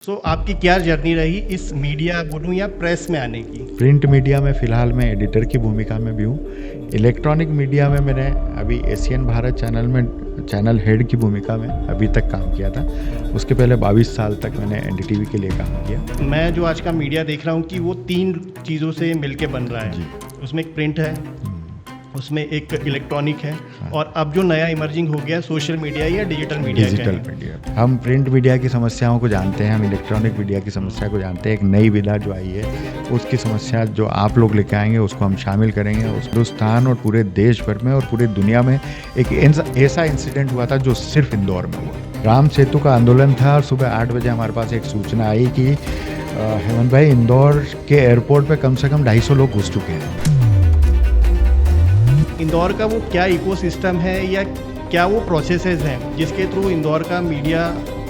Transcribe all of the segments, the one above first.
सो आपकी क्या जर्नी रही इस मीडिया बोलूँ या प्रेस में आने की? प्रिंट मीडिया में फ़िलहाल मैं एडिटर की भूमिका में भी हूँ। इलेक्ट्रॉनिक मीडिया में मैंने अभी एशियन भारत चैनल में चैनल हेड की भूमिका में अभी तक काम किया था। उसके पहले 22 साल तक मैंने एनडीटीवी के लिए काम किया। मैं जो आज का मीडिया देख रहा हूँ कि वो 3 चीज़ों से मिलके बन रहा है। जी। उसमें एक प्रिंट है, उसमें एक इलेक्ट्रॉनिक है और अब जो नया इमर्जिंग हो गया सोशल मीडिया या डिजिटल मीडिया का डिजिटल है। मीडिया, हम प्रिंट मीडिया की समस्याओं को जानते हैं, हम इलेक्ट्रॉनिक मीडिया की समस्या को जानते हैं। एक नई विधा जो आई है उसकी समस्या जो आप लोग लेके आएंगे उसको हम शामिल करेंगे। उस हिंदुस्तान और पूरे देश भर में और पूरे दुनिया में एक ऐसा इंसिडेंट हुआ था जो सिर्फ इंदौर में हुआ। राम सेतु का आंदोलन था और सुबह 8 बजे हमारे पास एक सूचना आई कि हेमंत भाई, इंदौर के एयरपोर्ट पे कम से कम 250 लोग घुस चुके हैं। इंदौर का वो क्या इकोसिस्टम है या क्या वो प्रोसेसेस हैं जिसके थ्रू इंदौर का मीडिया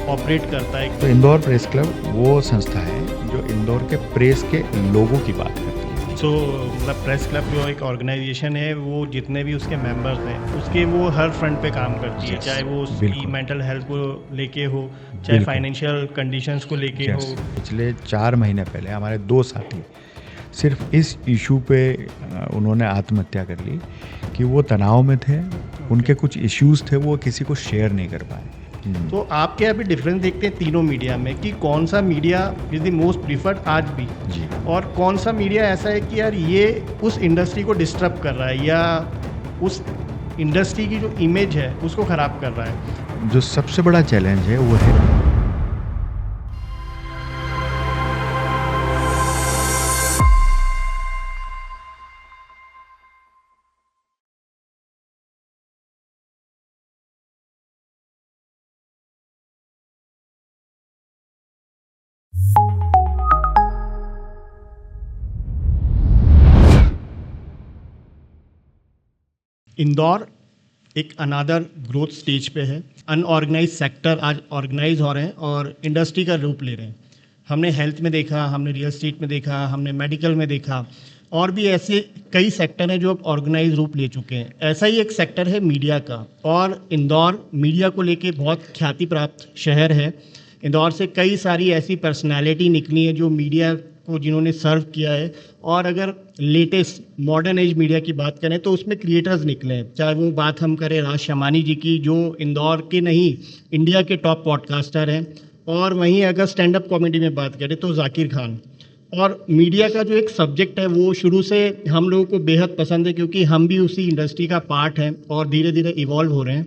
ऑपरेट करता है? तो इंदौर प्रेस क्लब वो संस्था है जो इंदौर के प्रेस के लोगों की बात करती है। सो मतलब प्रेस क्लब जो एक ऑर्गेनाइजेशन है वो जितने भी उसके मेंबर्स हैं उसके वो हर फ्रंट पे काम करती है। Yes, चाहे वो उसकी बिल्कुल। मेंटल हेल्थ को लेके हो, चाहे बिल्कुल। फाइनेंशियल कंडीशंस को लेके Yes, हो। पिछले 4 महीने पहले हमारे 2 साथी सिर्फ इस इशू पे उन्होंने आत्महत्या कर ली कि वो तनाव में थे। उनके कुछ इश्यूज थे, वो किसी को शेयर नहीं कर पाए। तो आप क्या अभी डिफरेंस देखते हैं तीनों मीडिया में कि कौन सा media is the most preferred आज भी, जी। और कौन सा मीडिया ऐसा है कि यार ये उस इंडस्ट्री को डिस्टर्ब कर रहा है या उस इंडस्ट्री की जो इमेज है उसको ख़राब कर रहा है? जो सबसे बड़ा चैलेंज है वो है इंदौर एक अनादर ग्रोथ स्टेज पे है। अनऑर्गेनाइज सेक्टर आज ऑर्गेनाइज हो रहे हैं और इंडस्ट्री का रूप ले रहे हैं। हमने हेल्थ में देखा, हमने रियल एस्टेट में देखा, हमने मेडिकल में देखा, और भी ऐसे कई सेक्टर हैं जो अब ऑर्गेनाइज रूप ले चुके हैं। ऐसा ही एक सेक्टर है मीडिया का, और इंदौर मीडिया को लेके बहुत ख्याति प्राप्त शहर है। इंदौर से कई सारी ऐसी पर्सनालिटी निकली है जो मीडिया को जिन्होंने सर्व किया है, और अगर लेटेस्ट मॉडर्न एज मीडिया की बात करें तो उसमें क्रिएटर्स निकले हैं। चाहे वो बात हम करें राज शमानी जी की जो इंदौर के नहीं इंडिया के टॉप पॉडकास्टर हैं, और वहीं अगर स्टैंड अप कॉमेडी में बात करें तो जाकिर खान। और मीडिया का जो एक सब्जेक्ट है वो शुरू से हम लोगों को बेहद पसंद है क्योंकि हम भी उसी इंडस्ट्री का पार्ट हैं और धीरे धीरे इवॉल्व हो रहे हैं।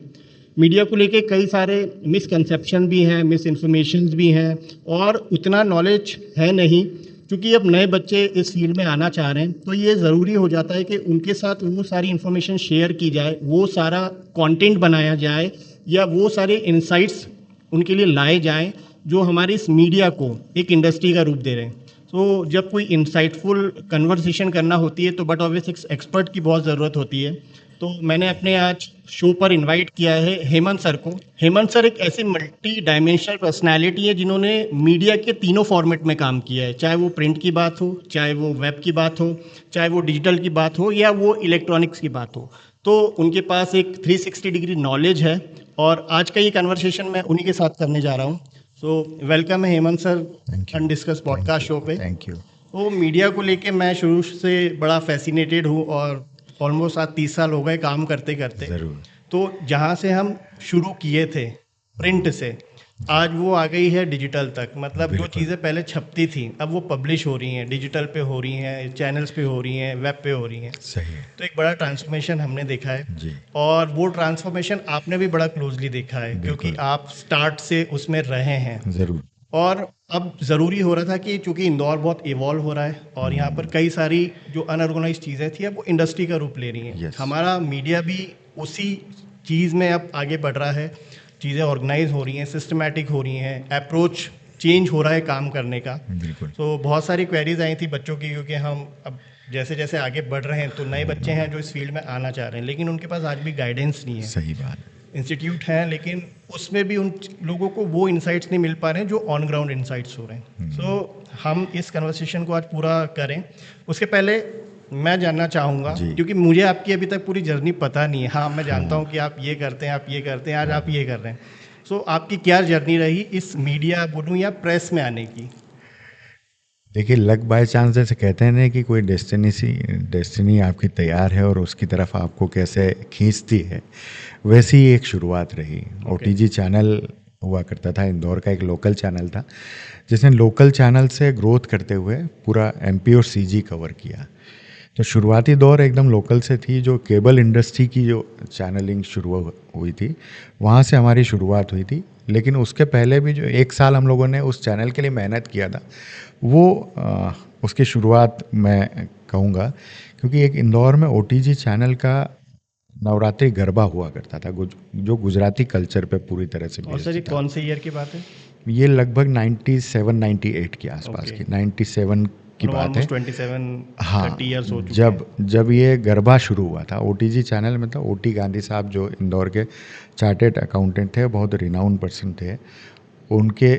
मीडिया को लेके कई सारे मिसकंसेप्शन भी हैं, मिस इन्फॉर्मेशंस भी हैं, और उतना नॉलेज है नहीं। क्योंकि अब नए बच्चे इस फील्ड में आना चाह रहे हैं तो ये ज़रूरी हो जाता है कि उनके साथ वो सारी इन्फॉर्मेशन शेयर की जाए, वो सारा कंटेंट बनाया जाए, या वो सारे इंसाइट्स उनके लिए लाए जाएं जो हमारी इस मीडिया को एक इंडस्ट्री का रूप दे रहे हैं। तो जब कोई इंसाइटफुल कन्वर्सेशन करना होती है तो बट ऑब्वियस एक एक्सपर्ट की बहुत ज़रूरत होती है। तो मैंने अपने आज शो पर इनवाइट किया है हेमंत सर को। हेमंत सर एक ऐसी मल्टी डायमेंशनल पर्सनालिटी है जिन्होंने मीडिया के तीनों फॉर्मेट में काम किया है, चाहे वो प्रिंट की बात हो, चाहे वो वेब की बात हो, चाहे वो डिजिटल की बात हो, या वो इलेक्ट्रॉनिक्स की बात हो। तो उनके पास एक 360 डिग्री नॉलेज है, और आज का ये कन्वर्सेशन मैं उन्हीं के साथ करने जा रहा हूँ। सो वेलकम है हेमंत सर अनडिस्कस पॉडकास्ट शो पे। Thank you. तो मीडिया को लेके मैं शुरू से बड़ा फैसिनेटेड हूँ, और ऑलमोस्ट आज 30 साल हो गए काम करते करते। ज़रूर। तो जहाँ से हम शुरू किए थे प्रिंट से, आज वो आ गई है डिजिटल तक। मतलब जो बिल्कुल। चीज़ें पहले छपती थी अब वो पब्लिश हो रही हैं, डिजिटल पे हो रही हैं, चैनल्स पे हो रही हैं, वेब पे हो रही हैं। सही है। तो एक बड़ा ट्रांसफॉर्मेशन हमने देखा है, जी। और वो ट्रांसफॉर्मेशन आपने भी बड़ा क्लोजली देखा है क्योंकि बिल्कुल। आप स्टार्ट से उसमें रहे हैं। ज़रूर। और अब ज़रूरी हो रहा था कि चूंकि इंदौर बहुत इवॉल्व हो रहा है और यहाँ पर कई सारी जो अनऑर्गेनाइज चीज़ें थी अब वो इंडस्ट्री का रूप ले रही हैं। Yes. हमारा मीडिया भी उसी चीज़ में अब आगे बढ़ रहा है। चीज़ें ऑर्गेनाइज हो रही हैं, सिस्टमैटिक हो रही हैं, अप्रोच चेंज हो रहा है काम करने का। बिल्कुल। तो बहुत सारी क्वेरीज आई थी बच्चों की, क्योंकि हम अब जैसे जैसे आगे बढ़ रहे हैं तो नए बच्चे हैं जो इस फील्ड में आना चाह रहे हैं, लेकिन उनके पास आज भी गाइडेंस नहीं है। सही बात है। इंस्टीट्यूट हैं लेकिन उसमें भी उन लोगों को वो इंसाइट्स नहीं मिल पा रहे हैं जो ऑन ग्राउंड इंसाइट्स हो रहे हैं। सो हम इस कन्वर्सेशन को आज पूरा करें, उसके पहले मैं जानना चाहूँगा, जी। क्योंकि मुझे आपकी अभी तक पूरी जर्नी पता नहीं है। हाँ, मैं जानता हूँ कि आप ये करते हैं, आप ये करते हैं, आज आप ये कर रहे हैं, सो आपकी क्या जर्नी रही इस मीडिया बोलूँ या प्रेस में आने की? देखिए, लक बाय चांस जैसे कहते हैं ना कि कोई डेस्टिनी आपकी तैयार है और उसकी तरफ आपको कैसे खींचती है, वैसी ही एक शुरुआत रही। ओटीजी चैनल हुआ करता था, इंदौर का एक लोकल चैनल था जिसने लोकल चैनल से ग्रोथ करते हुए पूरा एमपी और सीजी कवर किया। तो शुरुआती दौर एकदम लोकल से थी, जो केबल इंडस्ट्री की जो चैनलिंग शुरू हुई थी वहाँ से हमारी शुरुआत हुई थी। लेकिन उसके पहले भी जो 1 साल हम लोगों ने उस चैनल के लिए मेहनत किया था, वो उसकी शुरुआत मैं कहूँगा, क्योंकि एक इंदौर में ओटीजी चैनल का नवरात्रि गरबा हुआ करता था जो गुजराती कल्चर पे पूरी तरह से और सर ये कौन से ईयर की बात है? ये लगभग 97-98 के आसपास की 97 की बात है। 27 हाँ, 30 इयर्स हो चुके हैं। जब ये गरबा शुरू हुआ था ओटीजी चैनल में, तो ओटी गांधी साहब जो इंदौर के चार्टेड अकाउंटेंट थे, बहुत रिनाउंड पर्सन थे, उनके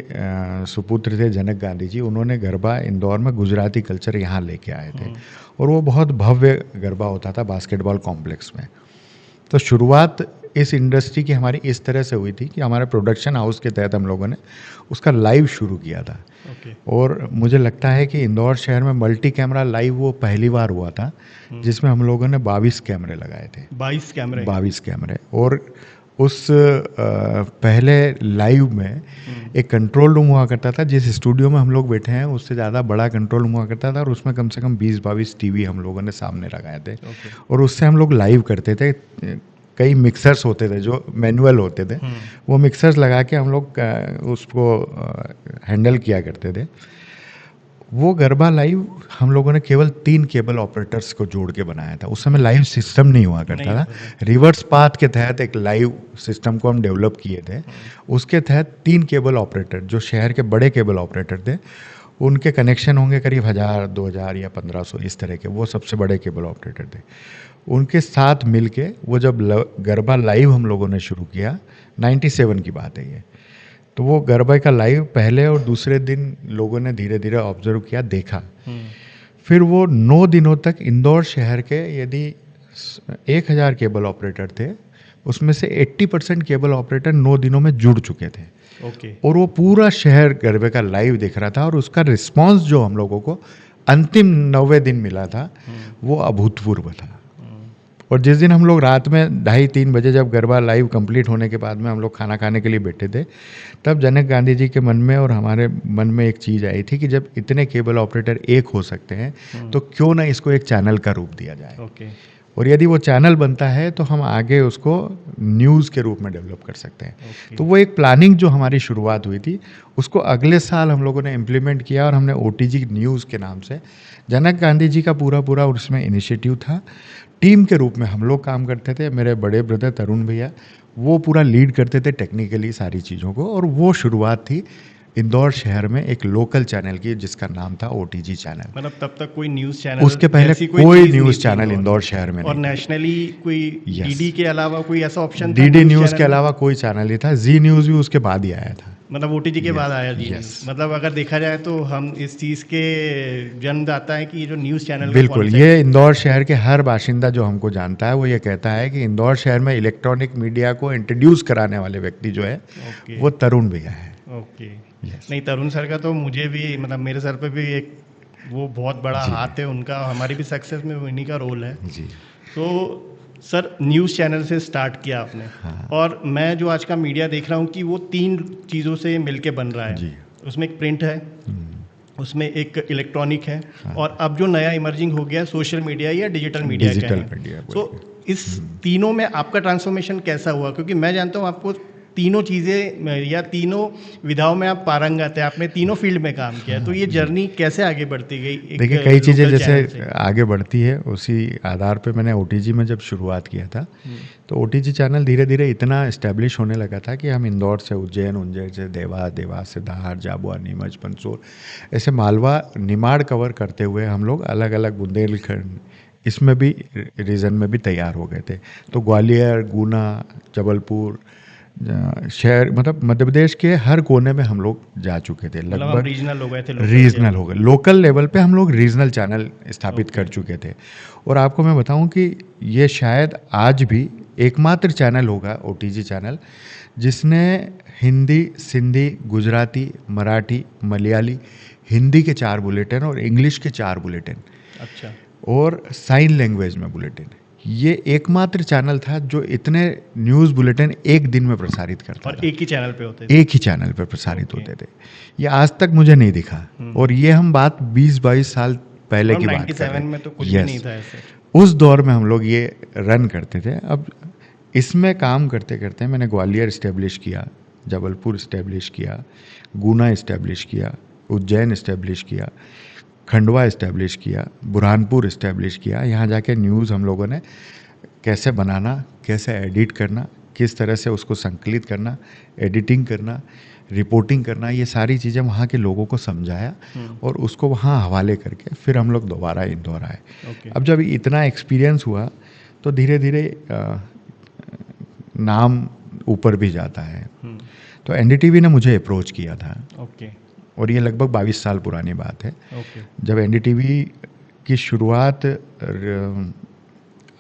सुपुत्र थे जनक गांधी जी। उन्होंने गरबा इंदौर में गुजराती कल्चर यहाँ लेके आए थे और वो बहुत भव्य गरबा होता था बास्केटबॉल कॉम्प्लेक्स में। तो शुरुआत इस इंडस्ट्री की हमारी इस तरह से हुई थी कि हमारे प्रोडक्शन हाउस के तहत हम लोगों ने उसका लाइव शुरू किया था। और मुझे लगता है कि इंदौर शहर में मल्टी कैमरा लाइव वो पहली बार हुआ था, जिसमें हम लोगों ने 22 कैमरे लगाए थे। 22 कैमरे। और उस पहले लाइव में एक कंट्रोल रूम हुआ करता था, जिस स्टूडियो में हम लोग बैठे हैं उससे ज़्यादा बड़ा कंट्रोल रूम हुआ करता था, और उसमें कम से कम 20-22 टीवी हम लोगों ने सामने लगाए थे। और उससे हम लोग लाइव करते थे। कई मिक्सर्स होते थे जो मैनुअल होते थे, वो मिक्सर्स लगा के हम लोग उसको हैंडल किया करते थे। वो गरबा लाइव हम लोगों ने केवल 3 केबल ऑपरेटर्स को जोड़ के बनाया था। उस समय लाइव सिस्टम नहीं हुआ करता था। रिवर्स पाथ के तहत एक लाइव सिस्टम को हम डेवलप किए थे। उसके तहत 3 केबल ऑपरेटर, जो शहर के बड़े केबल ऑपरेटर थे, उनके कनेक्शन होंगे करीब 1000, 2000 या 1500 इस तरह के, वो सबसे बड़े केबल ऑपरेटर थे। उनके साथ मिलके वो जब गरबा लाइव हम लोगों ने शुरू किया, 97 की बात है ये, तो वो गरबा का लाइव पहले और दूसरे दिन लोगों ने धीरे धीरे ऑब्जर्व किया, देखा। फिर वो 9 दिनों तक इंदौर शहर के यदि 1000 केबल ऑपरेटर थे, उसमें से 80% केबल ऑपरेटर 9 दिनों में जुड़ चुके थे। और वो पूरा शहर गरबे का लाइव देख रहा था, और उसका रिस्पांस जो हम लोगों को अंतिम 90 दिन मिला था, वो अभूतपूर्व था। और जिस दिन हम लोग रात में 2:30-3 बजे जब गरबा लाइव कंप्लीट होने के बाद में हम लोग खाना खाने के लिए बैठे थे, तब जनक गांधी जी के मन में और हमारे मन में एक चीज़ आई थी कि जब इतने केबल ऑपरेटर एक हो सकते हैं, तो क्यों ना इसको एक चैनल का रूप दिया जाए। और यदि वो चैनल बनता है तो हम आगे उसको न्यूज़ के रूप में डेवलप कर सकते हैं। तो वो एक प्लानिंग जो हमारी शुरुआत हुई थी, उसको अगले साल हम लोगों ने इम्प्लीमेंट किया, और हमने ओटीजी न्यूज़ के नाम से, जनक गांधी जी का पूरा उसमें इनिशिएटिव था। टीम के रूप में हम लोग काम करते थे। मेरे बड़े ब्रदर तरुण भैया वो पूरा लीड करते थे टेक्निकली सारी चीज़ों को, और वो शुरुआत थी इंदौर शहर में एक लोकल चैनल की, जिसका नाम था ओटीजी चैनल। मतलब तब तक कोई न्यूज़ चैनल, उसके पहले कोई न्यूज़ चैनल इंदौर शहर में और नेशनली कोई डीडी के अलावा कोई ऐसा ऑप्शन था? डीडी न्यूज़ के अलावा कोई चैनल नहीं था। जी न्यूज़ भी उसके बाद ही आया था। मतलब ओटीजी के बाद आया जी। मतलब अगर देखा जाए तो हम इस चीज़ के जन्मदाता है कि ये जो न्यूज़ चैनल, बिल्कुल, ये इंदौर शहर के हर बाशिंदा जो हमको जानता है, वो ये कहता है कि इंदौर शहर में इलेक्ट्रॉनिक मीडिया को इंट्रोड्यूस कराने वाले व्यक्ति जो है, वो तरुण भैया है। नहीं, तरुण सर का तो मुझे भी, मतलब मेरे सर पे भी एक वो बहुत बड़ा हाथ है उनका, हमारी भी सक्सेस में उन्हीं का रोल है जी। तो सर न्यूज़ चैनल से स्टार्ट किया आपने। हाँ। और मैं जो आज का मीडिया देख रहा हूँ कि वो 3 चीज़ों से मिलके बन रहा है जी। उसमें एक प्रिंट है, उसमें एक इलेक्ट्रॉनिक है, हाँ। और अब जो नया इमर्जिंग हो गया सोशल मीडिया या डिजिटल मीडिया का है। तो इस तीनों में आपका ट्रांसफॉर्मेशन कैसा हुआ? क्योंकि मैं जानता हूँ आपको तीनों चीज़ें या तीनों विधाओं में आप पारंगत है, आपने तीनों फील्ड में काम किया। तो ये जर्नी कैसे आगे बढ़ती गई? देखिए, कई चीज़ें जैसे आगे बढ़ती है, उसी आधार पे मैंने ओटीजी में जब शुरुआत किया था, तो ओटीजी चैनल धीरे धीरे इतना इस्टेब्लिश होने लगा था कि हम इंदौर से उज्जैन से देवास से धार, झाबुआ, नीमच, मंदसौर, ऐसे मालवा, निमाड़ कवर करते हुए हम लोग अलग अलग, बुंदेलखंड, इसमें भी रीजन में भी तैयार हो गए थे। तो ग्वालियर, गुना, जबलपुर शहर, मतलब मध्य प्रदेश के हर कोने में हम लोग जा चुके थे। लगभग रीजनल हो गए थे। रीजनल हो गए, लोकल लेवल पे हम लोग रीजनल चैनल स्थापित कर चुके थे। और आपको मैं बताऊं कि ये शायद आज भी एकमात्र चैनल होगा ओटीजी चैनल जिसने हिंदी, सिंधी, गुजराती, मराठी, मलयाली, हिंदी के 4 बुलेटिन और इंग्लिश के 4 बुलेटिन अच्छा। और साइन लैंग्वेज में बुलेटिन, ये एकमात्र चैनल था जो इतने न्यूज़ बुलेटिन एक दिन में प्रसारित करता और था। एक ही चैनल पे होते थे। एक ही चैनल पर प्रसारित होते थे। ये आज तक मुझे नहीं दिखा। और ये हम बात 20-22 साल पहले की बात कर रहे 97 हैं। में तो कुछ भी Yes. नहीं था ऐसे। उस दौर में हम लोग ये रन करते थे। अब इसमें काम करते करते मैंने ग्वालियर इस्टेब्लिश किया, जबलपुर इस्टेब्लिश किया, गुना इस्टेब्लिश किया, उज्जैन इस्टेब्लिश किया, खंडवा इस्टेब्लिश किया, बुरहानपुर इस्टेब्लिश किया। यहाँ जाके न्यूज़ हम लोगों ने कैसे बनाना, कैसे एडिट करना, किस तरह से उसको संकलित करना, एडिटिंग करना, रिपोर्टिंग करना, ये सारी चीज़ें वहाँ के लोगों को समझाया और उसको वहाँ हवाले करके फिर हम लोग दोबारा इंदौर आए। ओके। अब जब इतना एक्सपीरियंस हुआ तो धीरे धीरे नाम ऊपर भी जाता है। तो एनडीटीवी ने मुझे अप्रोच किया था ओके। और ये लगभग 22 साल पुरानी बात है। ओके। जब एनडीटीवी की शुरुआत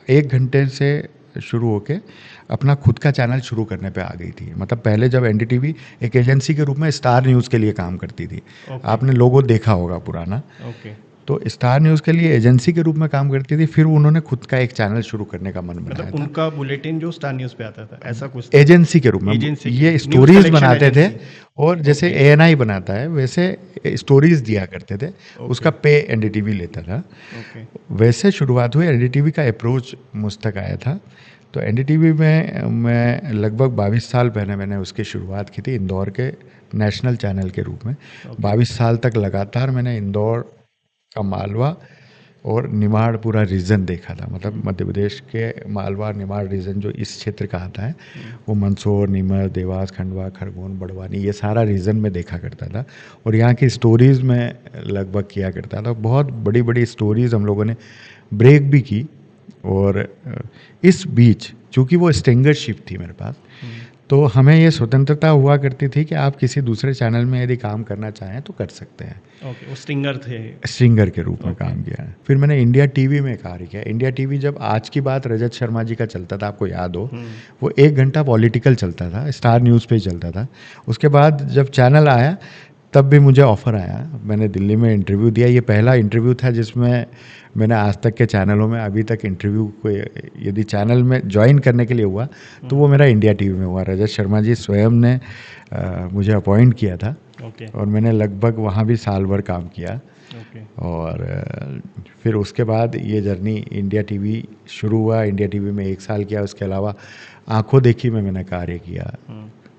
1 घंटे से शुरू होके अपना खुद का चैनल शुरू करने पे आ गई थी। मतलब पहले जब एनडीटीवी एक एजेंसी के रूप में स्टार न्यूज़ के लिए काम करती थी। आपने लोगो देखा होगा पुराना। ओके। तो स्टार न्यूज़ के लिए एजेंसी के रूप में काम करती थी, फिर उन्होंने खुद का एक चैनल शुरू करने का मन बनाया मतलब था। उनका बुलेटिन जो स्टार न्यूज़ पे आता था ऐसा कुछ था? एजेंसी के रूप में एजेंसी की, ये न्यूज़ स्टोरीज कलेक्शन बनाते थे एजेंसी। और जैसे एएनआई बनाता है वैसे स्टोरीज दिया करते थे। उसका पे एनडीटीवी लेता था। ओके। वैसे शुरुआत हुई। एनडीटीवी का अप्रोच मुझ तक आया था। तो एनडीटीवी में मैं लगभग 22 साल पहले मैंने उसकी शुरुआत की थी इंदौर के नेशनल चैनल के रूप में। 22 साल तक लगातार मैंने इंदौर का मालवा और निमाड़ पूरा रीजन देखा था। मतलब मध्य प्रदेश के मालवा निमाड़ रीजन जो इस क्षेत्र का आता है, वो मंदसौर, नीमच, देवास, खंडवा, खरगोन, बड़वानी, ये सारा रीजन में देखा करता था और यहाँ की स्टोरीज़ में लगभग किया करता था। बहुत बड़ी बड़ी स्टोरीज़ हम लोगों ने ब्रेक भी की। और इस बीच चूँकि वो स्टिंगरशिप थी मेरे पास, तो हमें ये स्वतंत्रता हुआ करती थी कि आप किसी दूसरे चैनल में यदि काम करना चाहें तो कर सकते हैं। ओके। वो स्टिंगर थे। सिंगर के रूप में काम किया है। फिर मैंने इंडिया टीवी में कार्य किया। इंडिया टीवी जब आज की बात रजत शर्मा जी का चलता था, आपको याद हो, वो 1 घंटा पॉलिटिकल चलता था, स्टार न्यूज़ पे ही चलता था। उसके बाद जब चैनल आया तब भी मुझे ऑफ़र आया। मैंने दिल्ली में इंटरव्यू दिया। ये पहला इंटरव्यू था जिसमें मैंने आज तक के चैनलों में अभी तक इंटरव्यू को यदि चैनल में ज्वाइन करने के लिए हुआ तो वो मेरा इंडिया टीवी में हुआ। रजत शर्मा जी स्वयं ने मुझे अपॉइंट किया था। ओके। और मैंने लगभग वहाँ भी साल भर काम किया। ओके। और फिर उसके बाद ये जर्नी इंडिया टीवी शुरू हुआ। इंडिया टीवी में 1 साल किया। उसके अलावा आंखों देखी में मैंने कार्य किया।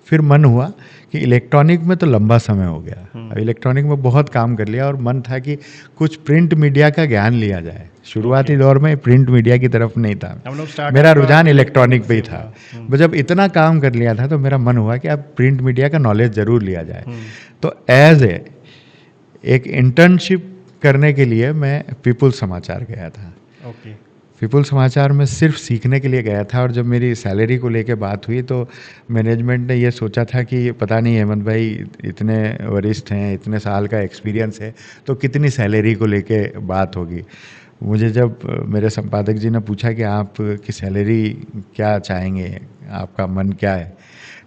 फिर मन हुआ कि इलेक्ट्रॉनिक में तो लंबा समय हो गया, अब इलेक्ट्रॉनिक में बहुत काम कर लिया और मन था कि कुछ प्रिंट मीडिया का ज्ञान लिया जाए। शुरुआती दौर में प्रिंट मीडिया की तरफ नहीं था, मेरा रुझान इलेक्ट्रॉनिक पे ही था। जब इतना काम कर लिया था तो मेरा मन हुआ कि अब प्रिंट मीडिया का नॉलेज ज़रूर लिया जाए। तो एज एक इंटर्नशिप करने के लिए मैं पीपुल समाचार गया था। ओके। पीपुल समाचार में सिर्फ सीखने के लिए गया था। और जब मेरी सैलरी को लेके बात हुई तो मैनेजमेंट ने ये सोचा था कि पता नहीं हेमंत भाई इतने वरिष्ठ हैं, इतने साल का एक्सपीरियंस है, तो कितनी सैलरी को लेके बात होगी। मुझे जब मेरे संपादक जी ने पूछा कि आप की सैलरी क्या चाहेंगे, आपका मन क्या है,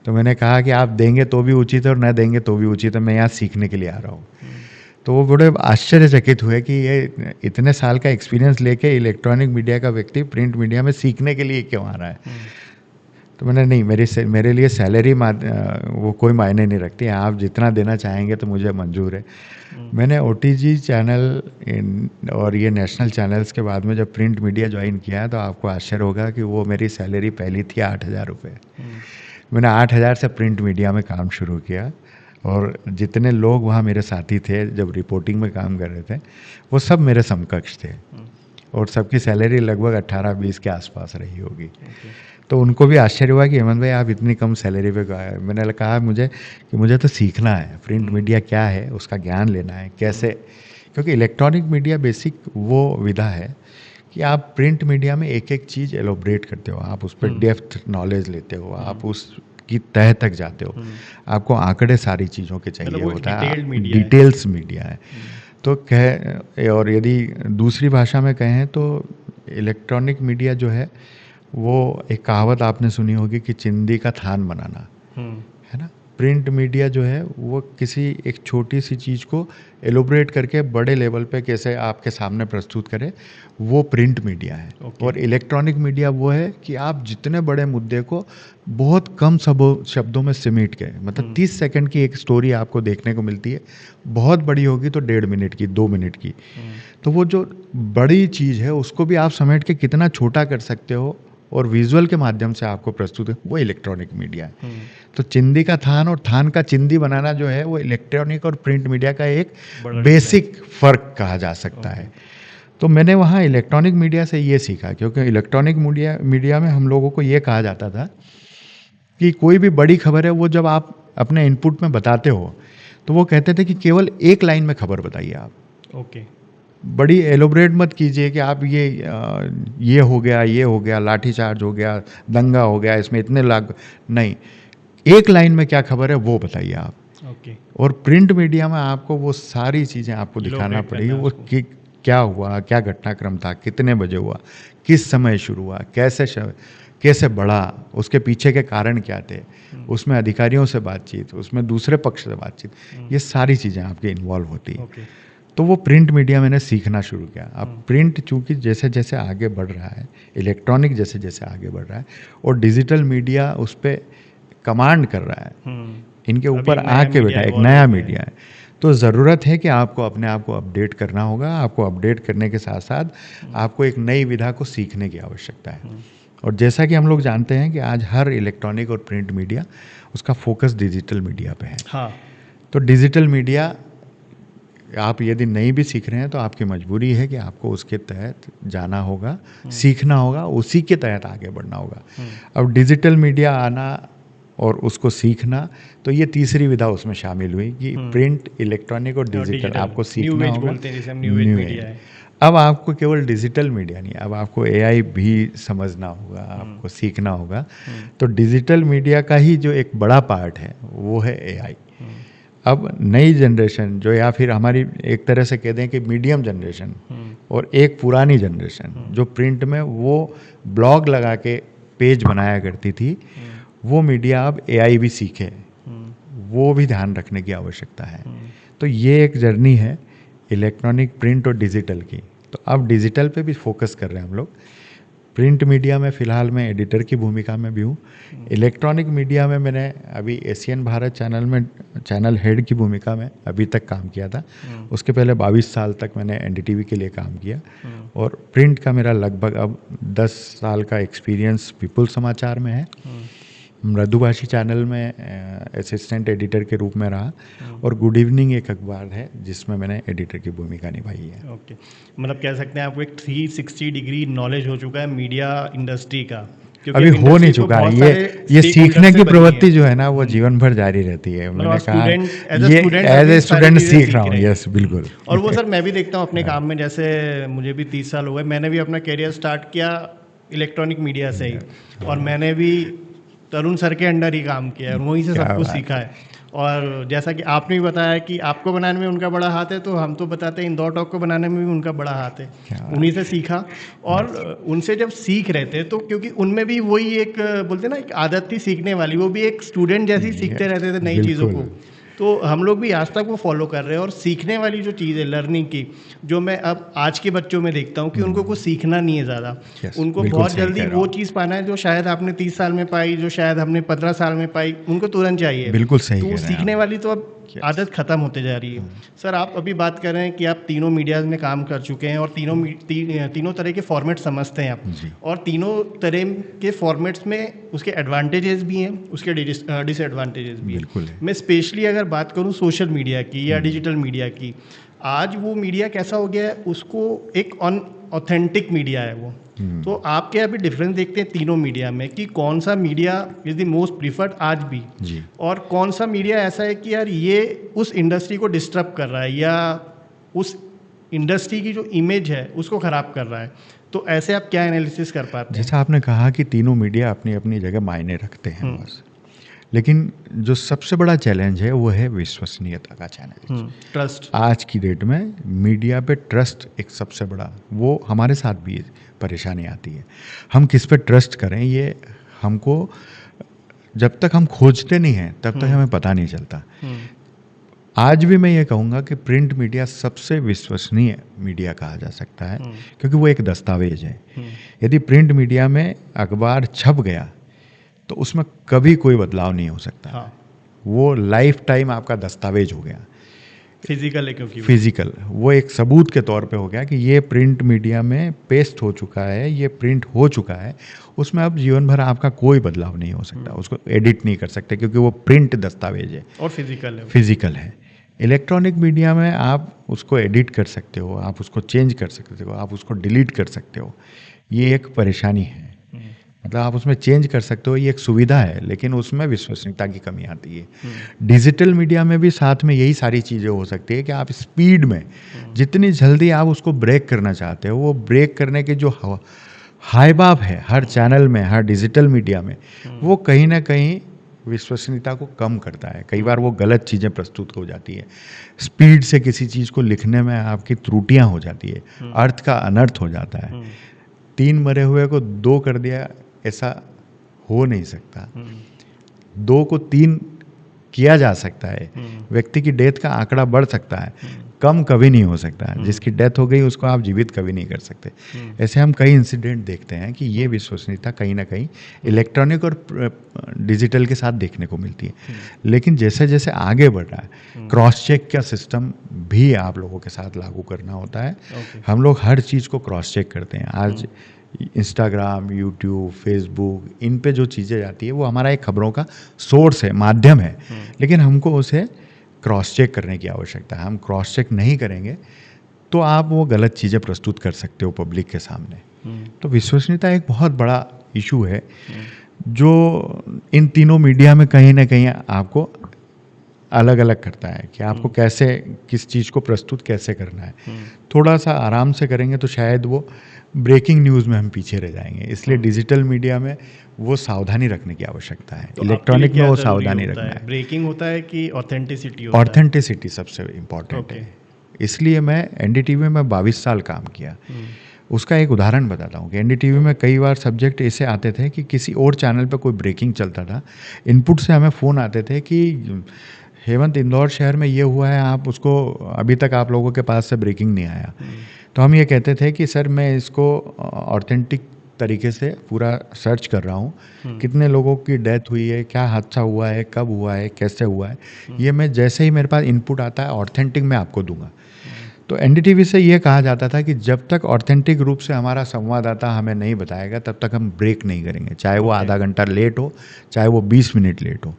तो मैंने कहा कि आप देंगे तो भी उचित है और न देंगे तो भी उचित है, मैं यहाँ सीखने के लिए आ रहा हूँ। तो वो बड़े आश्चर्यचकित हुए कि ये इतने साल का एक्सपीरियंस लेके इलेक्ट्रॉनिक मीडिया का व्यक्ति प्रिंट मीडिया में सीखने के लिए क्यों आ रहा है। तो मैंने नहीं, मेरे लिए सैलरी वो कोई मायने नहीं रखती, आप जितना देना चाहेंगे तो मुझे मंजूर है। मैंने ओटीजी चैनल और ये नेशनल चैनल्स के बाद में जब प्रिंट मीडिया ज्वाइन किया तो आपको आश्चर्य होगा कि वो मेरी सैलरी पहली थी 8,000 रुपये। मैंने 8,000 से प्रिंट मीडिया में काम शुरू किया और जितने लोग वहाँ मेरे साथी थे जब रिपोर्टिंग में काम कर रहे थे वो सब मेरे समकक्ष थे और सबकी सैलरी लगभग 18-20 के आसपास रही होगी। तो उनको भी आश्चर्य हुआ कि हेमंत भाई आप इतनी कम सैलरी पे गए। मैंने कहा मुझे तो सीखना है, प्रिंट मीडिया क्या है उसका ज्ञान लेना है कैसे, क्योंकि इलेक्ट्रॉनिक मीडिया बेसिक वो विधा है कि आप प्रिंट मीडिया में एक एक चीज़ एलोबरेट करते हो, आप उस पर डेप्थ नॉलेज लेते हो, आप उस की तह तक जाते हो, आपको आंकड़े सारी चीज़ों के चाहिए होता है, डिटेल्स मीडिया है। तो और यदि दूसरी भाषा में कहें तो इलेक्ट्रॉनिक मीडिया जो है वो एक कहावत आपने सुनी होगी कि चिंदी का थान बनाना, है ना। प्रिंट मीडिया जो है वो किसी एक छोटी सी चीज़ को एलोबरेट करके बड़े लेवल पे कैसे आपके सामने प्रस्तुत करे, वो प्रिंट मीडिया है। और इलेक्ट्रॉनिक मीडिया वो है कि आप जितने बड़े मुद्दे को बहुत कम शब्दों में सिमट के, मतलब 30 सेकंड की एक स्टोरी आपको देखने को मिलती है, बहुत बड़ी होगी तो 1.5 मिनट की, 2 मिनट की। तो वो जो बड़ी चीज़ है उसको भी आप समेट के कितना छोटा कर सकते हो और विजुअल के माध्यम से आपको प्रस्तुत है, वो इलेक्ट्रॉनिक मीडिया है। तो चिंदी का थान और थान का चिंदी बनाना जो है वो इलेक्ट्रॉनिक और प्रिंट मीडिया का एक बेसिक फ़र्क कहा जा सकता है। तो मैंने वहाँ इलेक्ट्रॉनिक मीडिया से ये सीखा, क्योंकि इलेक्ट्रॉनिक मीडिया में हम लोगों को ये कहा जाता था कि कोई भी बड़ी खबर है वो जब आप अपने इनपुट में बताते हो तो वो कहते थे कि केवल एक लाइन में खबर बताइए आप। ओके। बड़ी एलोबरेट मत कीजिए कि आप ये हो गया, लाठीचार्ज हो गया, दंगा हो गया, इसमें इतने लाख नहीं, एक लाइन में क्या खबर है वो बताइए आप। ओके। और प्रिंट मीडिया में आपको वो सारी चीज़ें आपको दिखाना पड़ेगी, वो क्या हुआ, क्या घटनाक्रम था, कितने बजे हुआ, किस समय शुरू हुआ, कैसे बढ़ा, उसके पीछे के कारण क्या थे, उसमें अधिकारियों से बातचीत, उसमें दूसरे पक्ष से बातचीत, ये सारी चीज़ें आपकी इन्वॉल्व होती है। तो वो प्रिंट मीडिया मैंने सीखना शुरू किया। अब प्रिंट चूँकि जैसे जैसे आगे बढ़ रहा है, इलेक्ट्रॉनिक जैसे जैसे आगे बढ़ रहा है और डिजिटल मीडिया उस पर कमांड कर रहा है, इनके ऊपर आके बैठा एक नया मीडिया है, तो ज़रूरत है कि आपको अपने आप को अपडेट करना होगा। आपको अपडेट करने के साथ साथ आपको एक नई विधा को सीखने की आवश्यकता है। और जैसा कि हम लोग जानते हैं कि आज हर इलेक्ट्रॉनिक और प्रिंट मीडिया उसका फोकस डिजिटल मीडिया पे है। हाँ। तो डिजिटल मीडिया आप यदि नहीं भी सीख रहे हैं तो आपकी मजबूरी है कि आपको उसके तहत जाना होगा, सीखना होगा, उसी के तहत आगे बढ़ना होगा। अब डिजिटल मीडिया आना और उसको सीखना, तो ये तीसरी विधा उसमें शामिल हुई कि प्रिंट, इलेक्ट्रॉनिक और डिजिटल आपको सीखना होगा। New age. अब आपको केवल डिजिटल मीडिया नहीं, अब आपको एआई भी समझना होगा, आपको सीखना होगा। तो डिजिटल मीडिया का ही जो एक बड़ा पार्ट है वो है एआई। अब नई जनरेशन जो, या फिर हमारी एक तरह से कह दें कि मीडियम जनरेशन और एक पुरानी जनरेशन जो प्रिंट में वो ब्लॉग लगा के पेज बनाया करती थी, वो मीडिया अब एआई भी सीखे, वो भी ध्यान रखने की आवश्यकता है। तो ये एक जर्नी है इलेक्ट्रॉनिक, प्रिंट और डिजिटल की। तो अब डिजिटल पे भी फोकस कर रहे हैं हम लोग। प्रिंट मीडिया में फ़िलहाल मैं एडिटर की भूमिका में भी हूँ। इलेक्ट्रॉनिक मीडिया में मैंने अभी एशियन भारत चैनल में चैनल हेड की भूमिका में अभी तक काम किया था। उसके पहले 22 साल तक मैंने एनडीटीवी के लिए काम किया। और प्रिंट का मेरा लगभग अब 10 साल का एक्सपीरियंस पीपल समाचार में है। मृदुभाषी चैनल में असिस्टेंट एडिटर के रूप में रहा, और गुड इवनिंग एक अखबार है जिसमें मैंने एडिटर की भूमिका निभाई है। ओके। मतलब कह सकते हैं आपको एक 360 डिग्री नॉलेज हो चुका है मीडिया इंडस्ट्री का। अभी हो नहीं चुका है, ये सीखने की प्रवृत्ति जो है ना वो जीवन भर जारी रहती है। मैंने कहा एज ए स्टूडेंट सीख रहा हूँ। यस, बिल्कुल। और वो सर मैं भी देखता हूँ अपने काम में, जैसे मुझे भी 30 साल हो गए, मैंने भी अपना करियर स्टार्ट किया इलेक्ट्रॉनिक मीडिया से ही, और मैंने भी तरुण सर के अंडर ही काम किया है, वहीं से सब कुछ सीखा है। और जैसा कि आपने भी बताया कि आपको बनाने में उनका बड़ा हाथ है, तो हम तो बताते हैं इंदौर टॉक को बनाने में भी उनका बड़ा हाथ है। उन्हीं से सीखा, और उनसे जब सीख रहे थे तो क्योंकि उनमें भी वही एक बोलते ना एक आदत थी सीखने वाली, वो भी एक स्टूडेंट जैसी सीखते रहते थे नई चीज़ों को। तो हम लोग भी आज तक वो फॉलो कर रहे हैं। और सीखने वाली जो चीज़ है लर्निंग की, जो मैं अब आज के बच्चों में देखता हूँ कि उनको कुछ सीखना नहीं है ज़्यादा, उनको बहुत जल्दी वो चीज़ पाना है जो शायद आपने 30 साल में पाई, जो शायद हमने 15 साल में पाई, उनको तुरंत चाहिए। बिल्कुल सही। तो सीखने वाली तो अब आदत खत्म होते जा रही है। सर आप अभी बात कर रहे हैं कि आप तीनों मीडियाज़ में काम कर चुके हैं और तीनों तरह के फॉर्मेट समझते हैं आप, और तीनों तरह के फॉर्मेट्स में उसके एडवांटेजेस भी हैं, उसके डिसएडवांटेजेस भी हैं। मैं स्पेशली अगर बात करूं सोशल मीडिया की या डिजिटल मीडिया की, आज वो मीडिया कैसा हो गया है, उसको एक ऑथेंटिक मीडिया है वो। तो आप क्या अभी डिफरेंस देखते हैं तीनों मीडिया में कि कौन सा media is the most preferred आज भी, और कौन सा मीडिया ऐसा है कि यार ये उस इंडस्ट्री को डिस्टर्ब कर रहा है या उस इंडस्ट्री की जो इमेज है उसको ख़राब कर रहा है? तो ऐसे आप क्या एनालिसिस कर पाते हैं? जैसा आपने कहा कि तीनों मीडिया अपनी अपनी जगह मायने रखते हैं बस, लेकिन जो सबसे बड़ा चैलेंज है वो है विश्वसनीयता का चैलेंज। ट्रस्ट। आज की डेट में मीडिया पे ट्रस्ट एक सबसे बड़ा, वो हमारे साथ भी परेशानी आती है। हम किस पे ट्रस्ट करें, ये हमको जब तक हम खोजते नहीं हैं तब तक हमें पता नहीं चलता। आज भी मैं ये कहूँगा कि प्रिंट मीडिया सबसे विश्वसनीय मीडिया कहा जा सकता है, क्योंकि वो एक दस्तावेज है। यदि प्रिंट मीडिया में अखबार छप गया तो उसमें कभी कोई बदलाव नहीं हो सकता। हाँ। वो लाइफ टाइम आपका दस्तावेज हो गया, फिजिकल है, क्योंकि फिजिकल वो एक सबूत के तौर पे हो गया कि ये प्रिंट मीडिया में पेस्ट हो चुका है, ये प्रिंट हो चुका है। उसमें अब जीवन भर आपका कोई बदलाव नहीं हो सकता, उसको एडिट नहीं कर सकते, क्योंकि वो प्रिंट दस्तावेज है और फिजिकल है। इलेक्ट्रॉनिक मीडिया में आप उसको एडिट कर सकते हो, आप उसको चेंज कर सकते हो, आप उसको डिलीट कर सकते हो। ये एक परेशानी है, मतलब आप उसमें चेंज कर सकते हो, ये एक सुविधा है, लेकिन उसमें विश्वसनीयता की कमी आती है। डिजिटल मीडिया में भी साथ में यही सारी चीज़ें हो सकती है कि आप स्पीड में जितनी जल्दी आप उसको ब्रेक करना चाहते हो, वो ब्रेक करने के जो हाई बाप है हर चैनल में, हर डिजिटल मीडिया में, वो कहीं ना कहीं विश्वसनीयता को कम करता है। कई बार वो गलत चीज़ें प्रस्तुत हो जाती है, स्पीड से किसी चीज़ को लिखने में आपकी त्रुटियां हो जाती है, अर्थ का अनर्थ हो जाता है। 3 मरे हुए को 2 कर दिया, ऐसा हो नहीं सकता। 2 को 3 किया जा सकता है। व्यक्ति की डेथ का आंकड़ा बढ़ सकता है, कम कभी नहीं हो सकता। जिसकी डेथ हो गई उसको आप जीवित कभी नहीं कर सकते। ऐसे हम कई इंसिडेंट देखते हैं कि ये विश्वसनीयता कहीं ना कहीं इलेक्ट्रॉनिक और डिजिटल के साथ देखने को मिलती है। लेकिन जैसे जैसे आगे बढ़ रहा है, क्रॉस चेक का सिस्टम भी आप लोगों के साथ लागू करना होता है। हम लोग हर चीज़ को क्रॉस चेक करते हैं। आज इंस्टाग्राम, यूट्यूब, फेसबुक, इन पे जो चीज़ें जाती है वो हमारा एक खबरों का सोर्स है, माध्यम है, लेकिन हमको उसे क्रॉस चेक करने की आवश्यकता है। हम क्रॉस चेक नहीं करेंगे तो आप वो गलत चीज़ें प्रस्तुत कर सकते हो पब्लिक के सामने। तो विश्वसनीयता एक बहुत बड़ा इशू है जो इन तीनों मीडिया में कहीं ना कहीं आपको अलग अलग करता है कि आपको कैसे किस चीज़ को प्रस्तुत कैसे करना है। थोड़ा सा आराम से करेंगे तो शायद वो ब्रेकिंग न्यूज़ में हम पीछे रह जाएंगे, इसलिए डिजिटल मीडिया में वो सावधानी रखने की आवश्यकता है। तो इलेक्ट्रॉनिक में वो सावधानी रखना है। ब्रेकिंग होता है कि ऑथेंटिसिटी होता है? ऑथेंटिसिटी सबसे इम्पॉर्टेंट है। इसलिए मैं एनडीटीवी में 22 साल काम किया। उसका एक उदाहरण बताता हूँ कि एनडीटीवी में कई बार सब्जेक्ट ऐसे आते थे कि किसी और चैनल पर कोई ब्रेकिंग चलता था, इनपुट से हमें फ़ोन आते थे कि हेमंत, इंदौर शहर में ये हुआ है, आप उसको अभी तक आप लोगों के पास से ब्रेकिंग नहीं आया। तो हम ये कहते थे कि सर मैं इसको ऑथेंटिक तरीके से पूरा सर्च कर रहा हूँ, कितने लोगों की डेथ हुई है, क्या हादसा हुआ है, कब हुआ है, कैसे हुआ है, ये मैं जैसे ही मेरे पास इनपुट आता है ऑथेंटिक मैं आपको दूंगा। तो एनडीटीवी से ये कहा जाता था कि जब तक ऑथेंटिक रूप से हमारा संवाददाता हमें नहीं बताएगा तब तक हम ब्रेक नहीं करेंगे, चाहे वो आधा घंटा लेट हो, चाहे वो 20 मिनट लेट हो।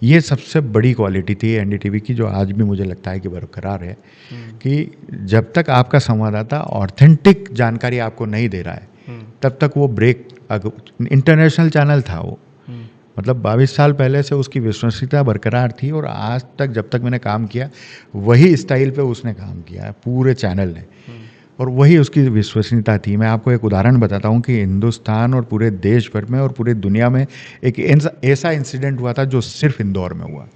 ये सबसे बड़ी क्वालिटी थी एनडीटीवी की, जो आज भी मुझे लगता है कि बरकरार है, कि जब तक आपका संवाददाता ऑथेंटिक जानकारी आपको नहीं दे रहा है तब तक वो ब्रेक। इंटरनेशनल चैनल था वो, मतलब 22 साल पहले से उसकी विश्वसनीयता बरकरार थी और आज तक जब तक मैंने काम किया वही स्टाइल पे उसने काम किया है पूरे चैनल ने, और वही उसकी विश्वसनीयता थी। मैं आपको एक उदाहरण बताता हूँ कि हिंदुस्तान और पूरे देश भर में और पूरी दुनिया में एक ऐसा इंसिडेंट हुआ था जो सिर्फ इंदौर में हुआ।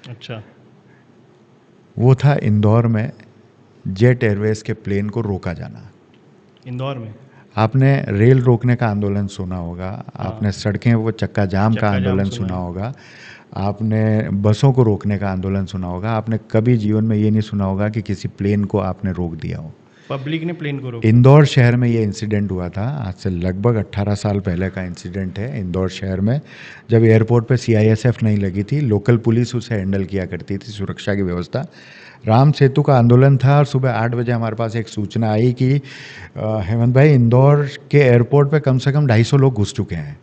अच्छा। वो था इंदौर में जेट एयरवेज के प्लेन को रोका जाना। इंदौर में आपने रेल रोकने का आंदोलन सुना होगा, आपने सड़कें वो चक्का जाम का आंदोलन सुना होगा, आपने बसों को रोकने का आंदोलन सुना होगा। आपने कभी जीवन में ये नहीं सुना होगा कि किसी प्लेन को आपने रोक दिया हो, पब्लिक ने प्लेन को रोका। इंदौर शहर में ये इंसिडेंट हुआ था, आज से लगभग 18 साल पहले का इंसिडेंट है। इंदौर शहर में जब एयरपोर्ट पे सीआईएसएफ नहीं लगी थी, लोकल पुलिस उसे हैंडल किया करती थी, सुरक्षा की व्यवस्था। राम सेतु का आंदोलन था और सुबह 8 बजे हमारे पास एक सूचना आई कि हेमंत भाई, इंदौर के एयरपोर्ट पे कम से कम 250 लोग घुस चुके हैं।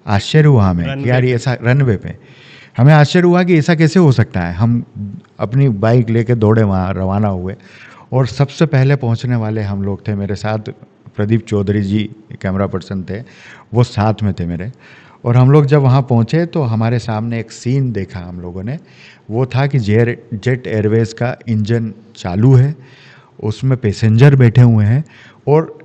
आश्चर्य हुआ हमें कि यार ये ऐसा, रनवे पे हमें आश्चर्य हुआ कि ऐसा कैसे हो सकता है। हम अपनी बाइक लेके दौड़े वहाँ रवाना हुए और सबसे पहले पहुँचने वाले हम लोग थे। मेरे साथ प्रदीप चौधरी जी कैमरा पर्सन थे, वो साथ में थे मेरे। और हम लोग जब वहाँ पहुँचे तो हमारे सामने एक सीन देखा हम लोगों ने, वो था कि जेट एयरवेज का इंजन चालू है, उसमें पैसेंजर बैठे हुए हैं और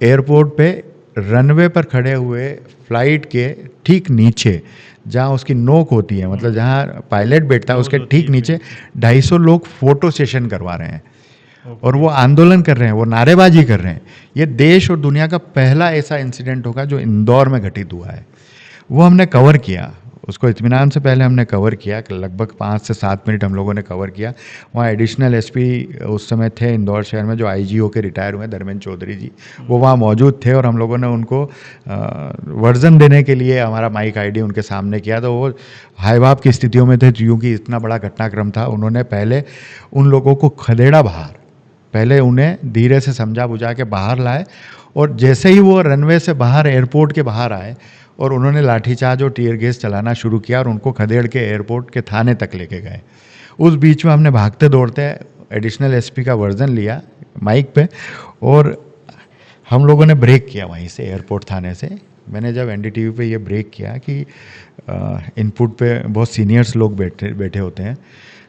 एयरपोर्ट पे रनवे पर खड़े हुए फ्लाइट के ठीक नीचे जहाँ उसकी नोक होती है, मतलब जहाँ पायलट बैठता है उसके ठीक नीचे 250 लोग फोटो सेशन करवा रहे हैं और वो आंदोलन कर रहे हैं, वो नारेबाजी कर रहे हैं। ये देश और दुनिया का पहला ऐसा इंसिडेंट होगा जो इंदौर में घटित हुआ है। वो हमने कवर किया, उसको इत्मीनान से पहले हमने कवर किया, लगभग 5 से 7 मिनट हम लोगों ने कवर किया। वहाँ एडिशनल एसपी उस समय थे इंदौर शहर में, जो आईजी होकर रिटायर हुए, धर्मेंद्र चौधरी जी, वो वहाँ मौजूद थे और हम लोगों ने उनको वर्जन देने के लिए हमारा माइक आईडी उनके सामने किया। तो वो हाय बाप की स्थितियों में थे, क्योंकि इतना बड़ा घटनाक्रम था। उन्होंने पहले उन लोगों को खदेड़ा बाहर, पहले उन्हें धीरे से समझा बुझा के बाहर लाए, और जैसे ही वो रनवे से बाहर, एयरपोर्ट के बाहर आए, और उन्होंने लाठीचार्ज और टीयर गैस चलाना शुरू किया और उनको खदेड़ के एयरपोर्ट के थाने तक लेके गए। उस बीच में हमने भागते दौड़ते एडिशनल एसपी का वर्जन लिया माइक पे, और हम लोगों ने ब्रेक किया वहीं से, एयरपोर्ट थाने से। मैंने जब एनडीटीवी पे ये ब्रेक किया कि इनपुट पे बहुत सीनियर्स लोग बैठे होते हैं,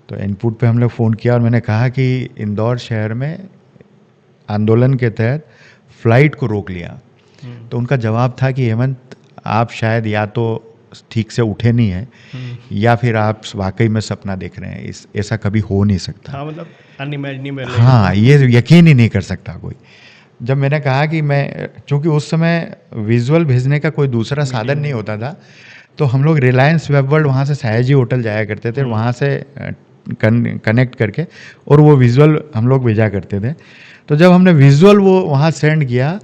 तो इनपुट पे हम लोग फ़ोन किया और मैंने कहा कि इंदौर शहर में आंदोलन के तहत फ़्लाइट को रोक लिया। तो उनका जवाब था कि हेमंत, आप शायद या तो ठीक से उठे नहीं हैं या फिर आप वाकई में सपना देख रहे हैं, ऐसा कभी हो नहीं सकता। हाँ, मतलब अनइमेजिनेबल। हाँ, ये यकीन ही नहीं कर सकता कोई। जब मैंने कहा कि मैं, चूँकि उस समय विजुअल भेजने का कोई दूसरा साधन नहीं होता था, तो हम लोग रिलायंस वेब वर्ल्ड वहाँ से सयाजी होटल जाया करते थे, वहाँ से कनेक्ट करके और वो विजुअल हम लोग भेजा करते थे। तो जब हमने विजुअल वो वहाँ सेंड किया,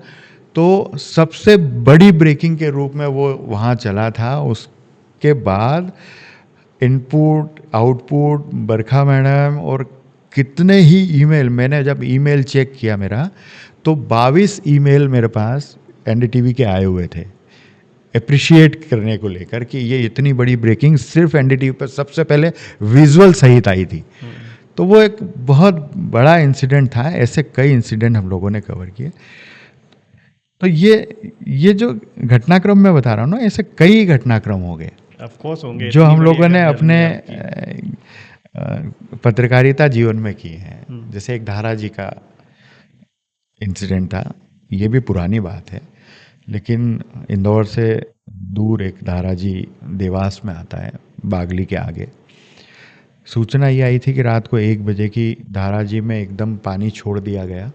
तो सबसे बड़ी ब्रेकिंग के रूप में वो वहाँ चला था। उसके बाद इनपुट, आउटपुट, बरखा मैडम और कितने ही ईमेल, मैंने जब ईमेल चेक किया मेरा, तो 22 ईमेल मेरे पास एनडीटीवी के आए हुए थे अप्रिशिएट करने को लेकर कि ये इतनी बड़ी ब्रेकिंग सिर्फ एनडीटीवी पर सबसे पहले विजुअल सहित आई थी। तो वो एक बहुत बड़ा इंसिडेंट था। ऐसे कई इंसिडेंट हम लोगों ने कवर किए। तो ये जो घटनाक्रम मैं बता रहा हूँ ना, ऐसे कई घटनाक्रम हो गए ऑफ कोर्स होंगे, जो हम लोगों ने अपने पत्रकारिता जीवन में किए हैं। जैसे एक धारा जी का इंसिडेंट था, ये भी पुरानी बात है, लेकिन इंदौर से दूर एक धारा जी देवास में आता है, बागली के आगे। सूचना ये आई थी कि रात को 1 बजे की धारा जी में एकदम पानी छोड़ दिया गया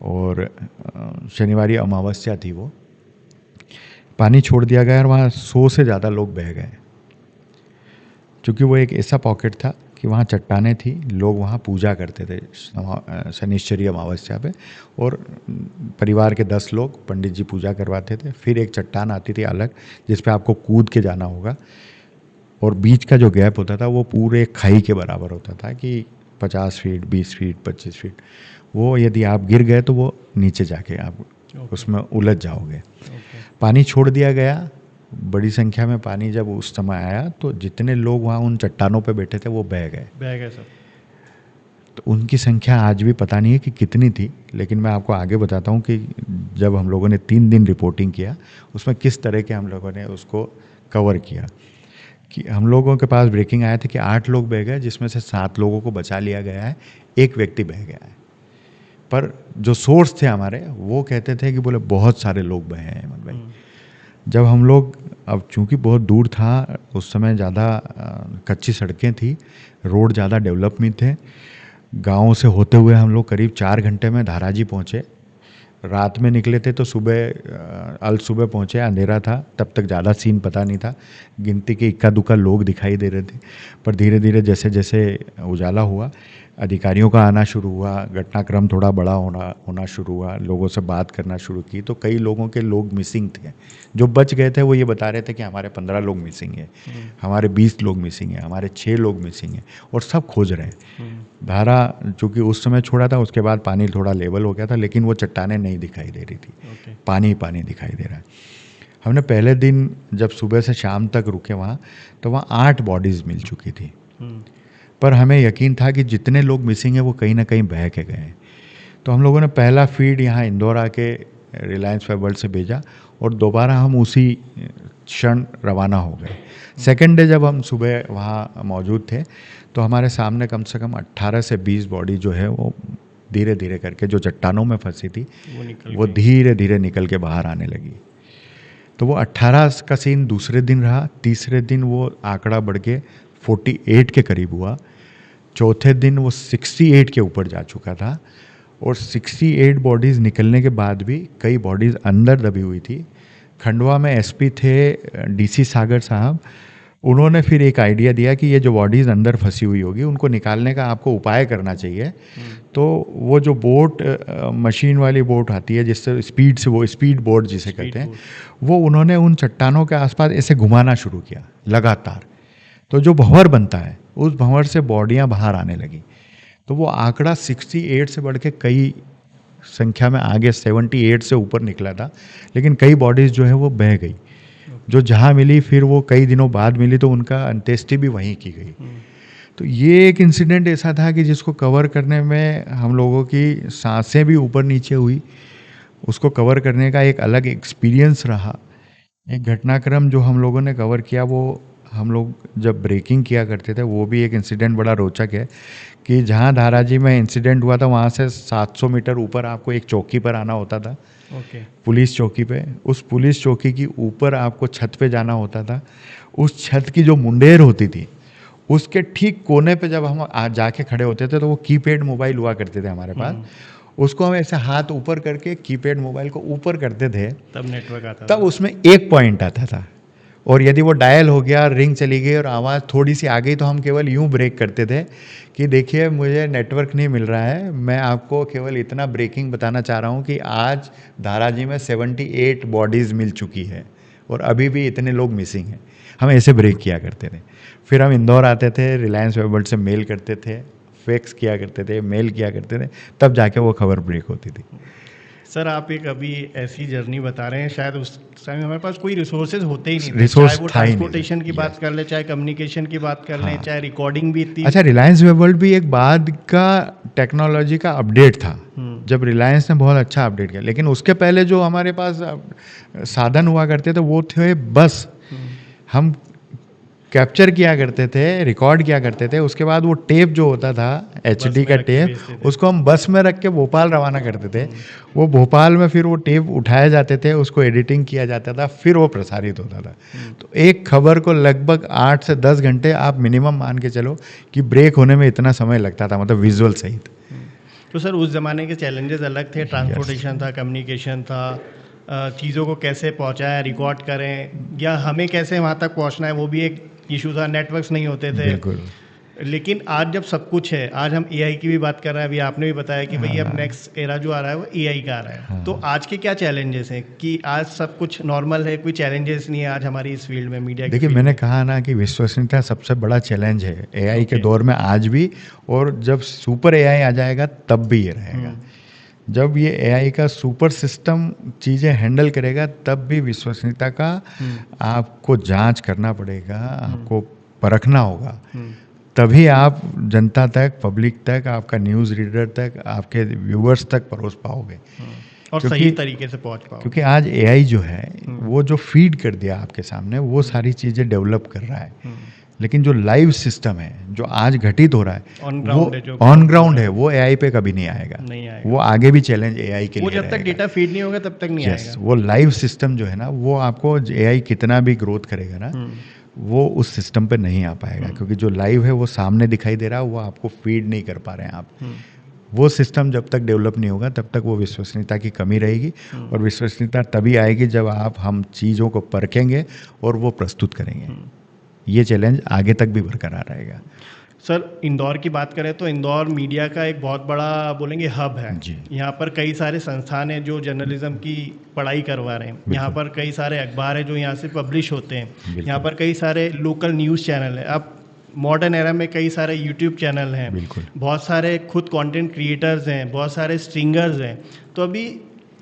और शनिवारी अमावस्या थी, वो पानी छोड़ दिया गया और वहाँ 100 से ज़्यादा लोग बह गए। क्योंकि वो एक ऐसा पॉकेट था कि वहाँ चट्टानें थी, लोग वहाँ पूजा करते थे शनिश्चरी अमावस्या पे, और परिवार के 10 लोग पंडित जी पूजा करवाते थे। फिर एक चट्टान आती थी अलग, जिस पे आपको कूद के जाना होगा, और बीच का जो गैप होता था वो पूरे खाई के बराबर होता था कि 50 फीट, 20 फीट, 25 फीट। वो यदि आप गिर गए तो वो नीचे जाके आप उसमें उलझ जाओगे। पानी छोड़ दिया गया, बड़ी संख्या में पानी जब उस समय आया, तो जितने लोग वहाँ उन चट्टानों पे बैठे थे वो बह गए सब। तो उनकी संख्या आज भी पता नहीं है कि कितनी थी, लेकिन मैं आपको आगे बताता हूँ कि जब हम लोगों ने 3 दिन रिपोर्टिंग किया, उसमें किस तरह के हम लोगों ने उसको कवर किया। कि हम लोगों के पास ब्रेकिंग आया था कि 8 लोग बह गए, जिसमें से 7 लोगों को बचा लिया गया है, 1 व्यक्ति बह गया है। पर जो सोर्स थे हमारे, वो कहते थे कि बोले बहुत सारे लोग बहे हैं हेमंत भाई। जब हम लोग, अब चूंकि बहुत दूर था उस समय, ज़्यादा कच्ची सड़कें थी, रोड ज़्यादा डेवलप नहीं थे, गाँव से होते हुए हम लोग करीब 4 घंटे में धाराजी पहुँचे। रात में निकले थे तो सुबह अल सुबह पहुँचे, अंधेरा था, तब तक ज़्यादा सीन पता नहीं था, गिनती के इक्का दुक्का लोग दिखाई दे रहे थे। पर धीरे धीरे जैसे जैसे उजाला हुआ, अधिकारियों का आना शुरू हुआ, घटनाक्रम थोड़ा बड़ा होना शुरू हुआ, लोगों से बात करना शुरू की, तो कई लोगों के लोग मिसिंग थे। जो बच गए थे वो ये बता रहे थे कि हमारे 15 लोग मिसिंग हैं, हमारे 20 लोग मिसिंग हैं, हमारे 6 लोग मिसिंग हैं, और सब खोज रहे हैं। धारा चूँकि उस समय छोड़ा था, उसके बाद पानी थोड़ा लेवल हो गया था, लेकिन वो चट्टानें नहीं दिखाई दे रही थी, पानी पानी दिखाई दे रहा है। हमने पहले दिन जब सुबह से शाम तक रुके वहाँ, तो वहाँ 8 बॉडीज़ मिल चुकी थी। पर हमें यकीन था कि जितने लोग मिसिंग हैं वो कहीं ना कहीं बह के गए हैं। तो हम लोगों ने पहला फीड यहाँ इंदौर आके रिलायंस वेब वर्ल्ड से भेजा, और दोबारा हम उसी क्षण रवाना हो गए। सेकेंड डे जब हम सुबह वहाँ मौजूद थे, तो हमारे सामने कम से कम 18 से 20 बॉडी जो है वो धीरे धीरे करके जो चट्टानों में फंसी थी वो गई। धीरे धीरे निकल के बाहर आने लगी। तो वो 18 का सीन दूसरे दिन रहा, तीसरे दिन वो आंकड़ा बढ़ के 48 के करीब हुआ, चौथे दिन वो 68 के ऊपर जा चुका था। और 68 बॉडीज़ निकलने के बाद भी कई बॉडीज़ अंदर दबी हुई थी। खंडवा में एसपी थे डीसी सागर साहब, उन्होंने फिर एक आइडिया दिया कि ये जो बॉडीज़ अंदर फंसी हुई होगी उनको निकालने का आपको उपाय करना चाहिए। तो वो जो बोट मशीन वाली बोट आती है जिससे स्पीड से, वो स्पीड बोट जिसे कहते हैं, वो उन्होंने उन चट्टानों के आसपास ऐसे घुमाना शुरू किया लगातार। तो जो भंवर बनता है उस भंवर से बॉडियां बाहर आने लगी। तो वो आंकड़ा 68 से बढ़ के कई संख्या में आगे 78 से ऊपर निकला था, लेकिन कई बॉडीज़ जो है वो बह गई। जो जहाँ मिली फिर वो कई दिनों बाद मिली तो उनका अंत्येष्टि भी वहीं की गई। तो ये एक इंसिडेंट ऐसा था कि जिसको कवर करने में हम लोगों की सांसें भी ऊपर नीचे हुई। उसको कवर करने का एक अलग एक्सपीरियंस रहा। एक घटनाक्रम जो हम लोगों ने कवर किया, वो हम लोग जब ब्रेकिंग किया करते थे, वो भी एक इंसिडेंट बड़ा रोचक है कि जहाँ धाराजी में इंसिडेंट हुआ था वहाँ से 700 मीटर ऊपर आपको एक चौकी पर आना होता था। पुलिस चौकी पे, उस पुलिस चौकी की ऊपर आपको छत पे जाना होता था। उस छत की जो मुंडेर होती थी उसके ठीक कोने पे जब हम जाके खड़े होते थे तो वो कीपैड मोबाइल हुआ करते थे हमारे पास। उसको हम ऐसे हाथ ऊपर करके कीपैड मोबाइल को ऊपर करते थे, तब नेटवर्क आता तब उसमें एक पॉइंट आता था। और यदि वो डायल हो गया, रिंग चली गई और आवाज़ थोड़ी सी आ गई तो हम केवल यूं ब्रेक करते थे कि देखिए मुझे नेटवर्क नहीं मिल रहा है, मैं आपको केवल इतना ब्रेकिंग बताना चाह रहा हूं कि आज धाराजी में 78 बॉडीज़ मिल चुकी है और अभी भी इतने लोग मिसिंग हैं। हम ऐसे ब्रेक किया करते थे। फिर हम इंदौर आते थे, रिलायंस वेबवर्ल्ड से मेल करते थे, फैक्स किया करते थे, मेल किया करते थे, तब जाके वो खबर ब्रेक होती थी। सर आप एक अभी ऐसी जर्नी बता रहे हैं, शायद उस समय हमारे पास कोई रिसोर्सेज होते ही नहीं थे, रिसोर्स चाहे वो था ही नहीं। ट्रांसपोर्टेशन की बात कर ले, चाहे कम्युनिकेशन की बात कर लें, चाहे रिकॉर्डिंग भी इतनी। अच्छा, रिलायंस वेबवर्ल्ड भी एक बाद का टेक्नोलॉजी का अपडेट था जब रिलायंस ने बहुत अच्छा अपडेट किया, लेकिन उसके पहले जो हमारे पास साधन हुआ करते थे वो थे बस। हम कैप्चर किया करते थे, रिकॉर्ड किया करते थे, उसके बाद वो टेप जो होता था HD का टेप, उसको हम बस में रख के भोपाल रवाना करते थे। वो भोपाल में फिर वो टेप उठाए जाते थे, उसको एडिटिंग किया जाता था, फिर वो प्रसारित होता था। तो एक खबर को लगभग 8 से 10 घंटे आप मिनिमम मान के चलो कि ब्रेक होने में इतना समय लगता था, मतलब विजुअल सहित। तो सर उस ज़माने के चैलेंजेस अलग थे, ट्रांसपोर्टेशन था, कम्युनिकेशन था, चीज़ों को कैसे पहुंचाएं, रिकॉर्ड करें, या हमें कैसे वहां तक पहुंचना है वो भी एक इशू था, नेटवर्क्स नहीं होते थे। बिल्कुल। लेकिन आज जब सब कुछ है, आज हम AI की भी बात कर रहे हैं, अभी आपने भी बताया कि भाई अब नेक्स्ट एरा जो आ रहा है वो AI का आ रहा है। तो आज के क्या चैलेंजेस हैं कि आज सब कुछ नॉर्मल है, कोई चैलेंजेस नहीं है आज हमारी इस फील्ड में, मीडिया की? देखिए, मैंने कहा ना कि विश्वसनीयता सबसे बड़ा चैलेंज है AI के दौर में आज भी, और जब सुपर AI आ जाएगा तब भी ये रहेगा। जब ये AI का सुपर सिस्टम चीज़ें हैंडल करेगा तब भी विश्वसनीयता का आपको जांच करना पड़ेगा, आपको परखना होगा, तभी आप जनता तक, पब्लिक तक, आपका न्यूज़ रीडर तक, आपके व्यूअर्स तक परोस पाओगे और सही तरीके से पहुंच पाओगे। क्योंकि आज AI जो है वो जो फीड कर दिया आपके सामने वो सारी चीज़ें डेवलप कर रहा है, लेकिन जो लाइव सिस्टम है जो आज घटित हो रहा है वो ऑन ग्राउंड है, वो AI पे कभी नहीं आएगा। वो आगे भी चैलेंज AI के लिए जब तक डेटा फीड नहीं होगा तब तक नहीं आएगा। वो लाइव सिस्टम जो है ना, वो आपको AI कितना भी ग्रोथ करेगा ना, वो उस सिस्टम पे नहीं आ पाएगा, क्योंकि जो लाइव है वो सामने दिखाई दे रहा है, वो आपको फीड नहीं कर पा रहे हैं आप। वो सिस्टम जब तक डेवलप नहीं होगा तब तक वो विश्वसनीयता की कमी रहेगी, और विश्वसनीयता तभी आएगी जब आप हम चीज़ों को परखेंगे और वो प्रस्तुत करेंगे। ये चैलेंज आगे तक भी बरकरार रहेगा। सर इंदौर की बात करें तो इंदौर मीडिया का एक बहुत बड़ा बोलेंगे हब है। यहाँ पर कई सारे संस्थान हैं जो जर्नलिज्म की पढ़ाई करवा रहे हैं, यहाँ पर कई सारे अखबार हैं जो यहाँ से पब्लिश होते हैं, यहाँ पर कई सारे लोकल न्यूज़ चैनल हैं, अब मॉडर्न एरा में कई सारे यूट्यूब चैनल हैं, बहुत सारे खुद कंटेंट क्रिएटर्स हैं, बहुत सारे स्ट्रिंगर्स हैं। तो अभी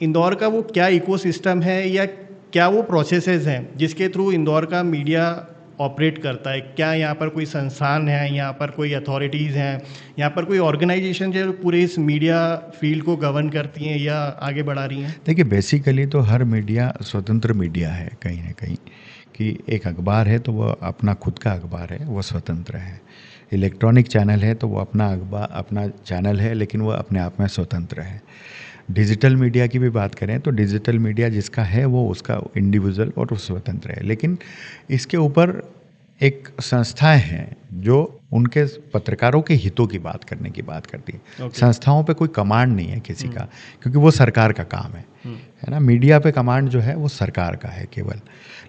इंदौर का वो क्या इकोसिस्टम है या क्या वो प्रोसेसेस हैं जिसके थ्रू इंदौर का मीडिया ऑपरेट करता है? क्या यहाँ पर कोई संस्थान है, यहाँ पर कोई अथॉरिटीज़ हैं, यहाँ पर कोई ऑर्गेनाइजेशन जो पूरे इस मीडिया फील्ड को गवर्न करती हैं या आगे बढ़ा रही हैं? देखिए, बेसिकली तो हर मीडिया स्वतंत्र मीडिया है कहीं ना कहीं, कि एक अखबार है तो वह अपना खुद का अखबार है, वह स्वतंत्र है। इलेक्ट्रॉनिक चैनल है तो वो अपना अखबार अपना चैनल है, लेकिन वो अपने आप में स्वतंत्र है। डिजिटल मीडिया की भी बात करें तो डिजिटल मीडिया जिसका है वो उसका इंडिविजुअल और वो स्वतंत्र है, लेकिन इसके ऊपर एक संस्थाएं हैं जो उनके पत्रकारों के हितों की बात करने की बात करती है। संस्थाओं पे कोई कमांड नहीं है किसी का, क्योंकि वो सरकार का काम है ना। मीडिया पे कमांड जो है वो सरकार का है केवल,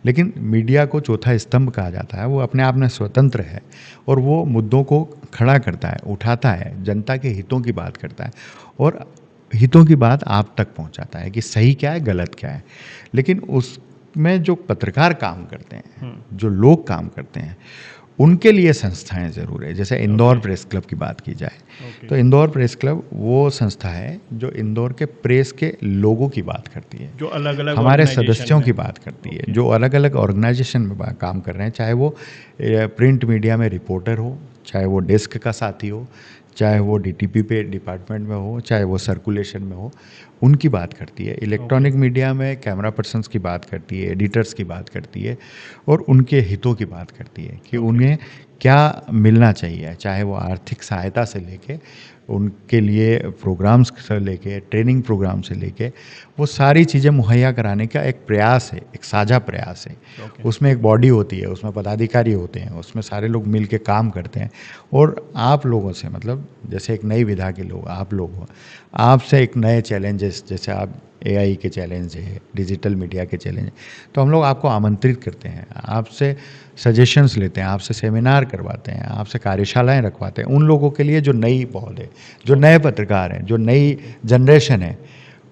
लेकिन मीडिया को चौथा स्तंभ कहा जाता है। वो अपने आप में स्वतंत्र है और वो मुद्दों को खड़ा करता है, उठाता है, जनता के हितों की बात करता है और हितों की बात आप तक पहुंचाता है कि सही क्या है, गलत क्या है। लेकिन उसमें जो पत्रकार काम करते हैं, जो लोग काम करते हैं, उनके लिए संस्थाएं ज़रूर है। जैसे इंदौर प्रेस क्लब की बात की जाए तो इंदौर प्रेस क्लब वो संस्था है जो इंदौर के प्रेस के लोगों की बात करती है, जो अलग अलग हमारे सदस्यों की बात करती है, जो अलग अलग ऑर्गेनाइजेशन में काम कर रहे हैं, चाहे वो प्रिंट मीडिया में रिपोर्टर हो, चाहे वो डेस्क का साथी हो, चाहे वो डीटीपी पे डिपार्टमेंट में हो, चाहे वो सर्कुलेशन में हो, उनकी बात करती है। इलेक्ट्रॉनिक मीडिया में कैमरा पर्सन्स की बात करती है, एडिटर्स की बात करती है और उनके हितों की बात करती है कि उन्हें क्या मिलना चाहिए, चाहे वो आर्थिक सहायता से लेके उनके लिए प्रोग्राम्स से लेके ट्रेनिंग प्रोग्राम से लेके वो सारी चीज़ें मुहैया कराने का एक प्रयास है, एक साझा प्रयास है। उसमें एक बॉडी होती है, उसमें पदाधिकारी होते हैं, उसमें सारे लोग मिल के काम करते हैं और आप लोगों से, मतलब जैसे एक नई विधा के लोग आप लोग हो, आपसे एक नए चैलेंजेस, जैसे आप एआई के चैलेंज है, डिजिटल मीडिया के चैलेंज है, तो हम लोग आपको आमंत्रित करते हैं, आपसे सजेशंस लेते हैं, आपसे सेमिनार करवाते हैं, आपसे कार्यशालाएं रखवाते हैं उन लोगों के लिए जो नई पौध है, जो नए पत्रकार हैं, जो नई जनरेशन है,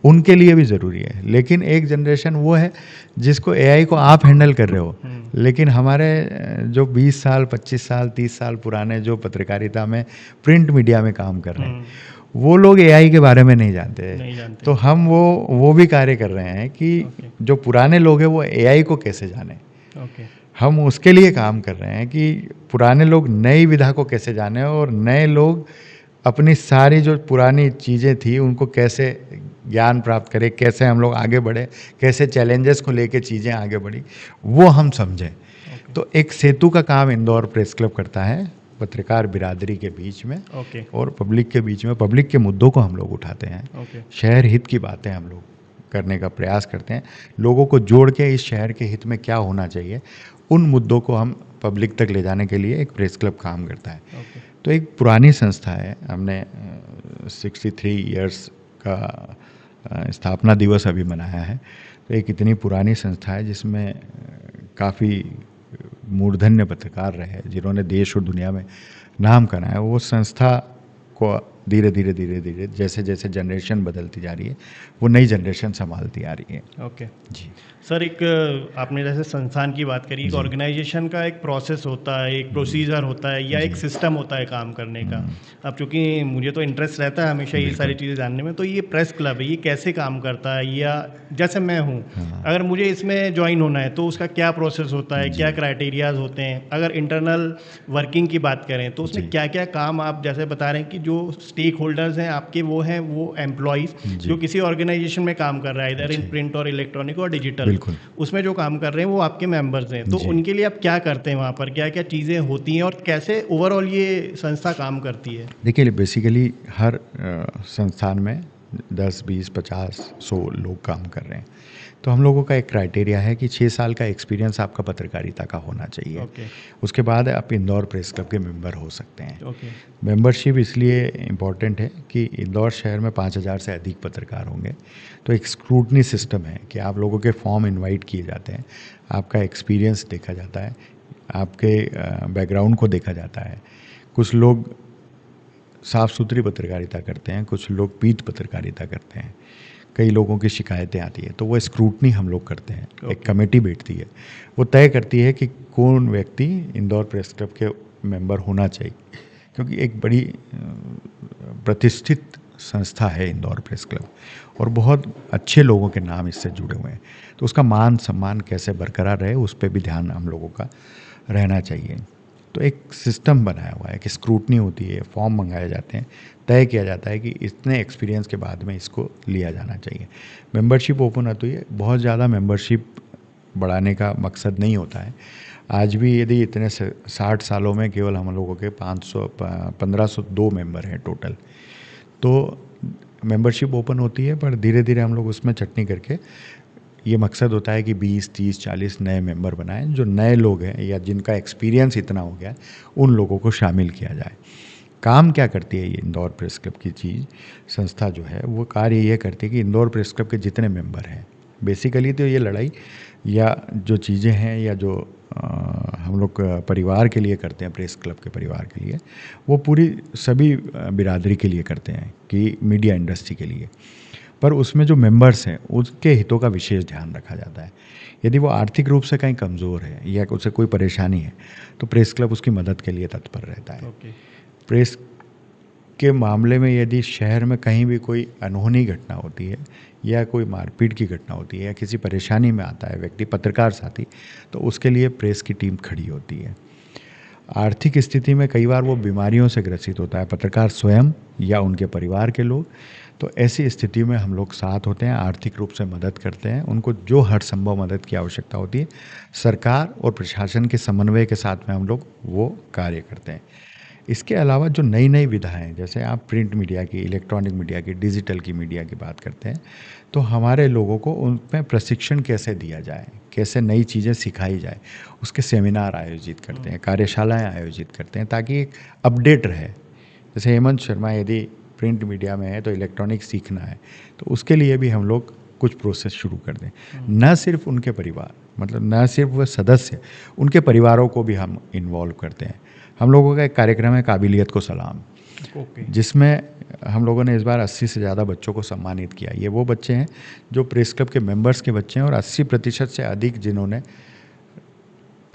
उनके लिए भी ज़रूरी है। लेकिन एक जनरेशन वो है जिसको एआई को आप हैंडल कर रहे हो, लेकिन हमारे जो 20 साल 25 साल 30 साल पुराने जो पत्रकारिता में प्रिंट मीडिया में काम कर रहे हैं, वो लोग एआई के बारे में नहीं जानते। तो हम वो भी कार्य कर रहे हैं कि जो पुराने लोग हैं वो एआई को कैसे जाने, हम उसके लिए काम कर रहे हैं कि पुराने लोग नई विधा को कैसे जाने और नए लोग अपनी सारी जो पुरानी चीज़ें थी उनको कैसे ज्ञान प्राप्त करें, कैसे हम लोग आगे बढ़े, कैसे चैलेंजेस को लेके चीज़ें आगे बढ़ी, वो हम समझें। तो एक सेतु का काम इंदौर प्रेस क्लब करता है पत्रकार बिरादरी के बीच में और पब्लिक के बीच में। पब्लिक के मुद्दों को हम लोग उठाते हैं, शहर हित की बातें हम लोग करने का प्रयास करते हैं, लोगों को जोड़ के इस शहर के हित में क्या होना चाहिए उन मुद्दों को हम पब्लिक तक ले जाने के लिए एक प्रेस क्लब काम करता है। तो एक पुरानी संस्था है, हमने 63 ईयर्स का स्थापना दिवस अभी मनाया है। तो एक इतनी पुरानी संस्था है जिसमें काफ़ी मूर्धन्य पत्रकार रहे जिन्होंने देश और दुनिया में नाम कमाया। वो संस्था को धीरे धीरे जैसे जैसे जनरेशन बदलती जा रही है वो नई जनरेशन संभालती आ रही है। जी सर, एक आपने जैसे संस्थान की बात करी, एक ऑर्गेनाइजेशन का एक प्रोसेस होता है, एक प्रोसीजर होता है या एक सिस्टम होता है काम करने का। अब चूँकि मुझे तो इंटरेस्ट रहता है हमेशा ये सारी चीज़ें जानने में, तो ये प्रेस क्लब है, ये कैसे काम करता है, या जैसे मैं हूँ अगर मुझे इसमें ज्वाइन होना है तो उसका क्या प्रोसेस होता है, क्या क्राइटेरियाज होते हैं? अगर इंटरनल वर्किंग की बात करें तो उसमें क्या क्या काम, आप जैसे बता रहे हैं कि जो स्टेक होल्डर्स हैं आपके वो हैं वो एम्प्लॉइज़ जो किसी ऑर्गेनाइजेशन में काम कर रहा है, इधर इन प्रिंट और इलेक्ट्रॉनिक और डिजिटल, उसमें जो काम कर रहे हैं वो आपके मेंबर्स हैं। तो उनके लिए आप क्या करते हैं वहाँ पर, क्या क्या चीज़ें होती हैं और कैसे ओवरऑल ये संस्था काम करती है? देखिए, बेसिकली हर संस्थान में 10, 20, 50, 100 लोग काम कर रहे हैं। तो हम लोगों का एक क्राइटेरिया है कि 6 साल का एक्सपीरियंस आपका पत्रकारिता का होना चाहिए। उसके बाद आप इंदौर प्रेस क्लब के मेंबर हो सकते हैं। मेंबरशिप इसलिए इम्पॉर्टेंट है कि इंदौर शहर में 5000 से अधिक पत्रकार होंगे, तो एक स्क्रूटनी सिस्टम है कि आप लोगों के फॉर्म इनवाइट किए जाते हैं, आपका एक्सपीरियंस देखा जाता है, आपके बैकग्राउंड को देखा जाता है। कुछ लोग साफ़ सुथरी पत्रकारिता करते हैं, कुछ लोग पीठ पत्रकारिता करते हैं, कई लोगों की शिकायतें आती है, तो वो स्क्रूटनी हम लोग करते हैं। एक कमेटी बैठती है, वो तय करती है कि कौन व्यक्ति इंदौर प्रेस क्लब के मेंबर होना चाहिए, क्योंकि एक बड़ी प्रतिष्ठित संस्था है इंदौर प्रेस क्लब और बहुत अच्छे लोगों के नाम इससे जुड़े हुए हैं। तो उसका मान सम्मान कैसे बरकरार रहे उस पर भी ध्यान हम लोगों का रहना चाहिए। तो एक सिस्टम बनाया हुआ है कि स्क्रूटनी होती है, फॉर्म मंगाए जाते हैं, तय किया जाता है कि इतने एक्सपीरियंस के बाद में इसको लिया जाना चाहिए। मेंबरशिप ओपन होती है, बहुत ज़्यादा मेंबरशिप बढ़ाने का मकसद नहीं होता है। आज भी यदि इतने 60 सालों में केवल हम लोगों के 1502 मेंबर हैं टोटल। तो मेंबरशिप ओपन होती है, पर धीरे धीरे हम लोग उसमें छटनी करके ये मकसद होता है कि 20, 30, 40 नए मेंबर बनाएं। जो नए लोग हैं या जिनका एक्सपीरियंस इतना हो गया, उन लोगों को शामिल किया जाए। काम क्या करती है ये इंदौर प्रेस क्लब की चीज़ संस्था जो है, वो कार्य ये करती है कि इंदौर प्रेस क्लब के जितने मेंबर हैं, बेसिकली तो ये लड़ाई या जो चीज़ें हैं या जो हम लोग परिवार के लिए करते हैं, प्रेस क्लब के परिवार के लिए, वो पूरी सभी बिरादरी के लिए करते हैं कि मीडिया इंडस्ट्री के लिए। पर उसमें जो मेंबर्स हैं उसके हितों का विशेष ध्यान रखा जाता है। यदि वो आर्थिक रूप से कहीं कमज़ोर है या उसे कोई परेशानी है, तो प्रेस क्लब उसकी मदद के लिए तत्पर रहता है। प्रेस के मामले में यदि शहर में कहीं भी कोई अनहोनी घटना होती है या कोई मारपीट की घटना होती है या किसी परेशानी में आता है व्यक्ति, पत्रकार साथी, तो उसके लिए प्रेस की टीम खड़ी होती है। आर्थिक स्थिति में कई बार वो बीमारियों से ग्रसित होता है, पत्रकार स्वयं या उनके परिवार के लोग। तो ऐसी स्थिति में हम लोग साथ होते हैं, आर्थिक रूप से मदद करते हैं, उनको जो हर संभव मदद की आवश्यकता होती है, सरकार और प्रशासन के समन्वय के साथ में हम लोग वो कार्य करते हैं। इसके अलावा जो नई नई विधाएं, जैसे आप प्रिंट मीडिया की, इलेक्ट्रॉनिक मीडिया की, डिजिटल की मीडिया की बात करते हैं, तो हमारे लोगों को उनमें प्रशिक्षण कैसे दिया जाए, कैसे नई चीज़ें सिखाई जाए, उसके सेमिनार आयोजित करते हैं, कार्यशालाएं आयोजित करते हैं, ताकि एक अपडेट रहे। जैसे हेमंत शर्मा यदि प्रिंट मीडिया में है तो इलेक्ट्रॉनिक सीखना है, तो उसके लिए भी हम लोग कुछ प्रोसेस शुरू कर दें। न सिर्फ उनके परिवार, मतलब न सिर्फ वह सदस्य, उनके परिवारों को भी हम इन्वॉल्व करते हैं। हम लोगों का एक कार्यक्रम है काबिलियत को सलाम, जिसमें हम लोगों ने इस बार 80 से ज़्यादा बच्चों को सम्मानित किया। ये वो बच्चे हैं जो प्रेस क्लब के मेंबर्स के बच्चे हैं और 80% से अधिक जिन्होंने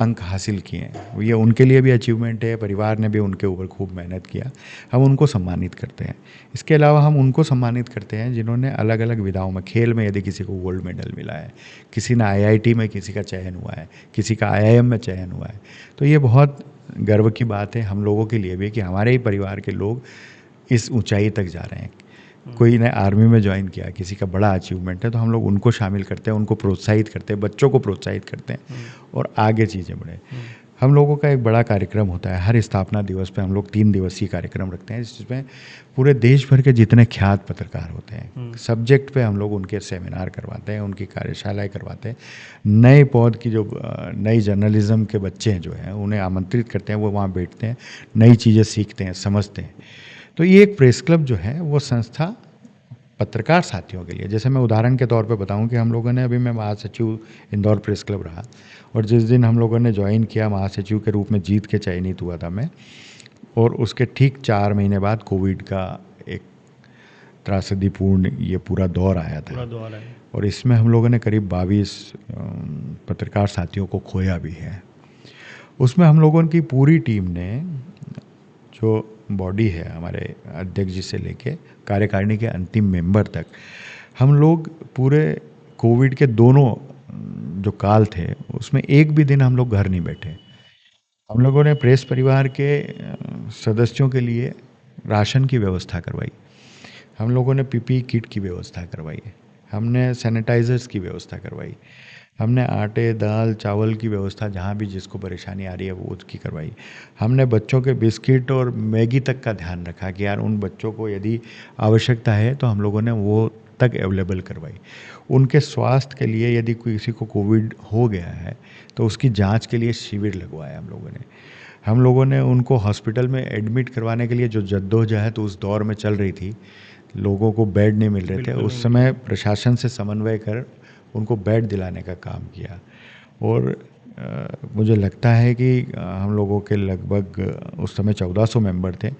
अंक हासिल किए हैं। ये उनके लिए भी अचीवमेंट है, परिवार ने भी उनके ऊपर खूब मेहनत किया, हम उनको सम्मानित करते हैं। इसके अलावा हम उनको सम्मानित करते हैं जिन्होंने अलग अलग विधाओं में, खेल में यदि किसी को गोल्ड मेडल मिला है, किसी ने IIT में किसी का चयन हुआ है, किसी का IIM में चयन हुआ है, तो ये बहुत गर्व की बात है हम लोगों के लिए भी कि हमारे ही परिवार के लोग इस ऊंचाई तक जा रहे हैं। कोई ने आर्मी में ज्वाइन किया, किसी का बड़ा अचीवमेंट है, तो हम लोग उनको शामिल करते हैं, उनको प्रोत्साहित करते हैं, बच्चों को प्रोत्साहित करते हैं और आगे चीज़ें बढ़े। हम लोगों का एक बड़ा कार्यक्रम होता है, हर स्थापना दिवस पे हम लोग 3 दिवसीय कार्यक्रम रखते हैं, जिसमें पूरे देश भर के जितने ख्यात पत्रकार होते हैं, सब्जेक्ट पे हम लोग उनके सेमिनार करवाते हैं, उनकी कार्यशालाएँ करवाते हैं। नए पौध की जो नई जर्नलिज्म के बच्चे हैं जो हैं, उन्हें आमंत्रित करते हैं, वो वहाँ बैठते हैं, नई चीज़ें सीखते हैं, समझते हैं। तो ये एक प्रेस क्लब जो है वो संस्था पत्रकार साथियों के लिए, जैसे मैं उदाहरण के तौर पे बताऊं कि हम लोगों ने, अभी मैं महासचिव इंदौर प्रेस क्लब रहा और जिस दिन हम लोगों ने ज्वाइन किया महासचिव के रूप में जीत के चयनित हुआ था मैं, और उसके ठीक 4 महीने बाद कोविड का एक त्रासदीपूर्ण ये पूरा दौर आया था और इसमें हम लोगों ने करीब 22 पत्रकार साथियों को खोया भी है। उसमें हम लोगों की पूरी टीम ने, जो बॉडी है हमारे अध्यक्ष जी से लेके कार्यकारिणी के अंतिम मेंबर तक, हम लोग पूरे कोविड के दोनों जो काल थे उसमें एक भी दिन हम लोग घर नहीं बैठे। हम लोगों ने प्रेस परिवार के सदस्यों के लिए राशन की व्यवस्था करवाई, हम लोगों ने PPE किट की व्यवस्था करवाई, हमने सैनिटाइजर्स की व्यवस्था करवाई, हमने आटे, दाल, चावल की व्यवस्था जहाँ भी जिसको परेशानी आ रही है वो उसकी करवाई। हमने बच्चों के बिस्किट और मैगी तक का ध्यान रखा कि यार उन बच्चों को यदि आवश्यकता है तो हम लोगों ने वो तक अवेलेबल करवाई। उनके स्वास्थ्य के लिए यदि किसी को कोविड हो गया है तो उसकी जांच के लिए शिविर लगवाया हम लोगों ने उनको हॉस्पिटल में एडमिट करवाने के लिए जो जद्दोजहद उस दौर में चल रही थी, लोगों को बेड नहीं मिल रहे थे, उस समय प्रशासन से समन्वय कर उनको बेड दिलाने का काम किया। और मुझे लगता है कि हम लोगों के लगभग उस समय 1400 मेंबर थे,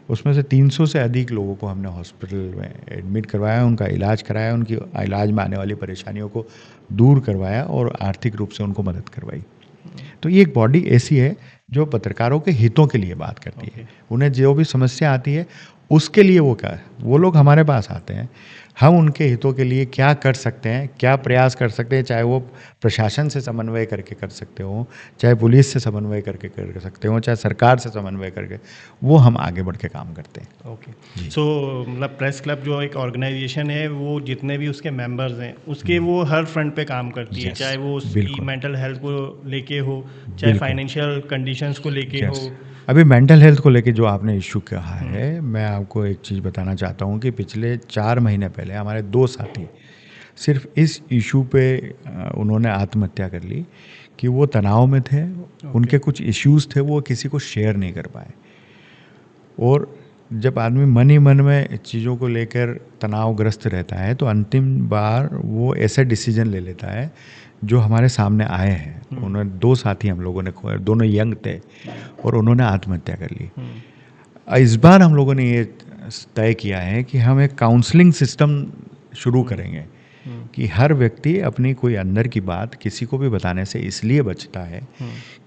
उसमें से 300 से अधिक लोगों को हमने हॉस्पिटल में एडमिट करवाया, उनका इलाज कराया, उनकी इलाज में आने वाली परेशानियों को दूर करवाया और आर्थिक रूप से उनको मदद करवाई। तो ये एक बॉडी ऐसी है जो पत्रकारों के हितों के लिए बात करती है। उन्हें जो भी समस्या आती है उसके लिए वो लोग हमारे पास आते हैं, हम उनके हितों के लिए क्या कर सकते हैं, क्या प्रयास कर सकते हैं, चाहे वो प्रशासन से समन्वय करके कर सकते हो, चाहे पुलिस से समन्वय करके कर सकते हो, चाहे सरकार से समन्वय करके, वो हम आगे बढ़ के काम करते हैं। ओके, सो मतलब प्रेस क्लब जो एक ऑर्गेनाइजेशन है वो जितने भी उसके मेंबर्स हैं उसके वो हर फ्रंट पे काम करती है, Yes, चाहे वो उसकी बिल्कुल। मेंटल हेल्थ को लेके हो, चाहे बिल्कुल। फाइनेंशियल कंडीशंस को लेके Yes. हो। अभी मेंटल हेल्थ को लेके जो आपने इशू कहा है, मैं आपको एक चीज़ बताना चाहता हूँ कि पिछले 4 महीने पहले हमारे 2 साथी सिर्फ इस इशू पे उन्होंने आत्महत्या कर ली कि वो तनाव में थे, उनके कुछ इश्यूज थे, वो किसी को शेयर नहीं कर पाए। और जब आदमी मन ही मन में चीज़ों को लेकर तनावग्रस्त रहता है तो अंतिम बार वो ऐसे डिसीजन ले लेता है जो हमारे सामने आए हैं। उन्होंने 2 साथी हम लोगों ने खोए, दोनों यंग थे और उन्होंने आत्महत्या कर ली। इस बार हम लोगों ने ये तय किया है कि हम एक काउंसलिंग सिस्टम शुरू करेंगे कि हर व्यक्ति अपनी कोई अंदर की बात किसी को भी बताने से इसलिए बचता है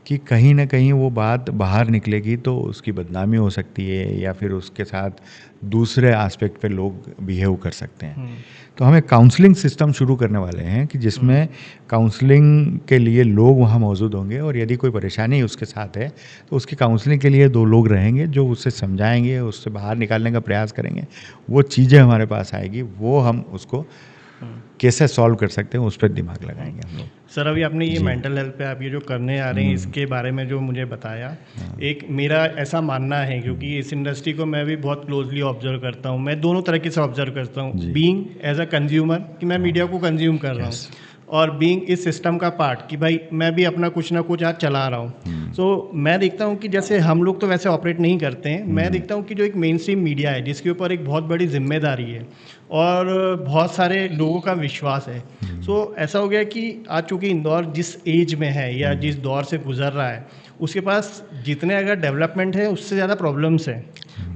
कि कहीं ना कहीं वो बात बाहर निकलेगी तो उसकी बदनामी हो सकती है या फिर उसके साथ दूसरे एस्पेक्ट पे लोग बिहेव कर सकते हैं। तो हम एक काउंसलिंग सिस्टम शुरू करने वाले हैं कि जिसमें काउंसलिंग के लिए लोग वहाँ मौजूद होंगे और यदि कोई परेशानी उसके साथ है तो उसकी काउंसलिंग के लिए 2 लोग रहेंगे जो उसे समझाएंगे, उससे बाहर निकालने का प्रयास करेंगे। वो चीज़ें हमारे पास आएगी, वो हम उसको कैसे सॉल्व कर सकते हैं उस पर दिमाग लगाएंगे हम लोग। सर अभी आपने ये मेंटल हेल्थ पे आप ये जो करने आ रहे हैं इसके बारे में जो मुझे बताया, एक मेरा ऐसा मानना है क्योंकि इस इंडस्ट्री को मैं भी बहुत क्लोजली ऑब्जर्व करता हूँ, मैं दोनों तरीके से ऑब्जर्व करता हूँ, बीइंग एज अ कंज्यूमर कि मैं मीडिया को कंज्यूम कर रहा हूँ और बीइंग इस सिस्टम का पार्ट कि भाई मैं भी अपना कुछ ना कुछ आज चला रहा हूँ। सो मैं देखता हूँ कि जैसे हम लोग तो वैसे ऑपरेट नहीं करते हैं, मैं देखता हूँ कि जो एक मेन स्ट्रीम मीडिया है जिसके ऊपर एक बहुत बड़ी जिम्मेदारी है और बहुत सारे लोगों का विश्वास है। सो ऐसा हो गया कि आज चूँकि इंदौर जिस एज में है या जिस दौर से गुजर रहा है उसके पास जितने अगर डेवलपमेंट है उससे ज़्यादा प्रॉब्लम्स हैं।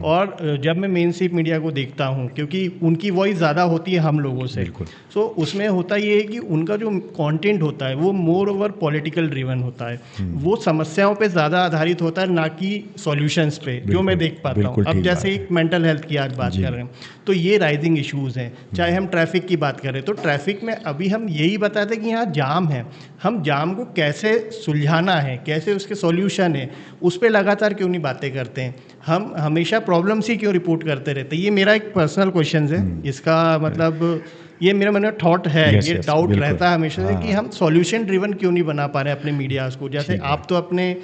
और जब मैं मेन स्ट्रीम मीडिया को देखता हूँ क्योंकि उनकी वॉइस ज़्यादा होती है हम लोगों से, सो उसमें होता ये है कि उनका जो कंटेंट होता है वो मोर ओवर पॉलिटिकल ड्रिवन होता है, वो समस्याओं पे ज़्यादा आधारित होता है ना कि सॉल्यूशंस पे, जो मैं देख पाता हूँ। अब जैसे एक मेंटल हेल्थ की आज बात कर रहे हैं तो ये राइजिंग इश्यूज़ हैं, चाहे हम ट्रैफिक की बात करें तो ट्रैफिक में अभी हम यही बताते हैं कि यहाँ जाम है, हम जाम को कैसे सुलझाना है, कैसे उसके सॉल्यूशन है, उस पर लगातार क्यों नहीं बातें करते हैं। हम हमेशा प्रॉब्लम्स ही क्यों रिपोर्ट करते रहते हैं। ये मेरा एक पर्सनल क्वेश्चन है, इसका मतलब ये मेरा मन में थॉट है, ये डाउट रहता है हमेशा से कि हम सॉल्यूशन ड्रिवन क्यों नहीं बना पा रहे हैं अपने मीडियाज़ को। जैसे आप तो अपने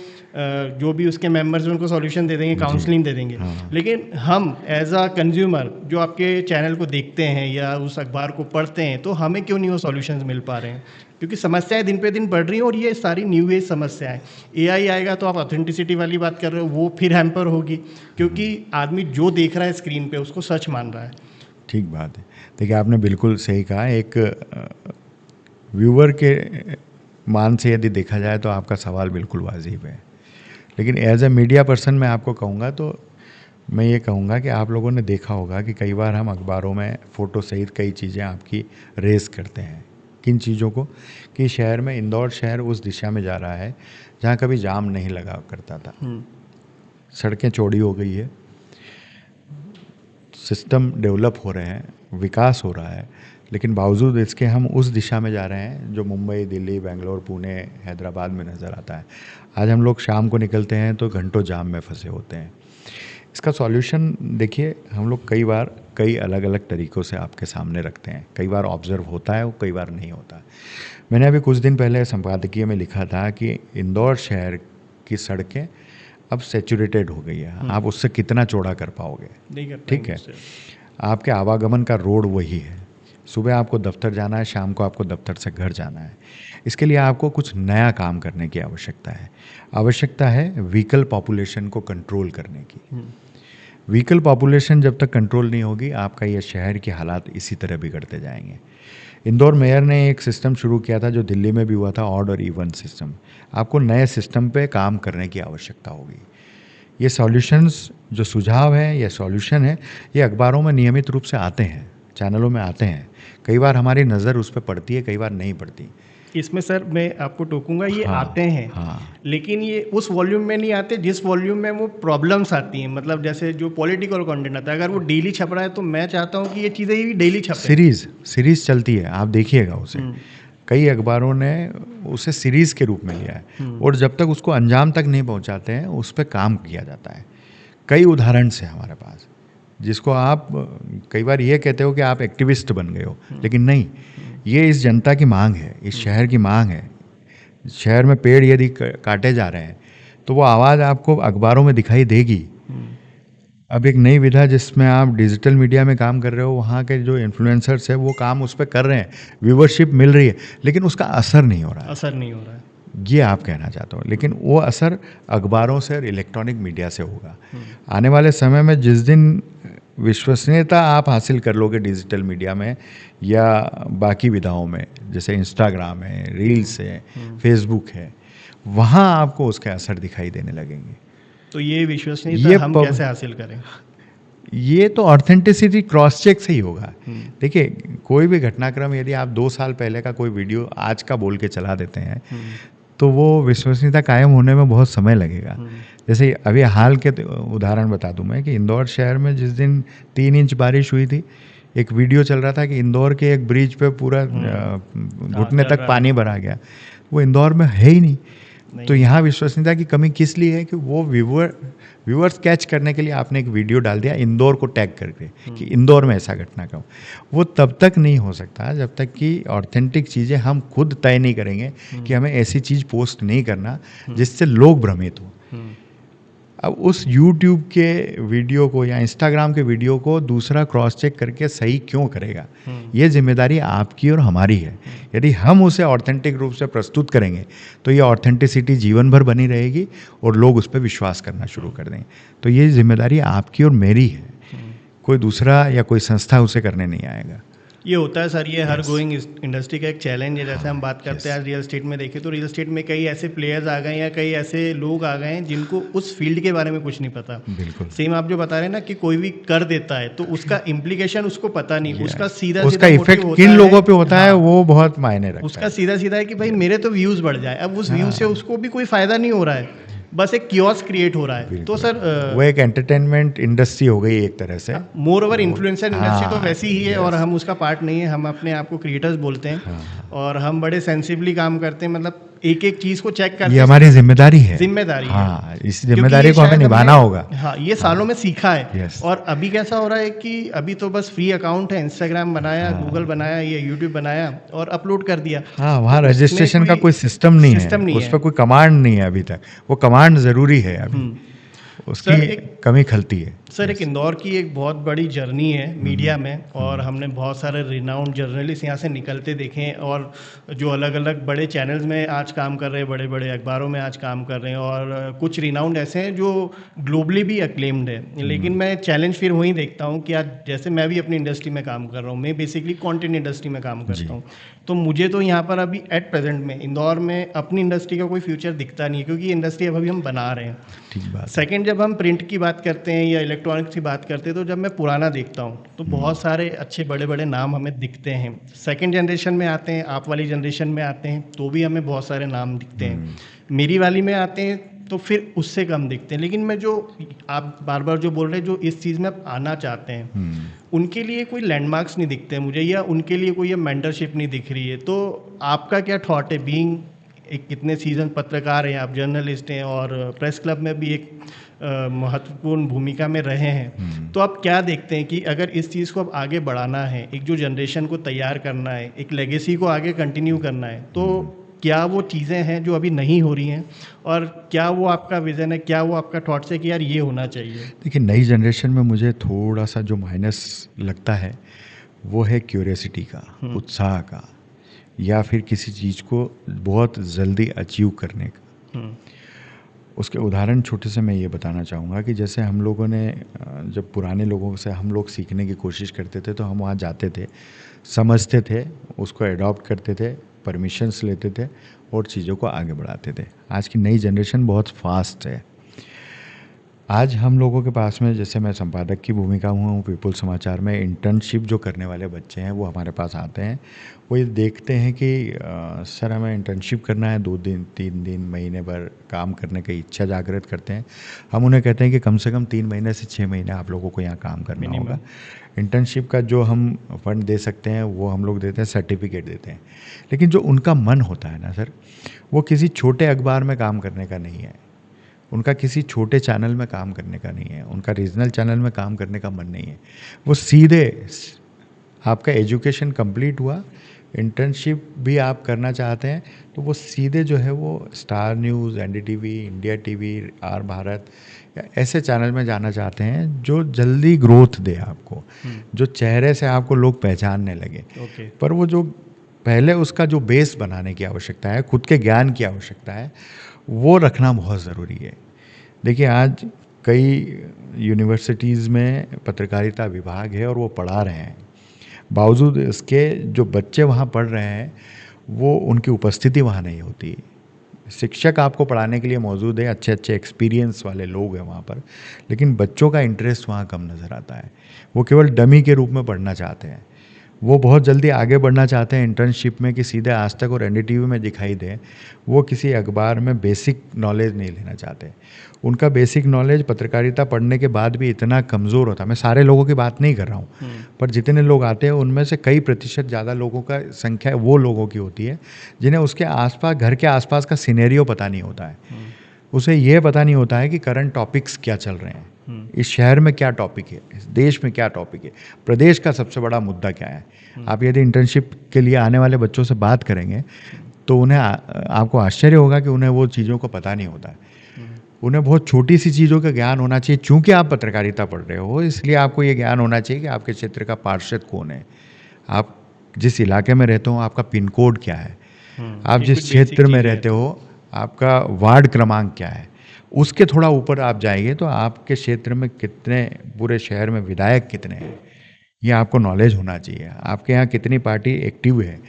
जो भी उसके मेंबर्स हैं उनको सॉल्यूशन दे देंगे, काउंसलिंग दे देंगे, लेकिन हम एज अ कंज्यूमर जो आपके चैनल को देखते हैं या उस अखबार को पढ़ते हैं तो हमें क्यों नहीं वो सॉल्यूशंस मिल पा रहे हैं, क्योंकि समस्याएं दिन पे दिन बढ़ रही हैं और ये सारी न्यू एज समस्याएं। एआई आएगा तो आप ऑथेंटिसिटी वाली बात कर रहे हो, वो फिर हैम्पर होगी क्योंकि आदमी जो देख रहा है स्क्रीन पे उसको सच मान रहा है। ठीक बात है। देखिए आपने बिल्कुल सही कहा। एक व्यूअर के मान से यदि देखा जाए तो आपका सवाल बिल्कुल वाजिब है, लेकिन एज ए मीडिया पर्सन मैं आपको कहूँगा तो मैं ये कहूँगा कि आप लोगों ने देखा होगा कि कई बार हम अखबारों में फ़ोटो सहित कई चीज़ें आपकी रेस करते हैं। किन चीज़ों को? कि शहर में, इंदौर शहर उस दिशा में जा रहा है जहाँ कभी जाम नहीं लगा करता था। सड़कें चौड़ी हो गई है, सिस्टम डेवलप हो रहे हैं, विकास हो रहा है, लेकिन बावजूद इसके हम उस दिशा में जा रहे हैं जो मुंबई, दिल्ली, बेंगलोर, पुणे, हैदराबाद में नज़र आता है। आज हम लोग शाम को निकलते हैं तो घंटों जाम में फंसे होते हैं। इसका सॉल्यूशन देखिए हम लोग कई बार कई अलग अलग तरीक़ों से आपके सामने रखते हैं। कई बार ऑब्ज़र्व होता है और कई बार नहीं होता। मैंने अभी कुछ दिन पहले संपादकीय में लिखा था कि इंदौर शहर की सड़कें अब सैचुरेटेड हो गई है, आप उससे कितना चौड़ा कर पाओगे? ठीक है, आपके आवागमन का रोड वही है, सुबह आपको दफ्तर जाना है, शाम को आपको दफ्तर से घर जाना है। इसके लिए आपको कुछ नया काम करने की आवश्यकता है व्हीकल पॉपुलेशन को कंट्रोल करने की। व्हीकल पॉपुलेशन जब तक कंट्रोल नहीं होगी आपका ये शहर के हालात इसी तरह बिगड़ते जाएंगे। इंदौर मेयर ने एक सिस्टम शुरू किया था जो दिल्ली में भी हुआ था, ऑड और इवन सिस्टम। आपको नए सिस्टम पे काम करने की आवश्यकता होगी। ये सॉल्यूशंस जो सुझाव है या सॉल्यूशन है ये अखबारों में नियमित रूप से आते हैं, चैनलों में आते हैं। कई बार हमारी नज़र उस पर पड़ती है, कई बार नहीं पड़ती। इसमें सर मैं आपको टोकूंगा, ये हाँ, आते हैं हाँ, लेकिन ये उस वॉल्यूम में नहीं आते जिस वॉल्यूम में वो प्रॉब्लम्स आती हैं। मतलब जैसे जो पॉलिटिकल कंटेंट आता है, अगर वो डेली छप रहा है तो मैं चाहता हूँ कि ये चीज़ें भी डेली छपें। सीरीज चलती है, आप देखिएगा उसे। हम्म, कई अखबारों ने उसे सीरीज के रूप में लिया है और जब तक उसको अंजाम तक नहीं पहुंचाते हैं उस पर काम किया जाता है। कई उदाहरण से हमारे पास, जिसको आप कई बार ये कहते हो कि आप एक्टिविस्ट बन गए हो, लेकिन नहीं, ये इस जनता की मांग है, इस शहर की मांग है। शहर में पेड़ यदि काटे जा रहे हैं तो वो आवाज़ आपको अखबारों में दिखाई देगी। अब एक नई विधा जिसमें आप डिजिटल मीडिया में काम कर रहे हो, वहाँ के जो इन्फ्लुएंसर्स है वो काम उस पर कर रहे हैं, व्यूवरशिप मिल रही है, लेकिन उसका असर नहीं हो रहा है। असर नहीं हो रहा है। ये आप कहना चाहते हो, लेकिन वो असर अखबारों से और इलेक्ट्रॉनिक मीडिया से होगा। आने वाले समय में जिस दिन विश्वसनीयता आप हासिल कर लोगे डिजिटल मीडिया में या बाकी विधाओं में, जैसे इंस्टाग्राम है, रील्स है, फेसबुक है, वहाँ आपको उसके असर दिखाई देने लगेंगे। तो ये विश्वसनीयता हम कैसे हासिल करें? ये तो ऑथेंटिसिटी क्रॉस चेक से ही होगा। देखिए, कोई भी घटनाक्रम यदि आप 2 साल पहले का कोई वीडियो आज का बोल के चला देते हैं तो वो विश्वसनीयता कायम होने में बहुत समय लगेगा। जैसे अभी हाल के उदाहरण बता दूं मैं कि इंदौर शहर में जिस दिन 3 इंच बारिश हुई थी, एक वीडियो चल रहा था कि इंदौर के एक ब्रिज पे पूरा घुटने तक पानी भरा गया। वो इंदौर में है ही नहीं। तो यहाँ विश्वसनीयता की कमी किस लिए है कि वो व्यूअर्स कैच करने के लिए आपने एक वीडियो डाल दिया इंदौर को टैग करके कि इंदौर में ऐसा घटनाक्रम। वो तब तक नहीं हो सकता जब तक कि ऑथेंटिक चीज़ें हम खुद तय नहीं करेंगे कि हमें ऐसी चीज़ पोस्ट नहीं करना जिससे लोग भ्रमित हो। अब उस YouTube के वीडियो को या Instagram के वीडियो को दूसरा क्रॉस चेक करके सही क्यों करेगा, ये जिम्मेदारी आपकी और हमारी है। यदि हम उसे ऑथेंटिक रूप से प्रस्तुत करेंगे तो ये ऑथेंटिसिटी जीवन भर बनी रहेगी और लोग उस पर विश्वास करना शुरू कर देंगे। तो ये जिम्मेदारी आपकी और मेरी है, कोई दूसरा या कोई संस्था उसे करने नहीं आएगा। ये होता है सर, ये हर ग्रोइंग इंडस्ट्री का एक चैलेंज है। जैसे हम बात करते हैं आज रियल एस्टेट में देखें तो रियल एस्टेट में कई ऐसे प्लेयर्स आ गए या कई ऐसे लोग आ गए हैं जिनको उस फील्ड के बारे में कुछ नहीं पता। बिल्कुल सेम आप जो बता रहे हैं ना कि कोई भी कर देता है तो उसका इम्प्लीकेशन उसको पता नहीं, उसका सीधा उसका इफेक्ट किन लोगों पे होता है वो बहुत मायने रखता है। उसका सीधा सीधा है कि भाई मेरे तो व्यूज़ बढ़ जाए। अब उस व्यूज से उसको भी कोई फायदा नहीं हो रहा है, बस एक कियोस क्रिएट हो रहा है। तो सर वो एक एंटरटेनमेंट इंडस्ट्री हो गई एक तरह से। मोर ओवर इन्फ्लुएंसर इंडस्ट्री तो वैसी ही है और हम उसका पार्ट नहीं है। हम अपने आप को क्रिएटर्स बोलते हैं और हम बड़े सेंसिबली काम करते हैं। मतलब एक एक चीज़ को चेक करते हैं। ये हमारी जिम्मेदारी है। हाँ, इस जिम्मेदारी को हमें निभाना होगा। हाँ, ये सालों में सीखा है। और अभी कैसा हो रहा है कि अभी तो बस फ्री अकाउंट है, इंस्टाग्राम बनाया, गूगल बनाया, ये यूट्यूब बनाया और अपलोड कर दिया। हाँ, वहाँ रजिस्ट्रेशन का कोई सिस्टम नहीं है, उस पर कोई कमांड नहीं है अभी तक। वो कमांड जरूरी है, अभी उसकी कमी खलती है। सर एक इंदौर की एक बहुत बड़ी जर्नी है मीडिया में और हमने बहुत सारे रिनाउंड जर्नलिस्ट यहाँ से निकलते देखे हैं और जो अलग अलग बड़े चैनल्स में आज काम कर रहे हैं, बड़े बड़े अखबारों में आज काम कर रहे हैं और कुछ रिनाउंड ऐसे हैं जो ग्लोबली भी अक्लेम्ड है। लेकिन मैं चैलेंज फिर वहीं देखता हूँ कि आज जैसे मैं भी अपनी इंडस्ट्री में काम कर रहा हूँ, मैं बेसिकली कंटेंट इंडस्ट्री में काम करता हूँ, तो मुझे तो यहाँ पर अभी एट प्रेजेंट में इंदौर में अपनी इंडस्ट्री का कोई फ्यूचर दिखता नहीं है क्योंकि ये इंडस्ट्री अभी हम बना रहे हैं। ठीक बात। सेकंड, जब हम प्रिंट की बात करते हैं या इलेक्ट्रॉनिक्स की बात करते हैं तो जब मैं पुराना देखता हूँ तो बहुत सारे अच्छे बड़े बड़े नाम हमें दिखते हैं। सेकंड जनरेशन में आते हैं, आप वाली जनरेशन में आते हैं तो भी हमें बहुत सारे नाम दिखते हैं। मेरी वाली में आते हैं तो फिर उससे कम दिखते हैं। लेकिन मैं जो आप बार बार जो बोल रहे हैं, जो इस चीज़ में आप आना चाहते हैं, उनके लिए कोई लैंडमार्क्स नहीं दिखते मुझे या उनके लिए कोई मेंटरशिप नहीं दिख रही है। तो आपका क्या थॉट है, बीइंग एक कितने सीजन पत्रकार हैं आप, जर्नलिस्ट हैं और प्रेस क्लब में भी एक महत्वपूर्ण भूमिका में रहे हैं, तो आप क्या देखते हैं कि अगर इस चीज़ को अब आगे बढ़ाना है, एक जो जनरेशन को तैयार करना है, एक लेगेसी को आगे कंटिन्यू करना है, तो क्या वो चीज़ें हैं जो अभी नहीं हो रही हैं और क्या वो आपका विज़न है, क्या वो आपका थॉट्स है कि यार ये होना चाहिए? देखिए, नई जनरेशन में मुझे थोड़ा सा जो माइनस लगता है वो है क्यूरियोसिटी का, उत्साह का, या फिर किसी चीज़ को बहुत जल्दी अचीव करने का। उसके उदाहरण छोटे से मैं ये बताना चाहूँगा कि जैसे हम लोगों ने जब पुराने लोगों से हम लोग सीखने की कोशिश करते थे तो हम वहाँ जाते थे, समझते थे, उसको एडॉप्ट करते थे, परमिशंस लेते थे और चीज़ों को आगे बढ़ाते थे। आज की नई जनरेशन बहुत फास्ट है। आज हम लोगों के पास में, जैसे मैं संपादक की भूमिका हूँ पीपुल समाचार में, इंटर्नशिप जो करने वाले बच्चे हैं वो हमारे पास आते हैं। वो ये देखते हैं कि सर हमें इंटर्नशिप करना है, 2 दिन 3 दिन महीने भर काम करने की इच्छा जागृत करते हैं। हम उन्हें कहते हैं कि कम से कम 3 महीने से 6 महीने आप लोगों को यहाँ काम करना होगा। इंटर्नशिप का जो हम फंड दे सकते हैं वो हम लोग देते हैं, सर्टिफिकेट देते हैं। लेकिन जो उनका मन होता है ना सर, वो किसी छोटे अखबार में काम करने का नहीं है, उनका किसी छोटे चैनल में काम करने का नहीं है, उनका रीजनल चैनल में काम करने का मन नहीं है। वो सीधे, आपका एजुकेशन कंप्लीट हुआ, इंटर्नशिप भी आप करना चाहते हैं, तो वो सीधे जो है वो Star News, NDTV, India TV, R Bharat या ऐसे चैनल में जाना चाहते हैं जो जल्दी ग्रोथ दे आपको, जो चेहरे से आपको लोग पहचानने लगे। पर वो जो पहले उसका जो बेस बनाने की आवश्यकता है, खुद के ज्ञान की आवश्यकता है, वो रखना बहुत ज़रूरी है। देखिए आज कई यूनिवर्सिटीज़ में पत्रकारिता विभाग है और वो पढ़ा रहे हैं, बावजूद इसके जो बच्चे वहाँ पढ़ रहे हैं वो उनकी उपस्थिति वहाँ नहीं होती। शिक्षक आपको पढ़ाने के लिए मौजूद है, अच्छे अच्छे एक्सपीरियंस वाले लोग हैं वहाँ पर, लेकिन बच्चों का इंटरेस्ट वहाँ कम नज़र आता है। वो केवल डमी के रूप में पढ़ना चाहते हैं, वो बहुत जल्दी आगे बढ़ना चाहते हैं इंटर्नशिप में कि सीधे आज तक और एनडीटीवी में दिखाई दे। वो किसी अखबार में बेसिक नॉलेज नहीं लेना चाहते। उनका बेसिक नॉलेज पत्रकारिता पढ़ने के बाद भी इतना कमज़ोर होता है। मैं सारे लोगों की बात नहीं कर रहा हूँ, पर जितने लोग आते हैं उनमें से कई प्रतिशत ज़्यादा लोगों का संख्या वो लोगों की होती है जिन्हें उसके आसपास, घर के आसपास का सिनेरियो पता नहीं होता है। उसे ये पता नहीं होता है कि करंट टॉपिक्स क्या चल रहे हैं, इस शहर में क्या टॉपिक है, इस देश में क्या टॉपिक है, प्रदेश का सबसे बड़ा मुद्दा क्या है। आप यदि इंटर्नशिप के लिए आने वाले बच्चों से बात करेंगे तो उन्हें आपको आश्चर्य होगा कि उन्हें वो चीज़ों को पता नहीं होता है। उन्हें बहुत छोटी सी चीज़ों का ज्ञान होना चाहिए। चूंकि आप पत्रकारिता पढ़ रहे हो इसलिए आपको ये ज्ञान होना चाहिए कि आपके क्षेत्र का पार्षद कौन है, आप जिस इलाके में रहते हो आपका पिन कोड क्या है, आप जिस क्षेत्र में रहते हो आपका वार्ड क्रमांक क्या है। उसके थोड़ा ऊपर आप जाएंगे तो आपके क्षेत्र में कितने, पूरे शहर में विधायक कितने हैं, ये आपको नॉलेज होना चाहिए। आपके यहाँ कितनी पार्टी एक्टिव है,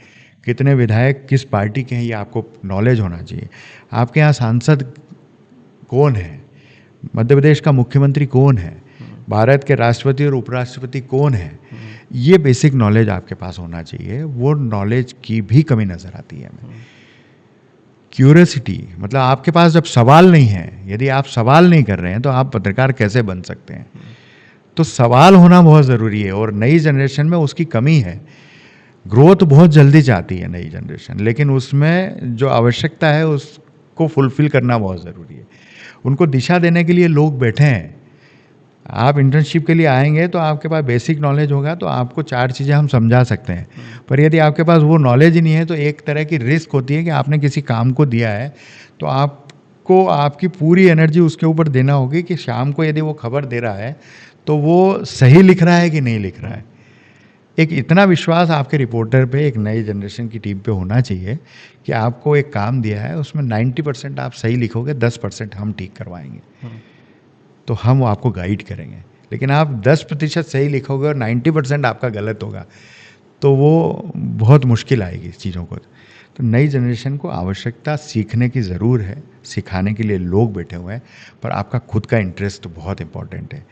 कितने विधायक किस पार्टी के हैं, ये आपको नॉलेज होना चाहिए। आपके यहाँ सांसद कौन है, मध्य प्रदेश का मुख्यमंत्री कौन है, भारत के राष्ट्रपति और उपराष्ट्रपति कौन है, ये बेसिक नॉलेज आपके पास होना चाहिए। वो नॉलेज की भी कमी नज़र आती है हमें। क्यूरियोसिटी, मतलब आपके पास जब सवाल नहीं है, यदि आप सवाल नहीं कर रहे हैं तो आप पत्रकार कैसे बन सकते हैं। तो सवाल होना बहुत ज़रूरी है और नई जनरेशन में उसकी कमी है। ग्रोथ बहुत जल्दी चाहती है नई जनरेशन, लेकिन उसमें जो आवश्यकता है उसको फुलफिल करना बहुत ज़रूरी है। उनको दिशा देने के लिए लोग बैठे हैं। आप इंटर्नशिप के लिए आएंगे तो आपके पास बेसिक नॉलेज होगा तो आपको 4 चीज़ें हम समझा सकते हैं, पर यदि आपके पास वो नॉलेज ही नहीं है तो एक तरह की रिस्क होती है कि आपने किसी काम को दिया है तो आपको आपकी पूरी एनर्जी उसके ऊपर देना होगी कि शाम को यदि वो खबर दे रहा है तो वो सही लिख रहा है कि नहीं लिख रहा है। एक इतना विश्वास आपके रिपोर्टर पे, एक नई जनरेशन की टीम पे होना चाहिए कि आपको एक काम दिया है उसमें 90% आप सही लिखोगे, 10% हम ठीक करवाएंगे, तो हम आपको गाइड करेंगे। लेकिन आप 10% सही लिखोगे और 90% आपका गलत होगा तो वो बहुत मुश्किल आएगी इस चीज़ों को। तो नई जनरेशन को आवश्यकता सीखने की ज़रूर है, सिखाने के लिए लोग बैठे हुए हैं, पर आपका खुद का इंटरेस्ट बहुत इंपॉर्टेंट है।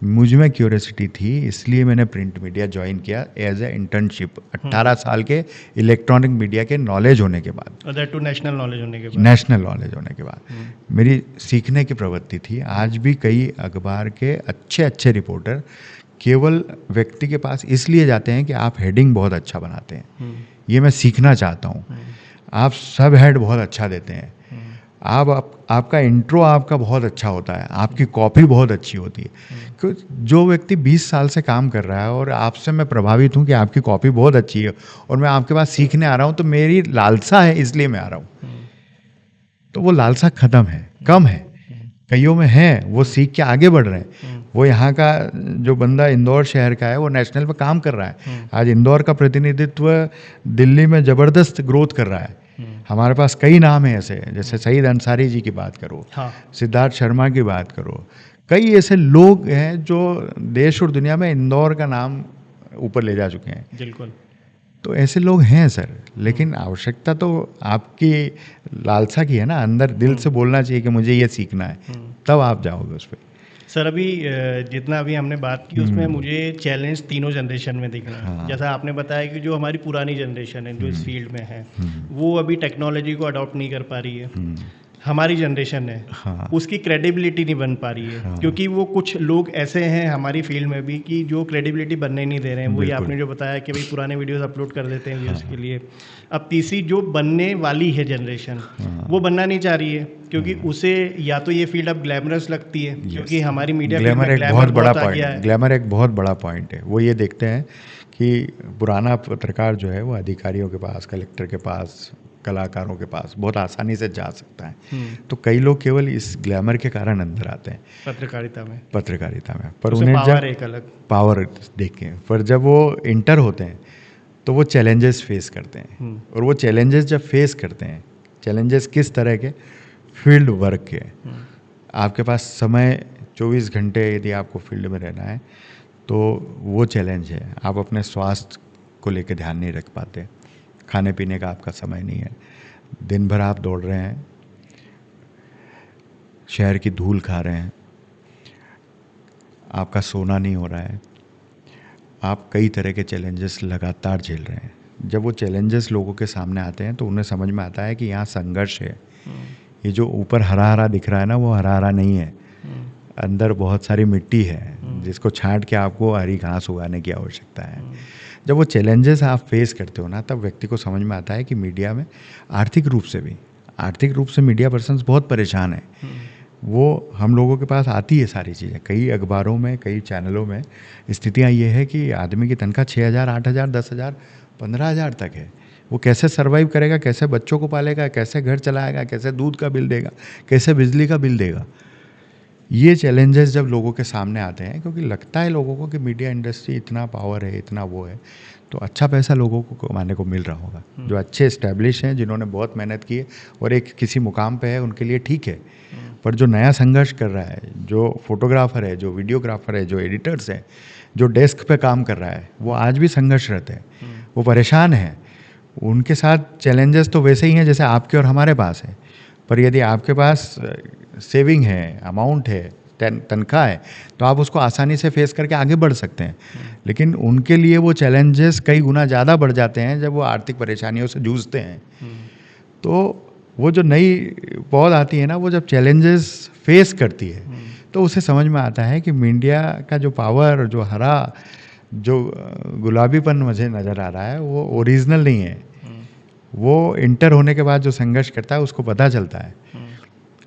मुझ में क्यूरियोसिटी थी इसलिए मैंने प्रिंट मीडिया ज्वाइन किया एज ए इंटर्नशिप 18 साल के इलेक्ट्रॉनिक मीडिया के नॉलेज होने के बाद, नेशनल नॉलेज होने के बाद, नेशनल नॉलेज होने के बाद मेरी सीखने की प्रवृत्ति थी। आज भी कई अखबार के अच्छे अच्छे रिपोर्टर केवल व्यक्ति के पास इसलिए जाते हैं कि आप हेडिंग बहुत अच्छा बनाते हैं, ये मैं सीखना चाहता हूँ। आप सब हेड बहुत अच्छा देते हैं, आपका इंट्रो आपका बहुत अच्छा होता है, आपकी कॉपी बहुत अच्छी होती है। जो व्यक्ति 20 साल से काम कर रहा है और आपसे मैं प्रभावित हूँ कि आपकी कॉपी बहुत अच्छी है और मैं आपके पास सीखने आ रहा हूँ, तो मेरी लालसा है इसलिए मैं आ रहा हूँ, तो वो लालसा ख़त्म है, कम है। कईयों में है, वो सीख के आगे बढ़ रहे हैं। वो यहाँ का जो बंदा इंदौर शहर का है वो नेशनल पे काम कर रहा है। आज इंदौर का प्रतिनिधित्व दिल्ली में ज़बरदस्त ग्रोथ कर रहा है। हमारे पास कई नाम हैं ऐसे, जैसे सईद अंसारी जी की बात करो, सिद्धार्थ शर्मा की बात करो, कई ऐसे लोग हैं जो देश और दुनिया में इंदौर का नाम ऊपर ले जा चुके हैं। बिल्कुल, तो ऐसे लोग हैं सर, लेकिन आवश्यकता तो आपकी लालसा की है ना, अंदर दिल से बोलना चाहिए कि मुझे ये सीखना है, तब आप जाओगे उस पर। सर अभी जितना अभी हमने बात की उसमें मुझे चैलेंज तीनों जनरेशन में दिख रहा है। हाँ। जैसा आपने बताया कि जो हमारी पुरानी जनरेशन है जो इस फील्ड में है वो अभी टेक्नोलॉजी को अडॉप्ट नहीं कर पा रही है। हमारी जनरेशन है हाँ। उसकी क्रेडिबिलिटी नहीं बन पा रही है। हाँ। क्योंकि वो कुछ लोग ऐसे हैं हमारी फील्ड में भी कि जो क्रेडिबिलिटी बनने नहीं दे रहे हैं। वही बिल्कुल। आपने जो बताया कि भाई पुराने वीडियोस अपलोड कर देते हैं व्यूज़ के लिए। अब तीसरी जो बनने वाली है जनरेशन वो बनना नहीं चाह रही है क्योंकि उसे या तो ये फील्ड अब ग्लैमरस लगती है क्योंकि हमारी मीडिया फील्ड में ग्लैमर एक बहुत बड़ा आ पॉइंट गया है। है। ग्लैमर एक बहुत बड़ा पॉइंट है। वो ये देखते हैं कि पुराना पत्रकार जो है वो अधिकारियों के पास, कलेक्टर के पास, कलाकारों के पास बहुत आसानी से जा सकता है। तो कई लोग केवल इस ग्लैमर के कारण अंदर आते हैं पत्रकारिता में पर उसे उन्हें पावर जब एक अलग पावर देखें, पर जब वो इंटर होते हैं तो वो चैलेंजेस फेस करते हैं। और वो चैलेंजेस जब फेस करते हैं, चैलेंजेस किस तरह के? फील्ड वर्क के। आपके पास समय 24 घंटे यदि आपको फील्ड में रहना है तो वो चैलेंज है। आप अपने स्वास्थ्य को लेकर ध्यान नहीं रख पाते, खाने पीने का आपका समय नहीं है, दिन भर आप दौड़ रहे हैं, शहर की धूल खा रहे हैं, आपका सोना नहीं हो रहा है, आप कई तरह के चैलेंजेस लगातार झेल रहे हैं। जब वो चैलेंजेस लोगों के सामने आते हैं तो उन्हें समझ में आता है कि यहाँ संघर्ष है। ये जो ऊपर हरा हरा दिख रहा है ना, वो हरा हरा नहीं है, अंदर बहुत सारी मिट्टी है जिसको छांट के आपको हरी घास उगाने की आवश्यकता है। जब वो चैलेंजेस आप फेस करते हो ना, तब व्यक्ति को समझ में आता है कि मीडिया में आर्थिक रूप से मीडिया पर्सन्स बहुत परेशान हैं। वो हम लोगों के पास आती है सारी चीज़ें। कई अखबारों में, कई चैनलों में स्थितियाँ ये है कि आदमी की तनख्वाह 6,000, 8,000, 10,000, 15,000 तक है। वो कैसे सर्वाइव करेगा, कैसे बच्चों को पालेगा, कैसे घर चलाएगा, कैसे दूध का बिल देगा, कैसे बिजली का बिल देगा। ये चैलेंजेस जब लोगों के सामने आते हैं, क्योंकि लगता है लोगों को कि मीडिया इंडस्ट्री इतना पावर है, इतना वो है, तो अच्छा पैसा लोगों को कमाने को मिल रहा होगा। जो अच्छे एस्टेब्लिश हैं, जिन्होंने बहुत मेहनत की है और एक किसी मुकाम पे है, उनके लिए ठीक है। पर जो नया संघर्ष कर रहा है, जो फोटोग्राफर है, जो वीडियोग्राफर है, जो एडिटर्स हैं, जो डेस्क पे काम कर रहा है, वो आज भी संघर्षरत है, वो परेशान है। उनके साथ चैलेंजेस तो वैसे ही हैं जैसे आपके और हमारे पास है। पर यदि आपके पास सेविंग है, अमाउंट है, तनख्वाह है, तो आप उसको आसानी से फेस करके आगे बढ़ सकते हैं। लेकिन उनके लिए वो चैलेंजेस कई गुना ज़्यादा बढ़ जाते हैं जब वो आर्थिक परेशानियों से जूझते हैं। तो वो जो नई पौध आती है ना, वो जब चैलेंजेस फेस करती है तो उसे समझ में आता है कि मीडिया का जो पावर, जो हरा, जो गुलाबीपन मुझे नज़र आ रहा है, वो ओरिजिनल नहीं है। वो इंटर होने के बाद जो संघर्ष करता है उसको पता चलता है।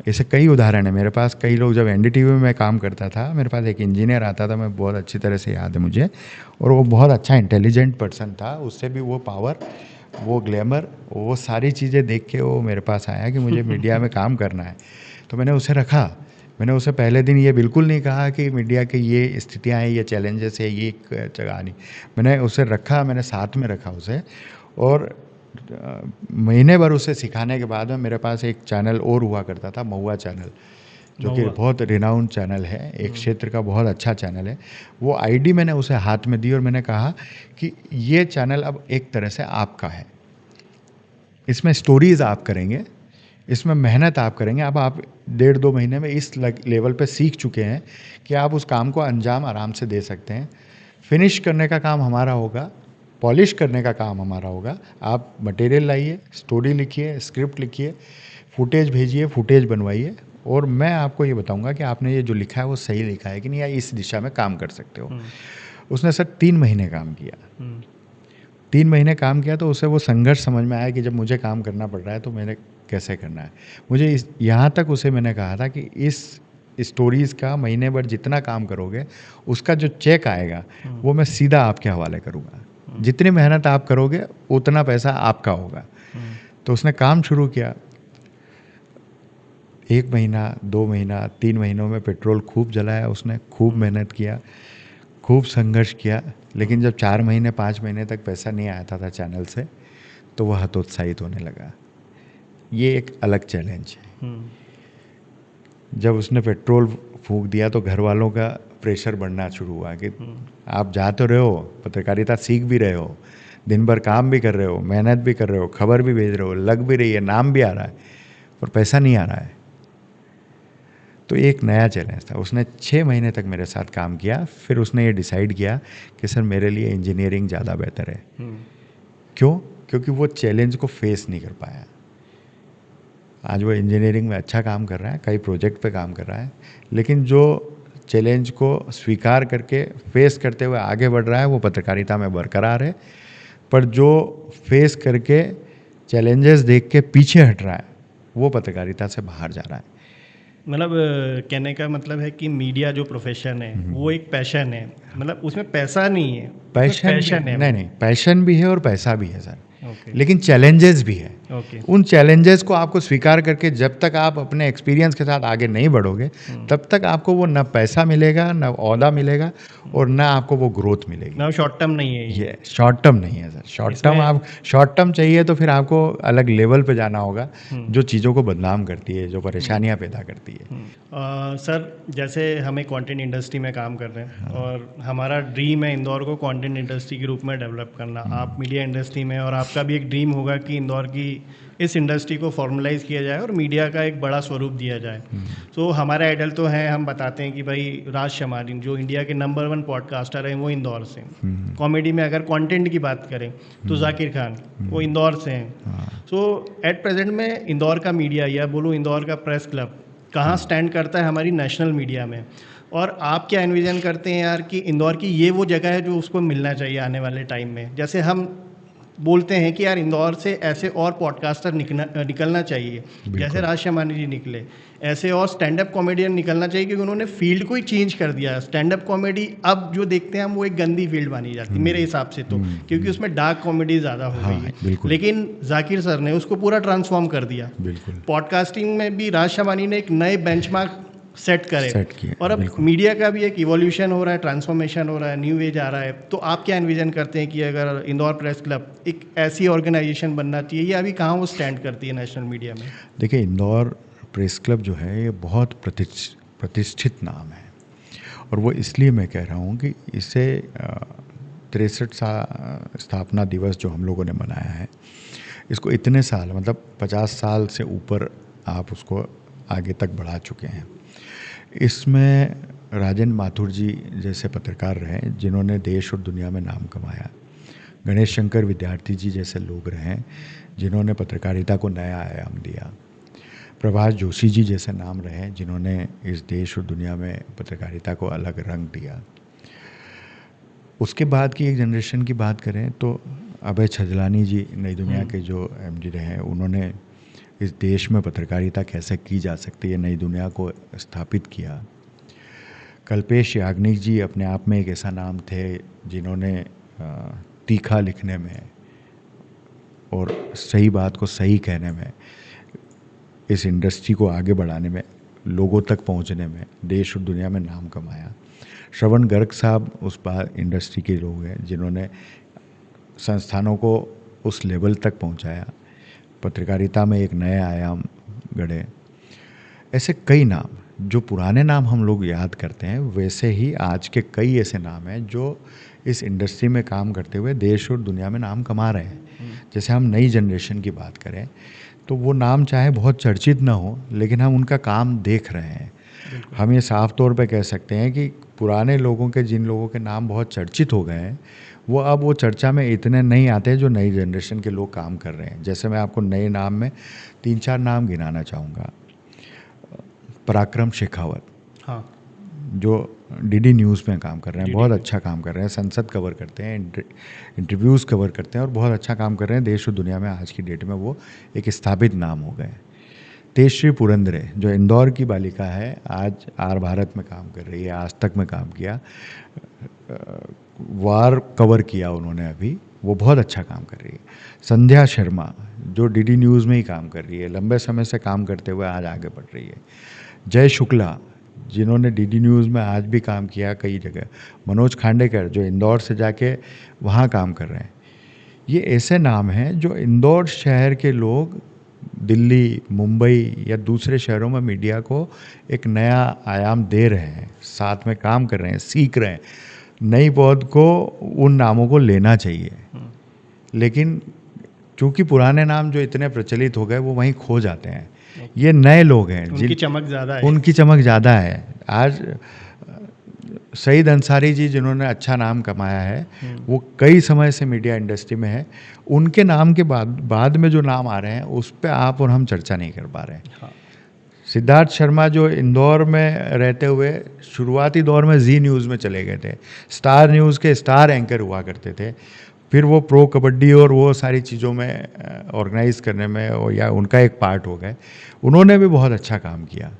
ऐसे कई उदाहरण है मेरे पास। कई लोग, जब एनडीटीवी में मैं काम करता था, मेरे पास एक इंजीनियर आता था, मैं बहुत अच्छी तरह से याद है मुझे, और वो बहुत अच्छा इंटेलिजेंट पर्सन था। उससे भी वो पावर, वो ग्लैमर, वो सारी चीज़ें देख के वो मेरे पास आया कि मुझे मीडिया में काम करना है। तो मैंने उसे रखा। मैंने उसे पहले दिन ये बिल्कुल नहीं कहा कि मीडिया की ये स्थितियाँ हैं, ये चैलेंजेस है, ये जगह नहीं। मैंने उसे रखा, मैंने साथ में रखा उसे, और महीने भर उसे सिखाने के बाद में मेरे पास एक चैनल और हुआ करता था, महुआ चैनल, जो कि बहुत रिनाउंड चैनल है, एक क्षेत्र का बहुत अच्छा चैनल है। वो आईडी मैंने उसे हाथ में दी और मैंने कहा कि ये चैनल अब एक तरह से आपका है। इसमें स्टोरीज़ आप करेंगे, इसमें मेहनत आप करेंगे। अब आप 1.5-2 महीने में इस लेवल पे सीख चुके हैं कि आप उस काम को अंजाम आराम से दे सकते हैं। फिनिश करने का काम हमारा होगा, पॉलिश करने का काम हमारा होगा। आप मटेरियल लाइए, स्टोरी लिखिए, स्क्रिप्ट लिखिए, फुटेज भेजिए, फुटेज बनवाइए, और मैं आपको ये बताऊंगा कि आपने ये जो लिखा है वो सही लिखा है कि नहीं, या इस दिशा में काम कर सकते हो। उसने सर 3 महीने काम किया। 3 महीने काम किया तो उसे वो संघर्ष समझ में आया कि जब मुझे काम करना पड़ रहा है तो मैंने कैसे करना है। मुझे यहाँ तक उसे मैंने कहा था कि इस स्टोरीज़ का महीने भर जितना काम करोगे उसका जो चेक आएगा वो मैं सीधा आपके हवाले करूँगा। जितनी मेहनत आप करोगे उतना पैसा आपका होगा। तो उसने काम शुरू किया। 1 महीना, 2 महीना, 3 महीनों में पेट्रोल खूब जलाया उसने, खूब मेहनत किया, खूब संघर्ष किया। लेकिन जब 4 महीने, 5 महीने तक पैसा नहीं आता था चैनल से, तो वह हतोत्साहित होने लगा। ये एक अलग चैलेंज है। जब उसने पेट्रोल फूंक दिया तो घर वालों का प्रेशर बढ़ना शुरू हुआ कि आप जा तो रहे हो, पत्रकारिता सीख भी रहे हो, दिन भर काम भी कर रहे हो, मेहनत भी कर रहे हो, खबर भी भेज रहे हो, लग भी रही है, नाम भी आ रहा है, पर पैसा नहीं आ रहा है। तो एक नया चैलेंज था। उसने 6 महीने तक मेरे साथ काम किया, फिर उसने ये डिसाइड किया कि सर मेरे लिए इंजीनियरिंग ज़्यादा बेहतर है। क्यों? क्योंकि वो चैलेंज को फेस नहीं कर पाया। आज वो इंजीनियरिंग में अच्छा काम कर रहा है, कई प्रोजेक्ट पे काम कर रहा है, लेकिन जो चैलेंज को स्वीकार करके फेस करते हुए आगे बढ़ रहा है वो पत्रकारिता में बरकरार है। पर जो फेस करके चैलेंजेस देख के पीछे हट रहा है वो पत्रकारिता से बाहर जा रहा है। मतलब कहने का मतलब है कि मीडिया जो प्रोफेशन है वो एक पैशन है, मतलब उसमें पैसा नहीं है, पैशन है। नहीं, पैशन भी है और पैसा भी है सर। ओके। लेकिन चैलेंजेस भी है। ओके। उन चैलेंजेस को आपको स्वीकार करके जब तक आप अपने एक्सपीरियंस के साथ आगे नहीं बढ़ोगे तब तक आपको वो न पैसा मिलेगा, न ओहदा मिलेगा और न आपको वो ग्रोथ मिलेगी। ना शॉर्ट टर्म नहीं है ये शॉर्ट टर्म नहीं है सर। शॉर्ट टर्म चाहिए तो फिर आपको अलग लेवल पे जाना होगा जो चीज़ों को बदनाम करती है, जो परेशानियां पैदा करती है। सर जैसे हम एक कंटेंट इंडस्ट्री में काम कर रहे हैं और हमारा ड्रीम है इंदौर को कंटेंट इंडस्ट्री के रूप में डेवलप करना। आप मीडिया इंडस्ट्री में, और आपका भी एक ड्रीम होगा कि इंदौर की इस इंडस्ट्री को फॉर्मलाइज किया जाए और मीडिया का एक बड़ा स्वरूप दिया जाए। तो हमारे आइडल तो हैं, हम बताते हैं कि भाई राज शमारी जो इंडिया के नंबर 1 पॉडकास्टर हैं वो इंदौर से। कॉमेडी में अगर कंटेंट की बात करें तो जाकिर खान वो इंदौर से हैं। सो एट प्रेजेंट में इंदौर का मीडिया या बोलूँ इंदौर का प्रेस क्लब कहाँ स्टैंड करता है हमारी नेशनल मीडिया में, और आप क्या एनविजन करते हैं यार कि इंदौर की ये वो जगह है जो उसको मिलना चाहिए आने वाले टाइम में? जैसे हम बोलते हैं कि यार इंदौर से ऐसे और पॉडकास्टर निकलना चाहिए, जैसे राज शमानी जी निकले, ऐसे और स्टैंड अप कॉमेडियन निकलना चाहिए, क्योंकि उन्होंने फील्ड को ही चेंज कर दिया। स्टैंड अप कॉमेडी अब जो देखते हैं हम वो एक गंदी फील्ड मानी जाती है मेरे हिसाब से तो, क्योंकि उसमें डार्क कॉमेडी ज़्यादा हो गई है। लेकिन जाकिर सर ने उसको पूरा ट्रांसफॉर्म कर दिया। पॉडकास्टिंग में भी राज शमानी ने एक नए बेंचमार्क सेट किया। और अब मीडिया का भी एक इवोल्यूशन हो रहा है, ट्रांसफॉर्मेशन हो रहा है, न्यू एज आ रहा है। तो आप क्या एनविजन करते हैं कि अगर इंदौर प्रेस क्लब एक ऐसी ऑर्गेनाइजेशन बनना चाहिए, या अभी कहाँ वो स्टैंड करती है नेशनल मीडिया में? देखिए, इंदौर प्रेस क्लब जो है ये बहुत प्रतिष्ठित नाम है, और वो इसलिए मैं कह रहा हूँ कि इसे 63 स्थापना दिवस जो हम लोगों ने मनाया है, इसको इतने साल मतलब 50 साल से ऊपर आप उसको आगे तक बढ़ा चुके हैं। इसमें राजेंद्र माथुर जी जैसे पत्रकार रहे जिन्होंने देश और दुनिया में नाम कमाया, गणेश शंकर विद्यार्थी जी जैसे लोग रहे जिन्होंने पत्रकारिता को नया आयाम दिया, प्रभाष जोशी जी जैसे नाम रहे जिन्होंने इस देश और दुनिया में पत्रकारिता को अलग रंग दिया। उसके बाद की एक जनरेशन की बात करें तो अभय छजलानी जी नई दुनिया के जो एमडी रहे, उन्होंने इस देश में पत्रकारिता कैसे की जा सकती है नई दुनिया को स्थापित किया। कल्पेश याग्निक जी अपने आप में एक ऐसा नाम थे जिन्होंने तीखा लिखने में और सही बात को सही कहने में, इस इंडस्ट्री को आगे बढ़ाने में, लोगों तक पहुंचने में देश और दुनिया में नाम कमाया। श्रवण गर्ग साहब उस बार इंडस्ट्री के लोग हैं जिन्होंने संस्थानों को उस लेवल तक पहुंचाया, पत्रकारिता में एक नए आयाम गढ़े। ऐसे कई नाम, जो पुराने नाम हम लोग याद करते हैं वैसे ही आज के कई ऐसे नाम हैं जो इस इंडस्ट्री में काम करते हुए देश और दुनिया में नाम कमा रहे हैं। जैसे हम नई जनरेशन की बात करें तो वो नाम चाहे बहुत चर्चित ना हो, लेकिन हम उनका काम देख रहे हैं। हम ये साफ तौर पे कह सकते हैं कि पुराने लोगों के, जिन लोगों के नाम बहुत चर्चित हो गए हैं, वो अब वो चर्चा में इतने नहीं आते जो नई जनरेशन के लोग काम कर रहे हैं। जैसे मैं आपको नए नाम में 3-4 नाम गिनाना चाहूँगा। पराक्रम शेखावत, हाँ, जो डीडी न्यूज़ में काम कर रहे हैं, बहुत अच्छा काम कर रहे हैं, संसद कवर करते हैं, इंटरव्यूज़ कवर करते हैं और बहुत अच्छा काम कर रहे हैं। देश और दुनिया में आज की डेट में वो एक स्थापित नाम हो गए। तेजश्री पुरंदरे जो इंदौर की बालिका है, आज आर भारत में काम कर रही है, आज तक में काम किया, वार कवर किया उन्होंने अभी, वो बहुत अच्छा काम कर रही है। संध्या शर्मा जो डीडी न्यूज़ में ही काम कर रही है, लंबे समय से काम करते हुए आज आगे बढ़ रही है। जय शुक्ला जिन्होंने डीडी न्यूज़ में आज भी काम किया कई जगह। मनोज खांडेकर जो इंदौर से जाके वहाँ काम कर रहे हैं। ये ऐसे नाम हैं जो इंदौर शहर के लोग दिल्ली, मुंबई या दूसरे शहरों में मीडिया को एक नया आयाम दे रहे हैं, साथ में काम कर रहे हैं, सीख रहे हैं। नई पौध को उन नामों को लेना चाहिए, लेकिन चूंकि पुराने नाम जो इतने प्रचलित हो गए वो वहीं खो जाते हैं। ये नए लोग हैं, उनकी चमक ज़्यादा है। उनकी चमक ज़्यादा है। आज सईद अंसारी जी जिन्होंने अच्छा नाम कमाया है, वो कई समय से मीडिया इंडस्ट्री में है। उनके नाम के बाद में जो नाम आ रहे हैं उस पर आप और हम चर्चा नहीं कर पा रहे हैं। हाँ। सिद्धार्थ शर्मा जो इंदौर में रहते हुए शुरुआती दौर में जी न्यूज़ में चले गए थे, स्टार न्यूज़ के स्टार एंकर हुआ करते थे, फिर वो प्रो कबड्डी और वो सारी चीज़ों में ऑर्गेनाइज करने में और या उनका एक पार्ट हो गए। उन्होंने भी बहुत अच्छा काम किया।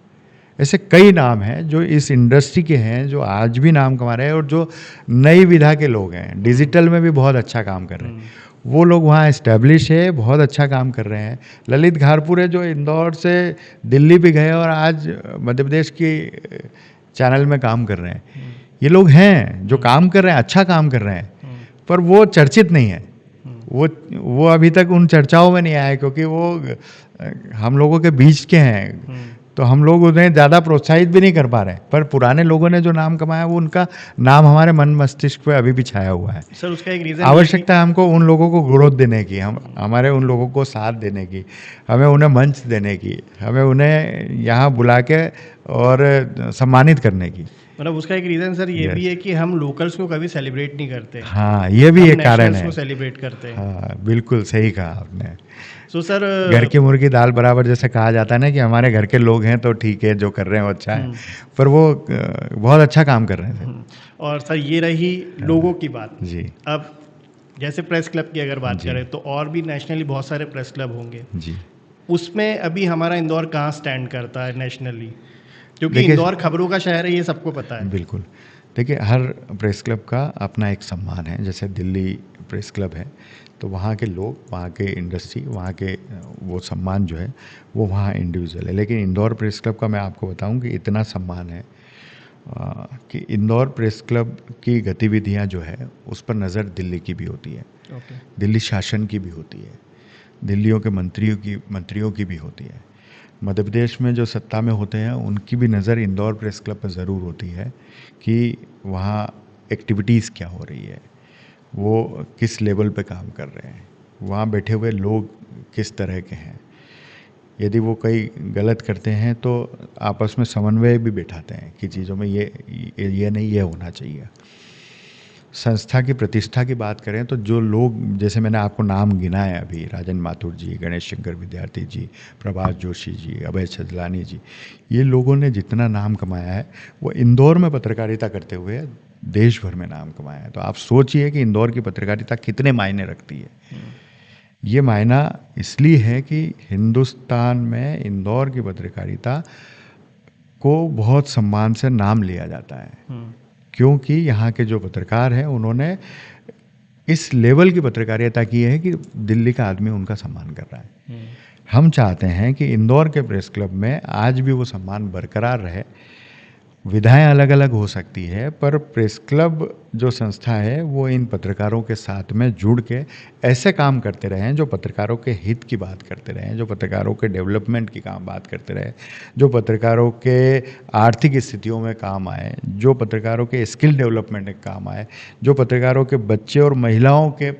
ऐसे कई नाम हैं जो इस इंडस्ट्री के हैं जो आज भी नाम कमा रहे हैं, और जो नई विधा के लोग हैं, डिजिटल में भी बहुत अच्छा काम कर रहे हैं। वो लोग वहाँ इस्टेब्लिश है, बहुत अच्छा काम कर रहे हैं। ललित घारपुरे जो इंदौर से दिल्ली भी गए और आज मध्य प्रदेश की चैनल में काम कर रहे हैं। ये लोग हैं जो काम कर रहे हैं, अच्छा काम कर रहे हैं, पर वो चर्चित नहीं है। वो अभी तक उन चर्चाओं में नहीं आए क्योंकि वो हम लोगों के बीच के हैं, तो हम लोग उन्हें ज़्यादा प्रोत्साहित भी नहीं कर पा रहे हैं। पर पुराने लोगों ने जो नाम कमाया वो उनका नाम हमारे मन मस्तिष्क पे अभी भी छाया हुआ है। सर उसका एक रीज़न आवश्यकता है हमको उन लोगों को ग्रोथ देने की, हमारे उन लोगों को साथ देने की, हमें उन्हें मंच देने की, हमें उन्हें यहाँ बुला के और सम्मानित करने की। मतलब उसका एक रीज़न सर ये भी है कि हम लोकल्स को कभी सेलिब्रेट नहीं करते। हाँ, ये भी एक कारण है। को सेलिब्रेट करते हैं। हाँ, बिल्कुल सही कहा आपने। सो सर घर की मुर्गी दाल बराबर जैसे कहा जाता है ना, कि हमारे घर के लोग हैं तो ठीक है, जो कर रहे हैं वो अच्छा है, पर वो बहुत अच्छा काम कर रहे थे। और सर ये रही लोगों की बात जी। अब जैसे प्रेस क्लब की अगर बात करें तो और भी नेशनली बहुत सारे प्रेस क्लब होंगे जी। उसमें अभी हमारा इंदौर कहाँ स्टैंड करता है नेशनली, क्योंकि इंदौर खबरों का शहर है, ये सबको पता है। बिल्कुल। देखिए, हर प्रेस क्लब का अपना एक सम्मान है। जैसे दिल्ली प्रेस क्लब है तो वहाँ के लोग, वहाँ के इंडस्ट्री, वहाँ के वो सम्मान जो है वो वहाँ इंडिविजुअल है। लेकिन इंदौर प्रेस क्लब का मैं आपको बताऊं कि इतना सम्मान है कि इंदौर प्रेस क्लब की गतिविधियाँ जो है उस पर नज़र दिल्ली की भी होती है, दिल्ली शासन की भी होती है, दिल्लियों के मंत्रियों की भी होती है। मध्य प्रदेश में जो सत्ता में होते हैं उनकी भी नज़र इंदौर प्रेस क्लब पर ज़रूर होती है कि वहाँ एक्टिविटीज़ क्या हो रही है, वो किस लेवल पे काम कर रहे हैं, वहाँ बैठे हुए लोग किस तरह के हैं। यदि वो कई गलत करते हैं तो आपस में समन्वय भी बैठाते हैं कि चीज़ों में ये नहीं, ये होना चाहिए। संस्था की प्रतिष्ठा की बात करें तो जो लोग, जैसे मैंने आपको नाम गिनाए अभी, राजन माथुर जी, गणेश शंकर विद्यार्थी जी, प्रभास जोशी जी, अभय छजलानी जी, ये लोगों ने जितना नाम कमाया है वो इंदौर में पत्रकारिता करते हुए देश भर में नाम कमाया है। तो आप सोचिए कि इंदौर की पत्रकारिता कितने मायने रखती है। ये मायना इसलिए है कि हिंदुस्तान में इंदौर की पत्रकारिता को बहुत सम्मान से नाम लिया जाता है, क्योंकि यहाँ के जो पत्रकार हैं उन्होंने इस लेवल की पत्रकारिता की है कि दिल्ली का आदमी उनका सम्मान कर रहा है। हम चाहते हैं कि इंदौर के प्रेस क्लब में आज भी वो सम्मान बरकरार रहे। विधाएं अलग अलग हो सकती है, पर प्रेस क्लब जो संस्था है वो इन पत्रकारों के साथ में जुड़ के ऐसे काम करते रहें जो पत्रकारों के हित की बात करते रहें, जो पत्रकारों के डेवलपमेंट की बात करते रहें, जो पत्रकारों के आर्थिक स्थितियों में काम आए, जो पत्रकारों के स्किल डेवलपमेंट में काम आए, जो पत्रकारों के बच्चे और महिलाओं के,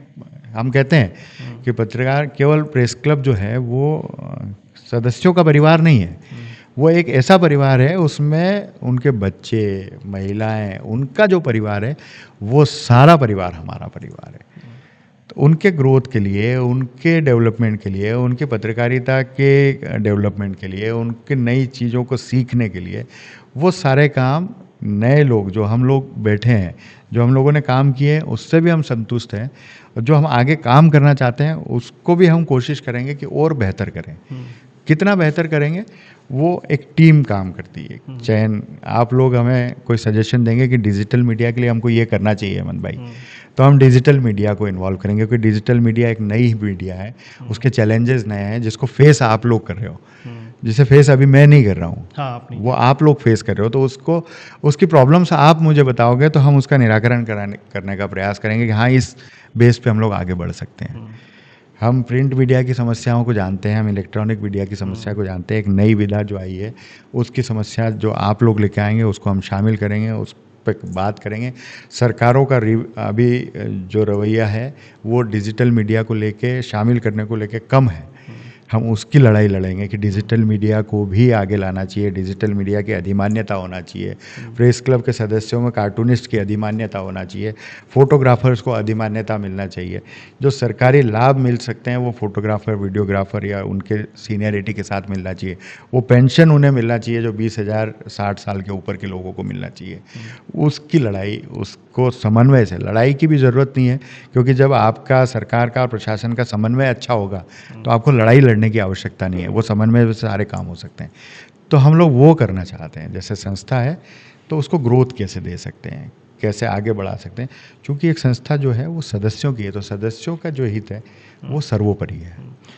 हम कहते हैं कि पत्रकार केवल प्रेस क्लब जो है वो सदस्यों का परिवार नहीं है, वो एक ऐसा परिवार है, उसमें उनके बच्चे, महिलाएं, उनका जो परिवार है वो सारा परिवार हमारा परिवार है। तो उनके ग्रोथ के लिए, उनके डेवलपमेंट के लिए, उनके पत्रकारिता के डेवलपमेंट के लिए, उनके नई चीज़ों को सीखने के लिए वो सारे काम नए लोग जो हम लोग बैठे हैं, जो हम लोगों ने काम किए, उससे भी हम संतुष्ट हैं। और जो हम आगे काम करना चाहते हैं उसको भी हम कोशिश करेंगे कि और बेहतर करें। कितना बेहतर करेंगे वो एक टीम काम करती है। चयन, आप लोग हमें कोई सजेशन देंगे कि डिजिटल मीडिया के लिए हमको ये करना चाहिए अमन भाई, तो हम डिजिटल मीडिया को इन्वॉल्व करेंगे, क्योंकि डिजिटल मीडिया एक नई मीडिया है, उसके चैलेंजेस नए हैं, जिसको फेस आप लोग कर रहे हो, जिसे फेस अभी मैं नहीं कर रहा हूँ। हाँ, वो आप लोग फेस कर रहे हो, तो उसकी प्रॉब्लम्स आप मुझे बताओगे तो हम उसका निराकरण करने का प्रयास करेंगे कि हाँ, इस बेस पे हम लोग आगे बढ़ सकते हैं। हम प्रिंट मीडिया की समस्याओं को जानते हैं, हम इलेक्ट्रॉनिक मीडिया की समस्या को जानते हैं। एक नई विधा जो आई है उसकी समस्या जो आप लोग लेके आएंगे उसको हम शामिल करेंगे, उस पर बात करेंगे। सरकारों का अभी जो रवैया है वो डिजिटल मीडिया को लेके, शामिल करने को लेके कम है, हम उसकी लड़ाई लड़ेंगे कि डिजिटल मीडिया को भी आगे लाना चाहिए, डिजिटल मीडिया की अधिमान्यता होना चाहिए, प्रेस क्लब के सदस्यों में कार्टूनिस्ट की अधिमान्यता होना चाहिए, फोटोग्राफर्स को अधिमान्यता मिलना चाहिए। जो सरकारी लाभ मिल सकते हैं वो फोटोग्राफर, वीडियोग्राफर या उनके सीनियरिटी के साथ मिलना चाहिए। वो पेंशन उन्हें मिलना चाहिए जो 20,000 60 साल के ऊपर के लोगों को मिलना चाहिए। उसकी लड़ाई, उसको समन्वय से, लड़ाई की भी ज़रूरत नहीं है, क्योंकि जब आपका सरकार का और प्रशासन का समन्वय अच्छा होगा तो आपको लड़ाई लड़ने की आवश्यकता नहीं है, वो समन्वय से सारे काम हो सकते हैं। तो हम लोग वो करना चाहते हैं। जैसे संस्था है तो उसको ग्रोथ कैसे दे सकते हैं, कैसे आगे बढ़ा सकते हैं। क्योंकि एक संस्था जो है वो सदस्यों की है, तो सदस्यों का जो हित है वो सर्वोपरि है।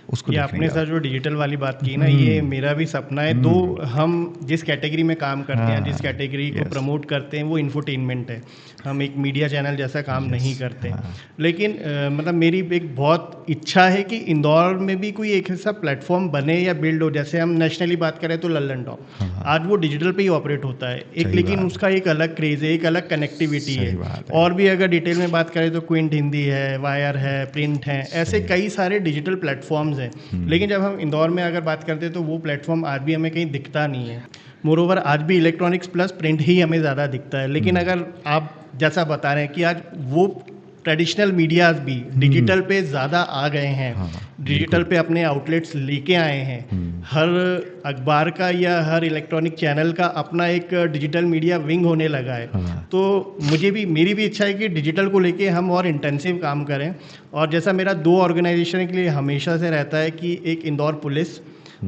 उसको ये आपने सर जो डिजिटल वाली बात की ना, ये मेरा भी सपना है। तो हम जिस कैटेगरी में काम करते हैं, जिस कैटेगरी को प्रमोट करते हैं, वो इन्फोटेनमेंट है। हम एक मीडिया चैनल जैसा काम नहीं करते। लेकिन मतलब मेरी एक बहुत इच्छा है कि इंदौर में भी कोई एक ऐसा प्लेटफॉर्म बने या बिल्ड हो। जैसे हम नेशनली बात करें तो लल्लन टॉक आज वो डिजिटल पे ही ऑपरेट होता है एक, लेकिन उसका एक अलग क्रेज है, एक अलग कनेक्टिविटी है। और भी अगर डिटेल में बात करें तो क्विंट हिंदी है, वायर है, प्रिंट है, ऐसे कई सारे डिजिटल प्लेटफॉर्म्स हैं। लेकिन जब हम इंदौर में अगर बात करते हैं तो वो प्लेटफॉर्म आज भी हमें कहीं दिखता नहीं है। मोरोवर आज भी इलेक्ट्रॉनिक्स प्लस प्रिंट ही हमें ज़्यादा दिखता है। लेकिन अगर आप जैसा बता रहे हैं कि आज वो ट्रेडिशनल मीडियाज भी डिजिटल पे ज़्यादा आ गए हैं, डिजिटल पे अपने आउटलेट्स लेके आए हैं। हर अखबार का या हर इलेक्ट्रॉनिक चैनल का अपना एक डिजिटल मीडिया विंग होने लगा है। तो मेरी भी इच्छा है कि डिजिटल को लेके हम और इंटेंसिव काम करें। और जैसा मेरा 2 ऑर्गेनाइजेशन के लिए हमेशा से रहता है कि एक इंदौर पुलिस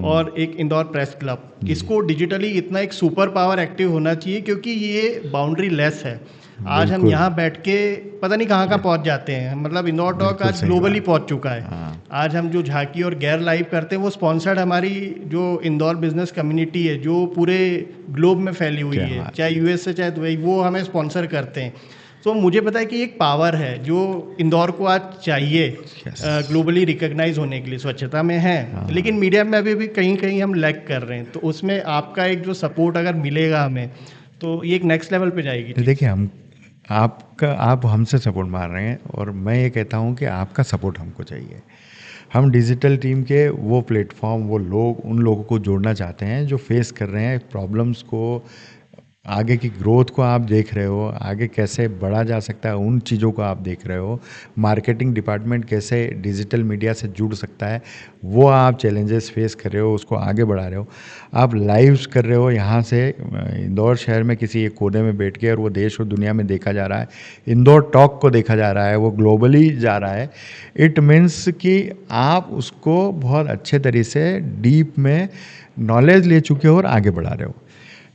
और एक इंदौर प्रेस क्लब, इसको डिजिटली इतना एक सुपर पावर एक्टिव होना चाहिए, क्योंकि ये बाउंड्री लेस है। आज हम यहाँ बैठ के पता नहीं कहाँ पहुँच जाते हैं। मतलब इंदौर टॉक आज ग्लोबली पहुँच चुका है। आज हम जो झांकी और गैर लाइव करते हैं वो स्पॉन्सर्ड हमारी जो इंदौर बिजनेस कम्युनिटी है जो पूरे ग्लोब में फैली हुई है, चाहे यूएस से चाहे दुबई, वो हमें स्पॉन्सर करते हैं। तो मुझे पता है कि एक पावर है जो इंदौर को आज चाहिए ग्लोबली रिकॉग्नाइज होने के लिए। स्वच्छता में है, लेकिन मीडिया में अभी भी कहीं कहीं हम लैग कर रहे हैं। तो उसमें आपका एक जो सपोर्ट अगर मिलेगा हमें, तो ये एक नेक्स्ट लेवल पे जाएगी। देखिए, आप हमसे सपोर्ट मार रहे हैं और मैं ये कहता हूँ कि आपका सपोर्ट हमको चाहिए। हम डिजिटल टीम के वो प्लेटफॉर्म, वो लोग, उन लोगों को जोड़ना चाहते हैं जो फेस कर रहे हैं प्रॉब्लम्स को, आगे की ग्रोथ को आप देख रहे हो, आगे कैसे बढ़ा जा सकता है उन चीज़ों को आप देख रहे हो, मार्केटिंग डिपार्टमेंट कैसे डिजिटल मीडिया से जुड़ सकता है वो आप चैलेंजेस फेस कर रहे हो, उसको आगे बढ़ा रहे हो। आप लाइव्स कर रहे हो यहाँ से इंदौर शहर में किसी एक कोने में बैठ के, और वो देश और दुनिया में देखा जा रहा है। इंदौर टॉक को देखा जा रहा है, वो ग्लोबली जा रहा है। इट मीन्स कि आप उसको बहुत अच्छे तरीके से डीप में नॉलेज ले चुके हो और आगे बढ़ा रहे हो।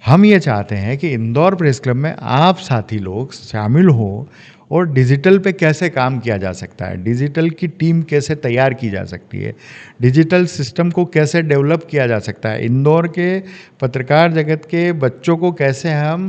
हम ये चाहते हैं कि इंदौर प्रेस क्लब में आप साथी लोग शामिल हो और डिजिटल पे कैसे काम किया जा सकता है, डिजिटल की टीम कैसे तैयार की जा सकती है, डिजिटल सिस्टम को कैसे डेवलप किया जा सकता है, इंदौर के पत्रकार जगत के बच्चों को कैसे हम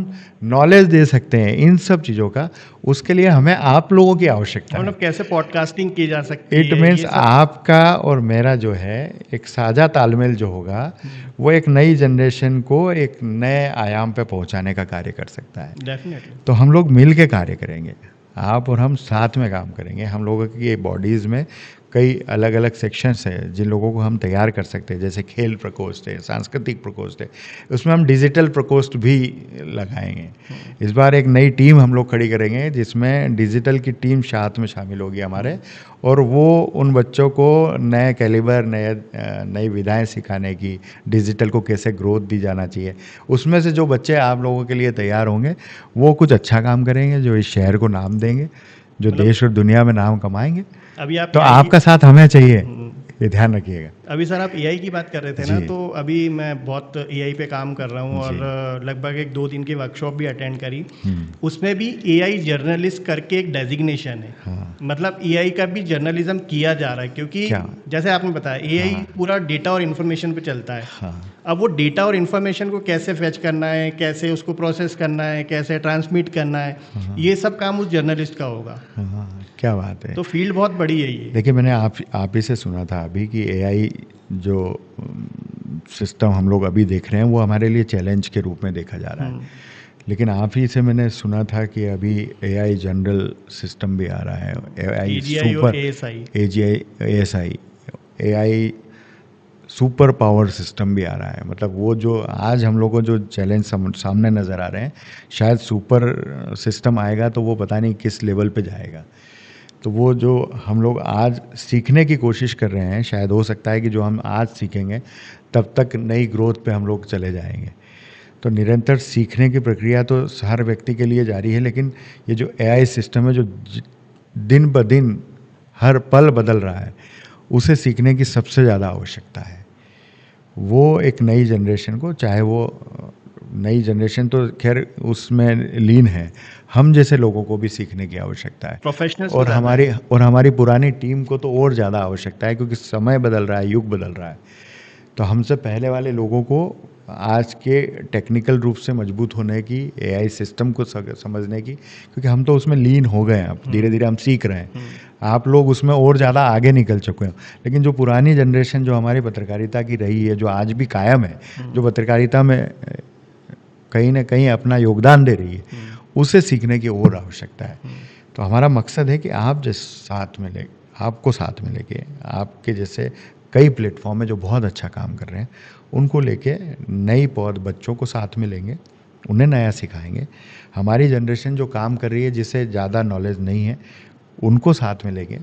नॉलेज दे सकते हैं, इन सब चीज़ों का, उसके लिए हमें आप लोगों की आवश्यकता है। मतलब कैसे पॉडकास्टिंग की जा सकती है। इट मीन्स आपका और मेरा जो है एक साझा तालमेल जो होगा वो एक नई जनरेशन को एक नए आयाम पे पहुंचाने का कार्य कर सकता है। डेफिनेटली। तो हम लोग मिल के कार्य करेंगे, आप और हम साथ में काम करेंगे। हम लोगों की बॉडीज़ में कई अलग अलग सेक्शंस हैं जिन लोगों को हम तैयार कर सकते हैं, जैसे खेल प्रकोष्ठ है, सांस्कृतिक प्रकोष्ठ है, उसमें हम डिजिटल प्रकोष्ठ भी लगाएंगे। इस बार एक नई टीम हम लोग खड़ी करेंगे जिसमें डिजिटल की टीम साथ में शामिल होगी हमारे, और वो उन बच्चों को नए कैलिबर, नई विधाएं सिखाने की, डिजिटल को कैसे ग्रोथ दी जाना चाहिए। उसमें से जो बच्चे आप लोगों के लिए तैयार होंगे वो कुछ अच्छा काम करेंगे, जो इस शहर को नाम देंगे, जो देश और दुनिया में नाम कमाएंगे। अभी आप तो आपका साथ हमें चाहिए, ये ध्यान रखिएगा। अभी सर आप एआई की बात कर रहे थे ना, तो अभी मैं बहुत एआई पे काम कर रहा हूँ और लगभग 1-2 दिन की वर्कशॉप भी अटेंड करी। उसमें भी एआई जर्नलिस्ट करके एक डेजिग्नेशन है। मतलब एआई का भी जर्नलिज्म किया जा रहा है, क्योंकि जैसे आपने बताया एआई पूरा डेटा और इन्फॉर्मेशन पे चलता है। अब वो डेटा और इन्फॉर्मेशन को कैसे फेच करना है, कैसे उसको प्रोसेस करना है, कैसे ट्रांसमिट करना है, ये सब काम उस जर्नलिस्ट का होगा। क्या बात है। तो फील्ड बहुत बड़ी है ये। देखिए, मैंने आप ही से सुना था अभी कि एआई जो सिस्टम हम लोग अभी देख रहे हैं वो हमारे लिए चैलेंज के रूप में देखा जा रहा है। लेकिन आप ही से मैंने सुना था कि अभी एआई जनरल सिस्टम भी आ रहा है, AI super, ASI, AI super power system भी आ रहा है। मतलब वो जो आज हम लोगों को जो चैलेंज सामने नज़र आ रहे हैं, शायद सुपर सिस्टम आएगा तो वो पता नहीं किस लेवल पे जाएगा। तो वो जो हम लोग आज सीखने की कोशिश कर रहे हैं, शायद हो सकता है कि जो हम आज सीखेंगे तब तक नई ग्रोथ पे हम लोग चले जाएंगे। तो निरंतर सीखने की प्रक्रिया तो हर व्यक्ति के लिए जारी है, लेकिन ये जो एआई सिस्टम है जो दिन ब दिन हर पल बदल रहा है, उसे सीखने की सबसे ज़्यादा आवश्यकता है। वो एक नई जनरेशन को, चाहे वो नई जनरेशन तो खैर उसमें लीन है, हम जैसे लोगों को भी सीखने की आवश्यकता है। प्रोफेशनल्स और हमारी पुरानी टीम को तो और ज़्यादा आवश्यकता है, क्योंकि समय बदल रहा है, युग बदल रहा है। तो हमसे पहले वाले लोगों को आज के टेक्निकल रूप से मजबूत होने की, एआई सिस्टम को समझने की, क्योंकि हम तो उसमें लीन हो गए हैं, अब धीरे धीरे हम सीख रहे हैं। आप लोग उसमें और ज़्यादा आगे निकल चुके हैं। लेकिन जो पुरानी जनरेशन जो हमारी पत्रकारिता की रही है, जो आज भी कायम है, जो पत्रकारिता में कहीं ना कहीं अपना योगदान दे रही है, उसे सीखने की और आवश्यकता है। तो हमारा मकसद है कि आप आपको साथ में लेके, आपके जैसे कई प्लेटफॉर्म है जो बहुत अच्छा काम कर रहे हैं, उनको लेके नई पौध बच्चों को साथ में लेंगे, उन्हें नया सिखाएंगे। हमारी जनरेशन जो काम कर रही है, जिसे ज़्यादा नॉलेज नहीं है, उनको साथ में लेंगे।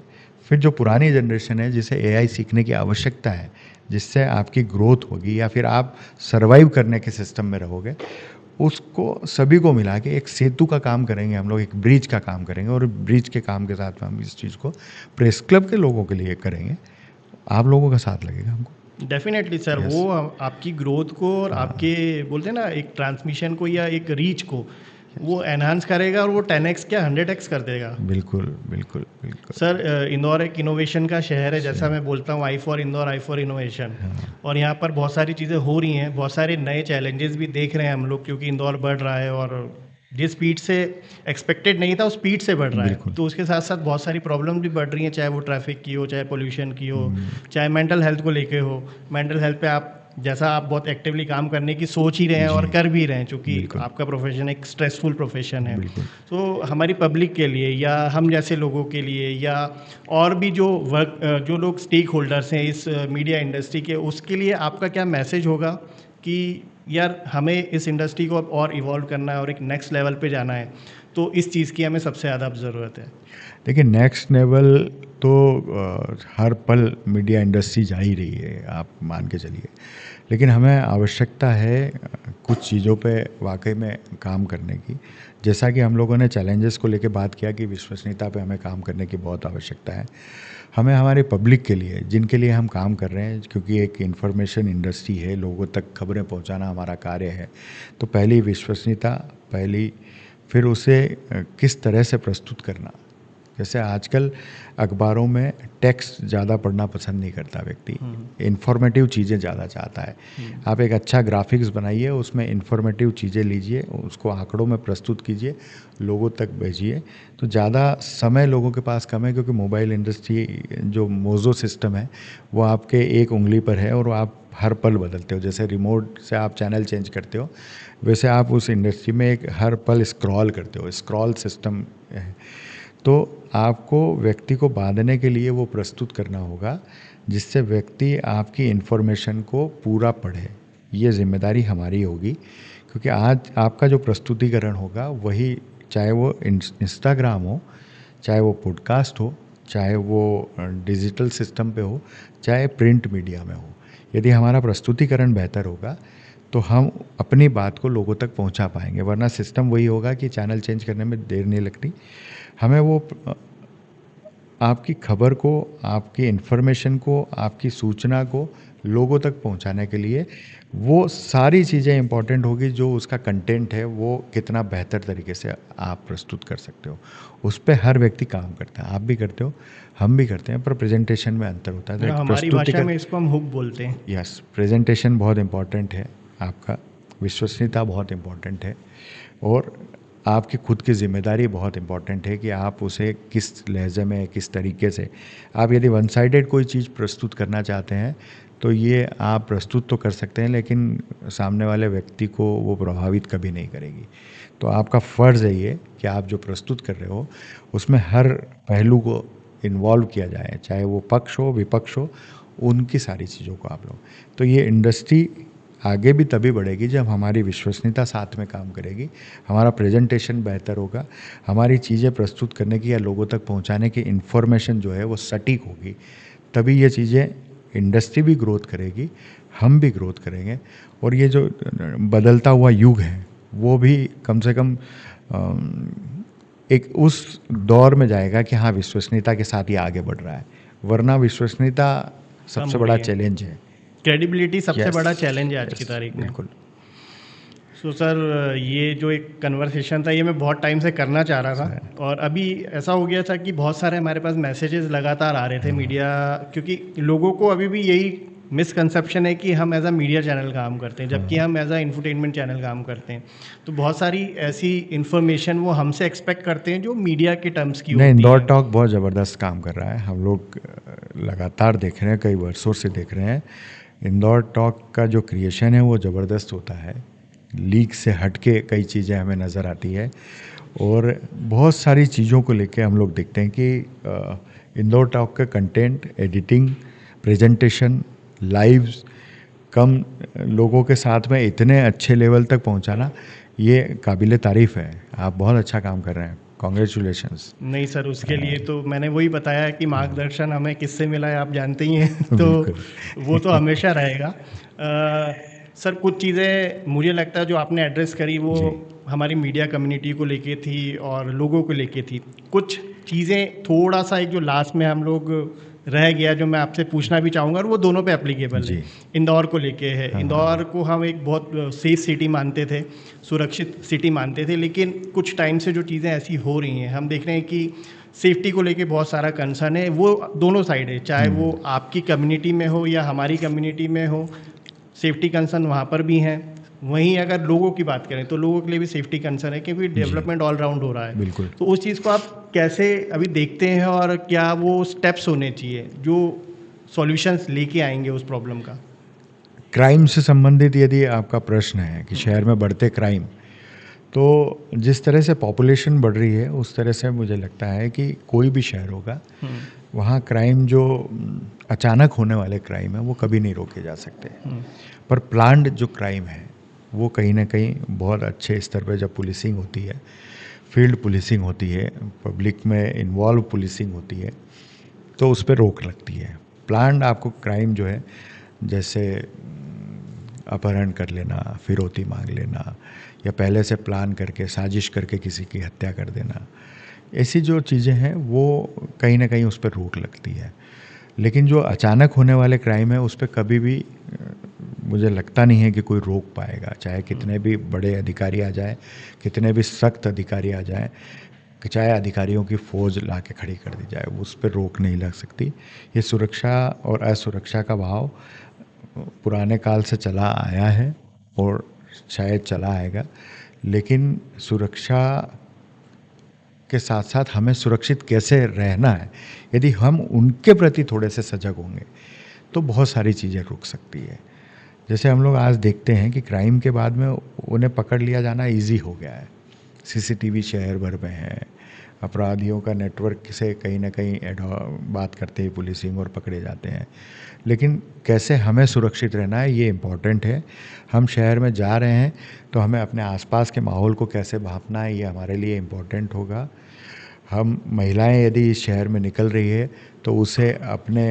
फिर जो पुरानी जनरेशन है, जिसे एआई सीखने की आवश्यकता है, जिससे आपकी ग्रोथ होगी या फिर आप सर्वाइव करने के सिस्टम में रहोगे, उसको सभी को मिला के एक सेतु का काम करेंगे हम लोग, एक ब्रिज का काम करेंगे। और ब्रिज के काम के साथ में हम इस चीज़ को प्रेस क्लब के लोगों के लिए करेंगे। आप लोगों का साथ लगेगा हमको। डेफिनेटली सर, वो आपकी ग्रोथ को और आपके बोलते हैं ना एक ट्रांसमिशन को या एक रीच को वो एनहांस करेगा, और वो 10x क्या 100x कर देगा। बिल्कुल बिल्कुल बिल्कुल सर, इंदौर एक इनोवेशन का शहर है, जैसा मैं बोलता हूँ, I for Indore, I for innovation. और यहाँ पर बहुत सारी चीज़ें हो रही हैं, बहुत सारे नए चैलेंजेस भी देख रहे हैं हम लोग, क्योंकि इंदौर बढ़ रहा है और जिस स्पीड से एक्सपेक्टेड नहीं था उस स्पीड से बढ़ रहा है। तो उसके साथ साथ बहुत सारी प्रॉब्लम भी बढ़ रही हैं, चाहे वो ट्रैफिक की हो, चाहे पोल्यूशन की हो, चाहे मेंटल हेल्थ को लेके हो। मेंटल हेल्थ पे आप जैसा आप बहुत एक्टिवली काम करने की सोच ही रहे हैं और कर भी रहे हैं, क्योंकि आपका प्रोफेशन एक स्ट्रेसफुल प्रोफेशन है। तो हमारी पब्लिक के लिए या हम जैसे लोगों के लिए या और भी जो लोग स्टेक होल्डर्स हैं इस मीडिया इंडस्ट्री के, उसके लिए आपका क्या मैसेज होगा कि यार हमें इस इंडस्ट्री को और इवॉल्व करना है और एक नेक्स्ट लेवल पे जाना है, तो इस चीज़ की हमें सबसे ज़्यादा ज़रूरत है। देखिए, नेक्स्ट लेवल तो हर पल मीडिया इंडस्ट्री जा ही रही है, आप मान के चलिए। लेकिन हमें आवश्यकता है कुछ चीज़ों पे वाकई में काम करने की। जैसा कि हम लोगों ने चैलेंजेस को लेके बात किया कि विश्वसनीयता पे हमें काम करने की बहुत आवश्यकता है। हमें हमारे पब्लिक के लिए, जिनके लिए हम काम कर रहे हैं, क्योंकि एक इन्फॉर्मेशन इंडस्ट्री है, लोगों तक खबरें पहुंचाना हमारा कार्य है, तो पहली विश्वसनीयता, फिर उसे किस तरह से प्रस्तुत करना। जैसे आजकल अखबारों में टेक्स्ट ज़्यादा पढ़ना पसंद नहीं करता व्यक्ति, इन्फॉर्मेटिव चीज़ें ज़्यादा चाहता है। आप एक अच्छा ग्राफिक्स बनाइए, उसमें इन्फॉर्मेटिव चीज़ें लीजिए, उसको आंकड़ों में प्रस्तुत कीजिए, लोगों तक भेजिए। तो ज़्यादा समय लोगों के पास कम है, क्योंकि मोबाइल इंडस्ट्री जो मोज़ो सिस्टम है वो आपके एक उंगली पर है और आप हर पल बदलते हो। जैसे रिमोट से आप चैनल चेंज करते हो, वैसे आप उस इंडस्ट्री में एक हर पल स्क्रॉल करते हो, स्क्रॉल सिस्टम है। तो आपको व्यक्ति को बांधने के लिए वो प्रस्तुत करना होगा, जिससे व्यक्ति आपकी इन्फॉर्मेशन को पूरा पढ़े। ये जिम्मेदारी हमारी होगी, क्योंकि आज आपका जो प्रस्तुतिकरण होगा वही, चाहे वो इंस्टाग्राम हो, चाहे वो पॉडकास्ट हो, चाहे वो डिजिटल सिस्टम पे हो, चाहे प्रिंट मीडिया में हो, यदि हमारा प्रस्तुतिकरण बेहतर होगा तो हम अपनी बात को लोगों तक पहुंचा पाएंगे। वरना सिस्टम वही होगा कि चैनल चेंज करने में देर नहीं लगती। हमें वो आपकी खबर को, आपकी इन्फॉर्मेशन को, आपकी सूचना को लोगों तक पहुंचाने के लिए वो सारी चीज़ें इंपॉर्टेंट होगी। जो उसका कंटेंट है वो कितना बेहतर तरीके से आप प्रस्तुत कर सकते हो, उस पर हर व्यक्ति काम करता है। आप भी करते हो, हम भी करते हैं, पर प्रेजेंटेशन में अंतर होता है। हमारी भाषा में इसको हम हुक बोलते हैं। यस, प्रेजेंटेशन बहुत इंपॉर्टेंट है, आपका विश्वसनीयता बहुत इंपॉर्टेंट है, और आपकी खुद की जिम्मेदारी बहुत इंपॉर्टेंट है कि आप उसे किस लहजे में, किस तरीके से। आप यदि वन साइडेड कोई चीज़ प्रस्तुत करना चाहते हैं तो ये आप प्रस्तुत तो कर सकते हैं, लेकिन सामने वाले व्यक्ति को वो प्रभावित कभी नहीं करेगी। तो आपका फ़र्ज़ है ये कि आप जो प्रस्तुत कर रहे हो उसमें हर पहलू को इन्वॉल्व किया जाए, चाहे वो पक्ष हो, विपक्ष हो, उनकी सारी चीज़ों को आप लोग, तो ये इंडस्ट्री आगे भी तभी बढ़ेगी जब हमारी विश्वसनीयता साथ में काम करेगी, हमारा प्रेजेंटेशन बेहतर होगा, हमारी चीज़ें प्रस्तुत करने की या लोगों तक पहुंचाने की इन्फॉर्मेशन जो है वो सटीक होगी, तभी ये चीज़ें, इंडस्ट्री भी ग्रोथ करेगी, हम भी ग्रोथ करेंगे। और ये जो बदलता हुआ युग है वो भी कम से कम एक उस दौर में जाएगा कि हाँ, विश्वसनीयता के साथ ही आगे बढ़ रहा है, वरना विश्वसनीयता सबसे बड़ा चैलेंज है। क्रेडिबिलिटी सबसे बड़ा चैलेंज है आज की तारीख में। बिल्कुल। सो सर, ये जो एक कन्वर्सेशन था ये मैं बहुत टाइम से करना चाह रहा था, और अभी ऐसा हो गया था कि बहुत सारे हमारे पास मैसेजेस लगातार आ रहे थे मीडिया, क्योंकि लोगों को अभी भी यही मिसकंसेप्शन है कि हम एज अ मीडिया चैनल काम करते हैं, जबकि हम एज अ इंफरटेनमेंट चैनल काम करते हैं। तो बहुत सारी ऐसी इन्फॉर्मेशन वो हमसे एक्सपेक्ट करते हैं जो मीडिया के टर्म्स की होती है। इंदौर टॉक बहुत ज़बरदस्त काम कर रहा है, हम लोग लगातार देख रहे हैं, कई वर्षों से देख रहे हैं। इंदौर टॉक का जो क्रिएशन है वो ज़बरदस्त होता है, लीक से हट के कई चीज़ें हमें नज़र आती है, और बहुत सारी चीज़ों को लेके हम लोग देखते हैं कि इंदौर टॉक का कंटेंट, एडिटिंग, प्रेजेंटेशन, लाइव्स कम लोगों के साथ में इतने अच्छे लेवल तक पहुंचाना, ये काबिल तारीफ़ है। आप बहुत अच्छा काम कर रहे हैं, कॉन्ग्रेचुलेशंस। नहीं सर, उसके लिए तो मैंने वही बताया कि मार्गदर्शन हमें किससे मिला है आप जानते ही हैं, तो वो तो हमेशा रहेगा। सर, कुछ चीज़ें मुझे लगता है जो आपने एड्रेस करी वो हमारी मीडिया कम्युनिटी को लेके थी और लोगों को लेके थी। कुछ चीज़ें थोड़ा सा एक जो लास्ट में हम लोग रह गया जो मैं आपसे पूछना भी चाहूँगा, और वो दोनों पे एप्लीकेबल है। इंदौर को लेके है। इंदौर को हम एक बहुत सेफ सिटी मानते थे, सुरक्षित सिटी मानते थे, लेकिन कुछ टाइम से जो चीज़ें ऐसी हो रही हैं, हम देख रहे हैं कि सेफ्टी को लेके बहुत सारा कंसर्न है। वो दोनों साइड है, चाहे वो आपकी कम्युनिटी में हो या हमारी कम्युनिटी में हो, सेफ्टी कंसर्न वहाँ पर भी हैं। वहीं अगर लोगों की बात करें तो लोगों के लिए भी सेफ्टी कंसर्न है, क्योंकि डेवलपमेंट ऑल राउंड हो रहा है। बिल्कुल। तो उस चीज़ को आप कैसे अभी देखते हैं, और क्या वो स्टेप्स होने चाहिए जो सॉल्यूशंस लेके आएंगे उस प्रॉब्लम का? क्राइम से संबंधित यदि आपका प्रश्न है कि शहर में बढ़ते क्राइम, तो जिस तरह से पॉपुलेशन बढ़ रही है उस तरह से मुझे लगता है कि कोई भी शहर होगा वहाँ क्राइम, जो अचानक होने वाले क्राइम है वो कभी नहीं रोके जा सकते, पर प्लान्ड जो क्राइम है वो कहीं ना कहीं बहुत अच्छे स्तर पर जब पुलिसिंग होती है, फील्ड पुलिसिंग होती है, पब्लिक में इन्वॉल्व पुलिसिंग होती है, तो उस पर रोक लगती है। प्लान्ड आपको क्राइम जो है, जैसे अपहरण कर लेना, फिरौती मांग लेना, या पहले से प्लान करके साजिश करके किसी की हत्या कर देना, ऐसी जो चीज़ें हैं वो कहीं ना कहीं उस पर रोक लगती है। लेकिन जो अचानक होने वाले क्राइम है उस पर कभी भी मुझे लगता नहीं है कि कोई रोक पाएगा, चाहे कितने भी बड़े अधिकारी आ जाए, कितने भी सख्त अधिकारी आ जाए, चाहे अधिकारियों की फ़ौज ला के खड़ी कर दी जाए, उस पर रोक नहीं लग सकती। ये सुरक्षा और असुरक्षा का भाव पुराने काल से चला आया है और शायद चला आएगा, लेकिन सुरक्षा के साथ साथ हमें सुरक्षित कैसे रहना है, यदि हम उनके प्रति थोड़े से सजग होंगे तो बहुत सारी चीज़ें रुक सकती है। जैसे हम लोग आज देखते हैं कि क्राइम के बाद में उन्हें पकड़ लिया जाना इजी हो गया है, सीसीटीवी शहर भर में है, अपराधियों का नेटवर्क से कहीं ना कहीं बात करते ही पुलिसिंग और पकड़े जाते हैं। लेकिन कैसे हमें सुरक्षित रहना है ये इम्पॉर्टेंट है। हम शहर में जा रहे हैं तो हमें अपने आसपास के माहौल को कैसे भांपना है ये हमारे लिए इम्पॉर्टेंट होगा। हम महिलाएं यदि इस शहर में निकल रही है तो उसे अपने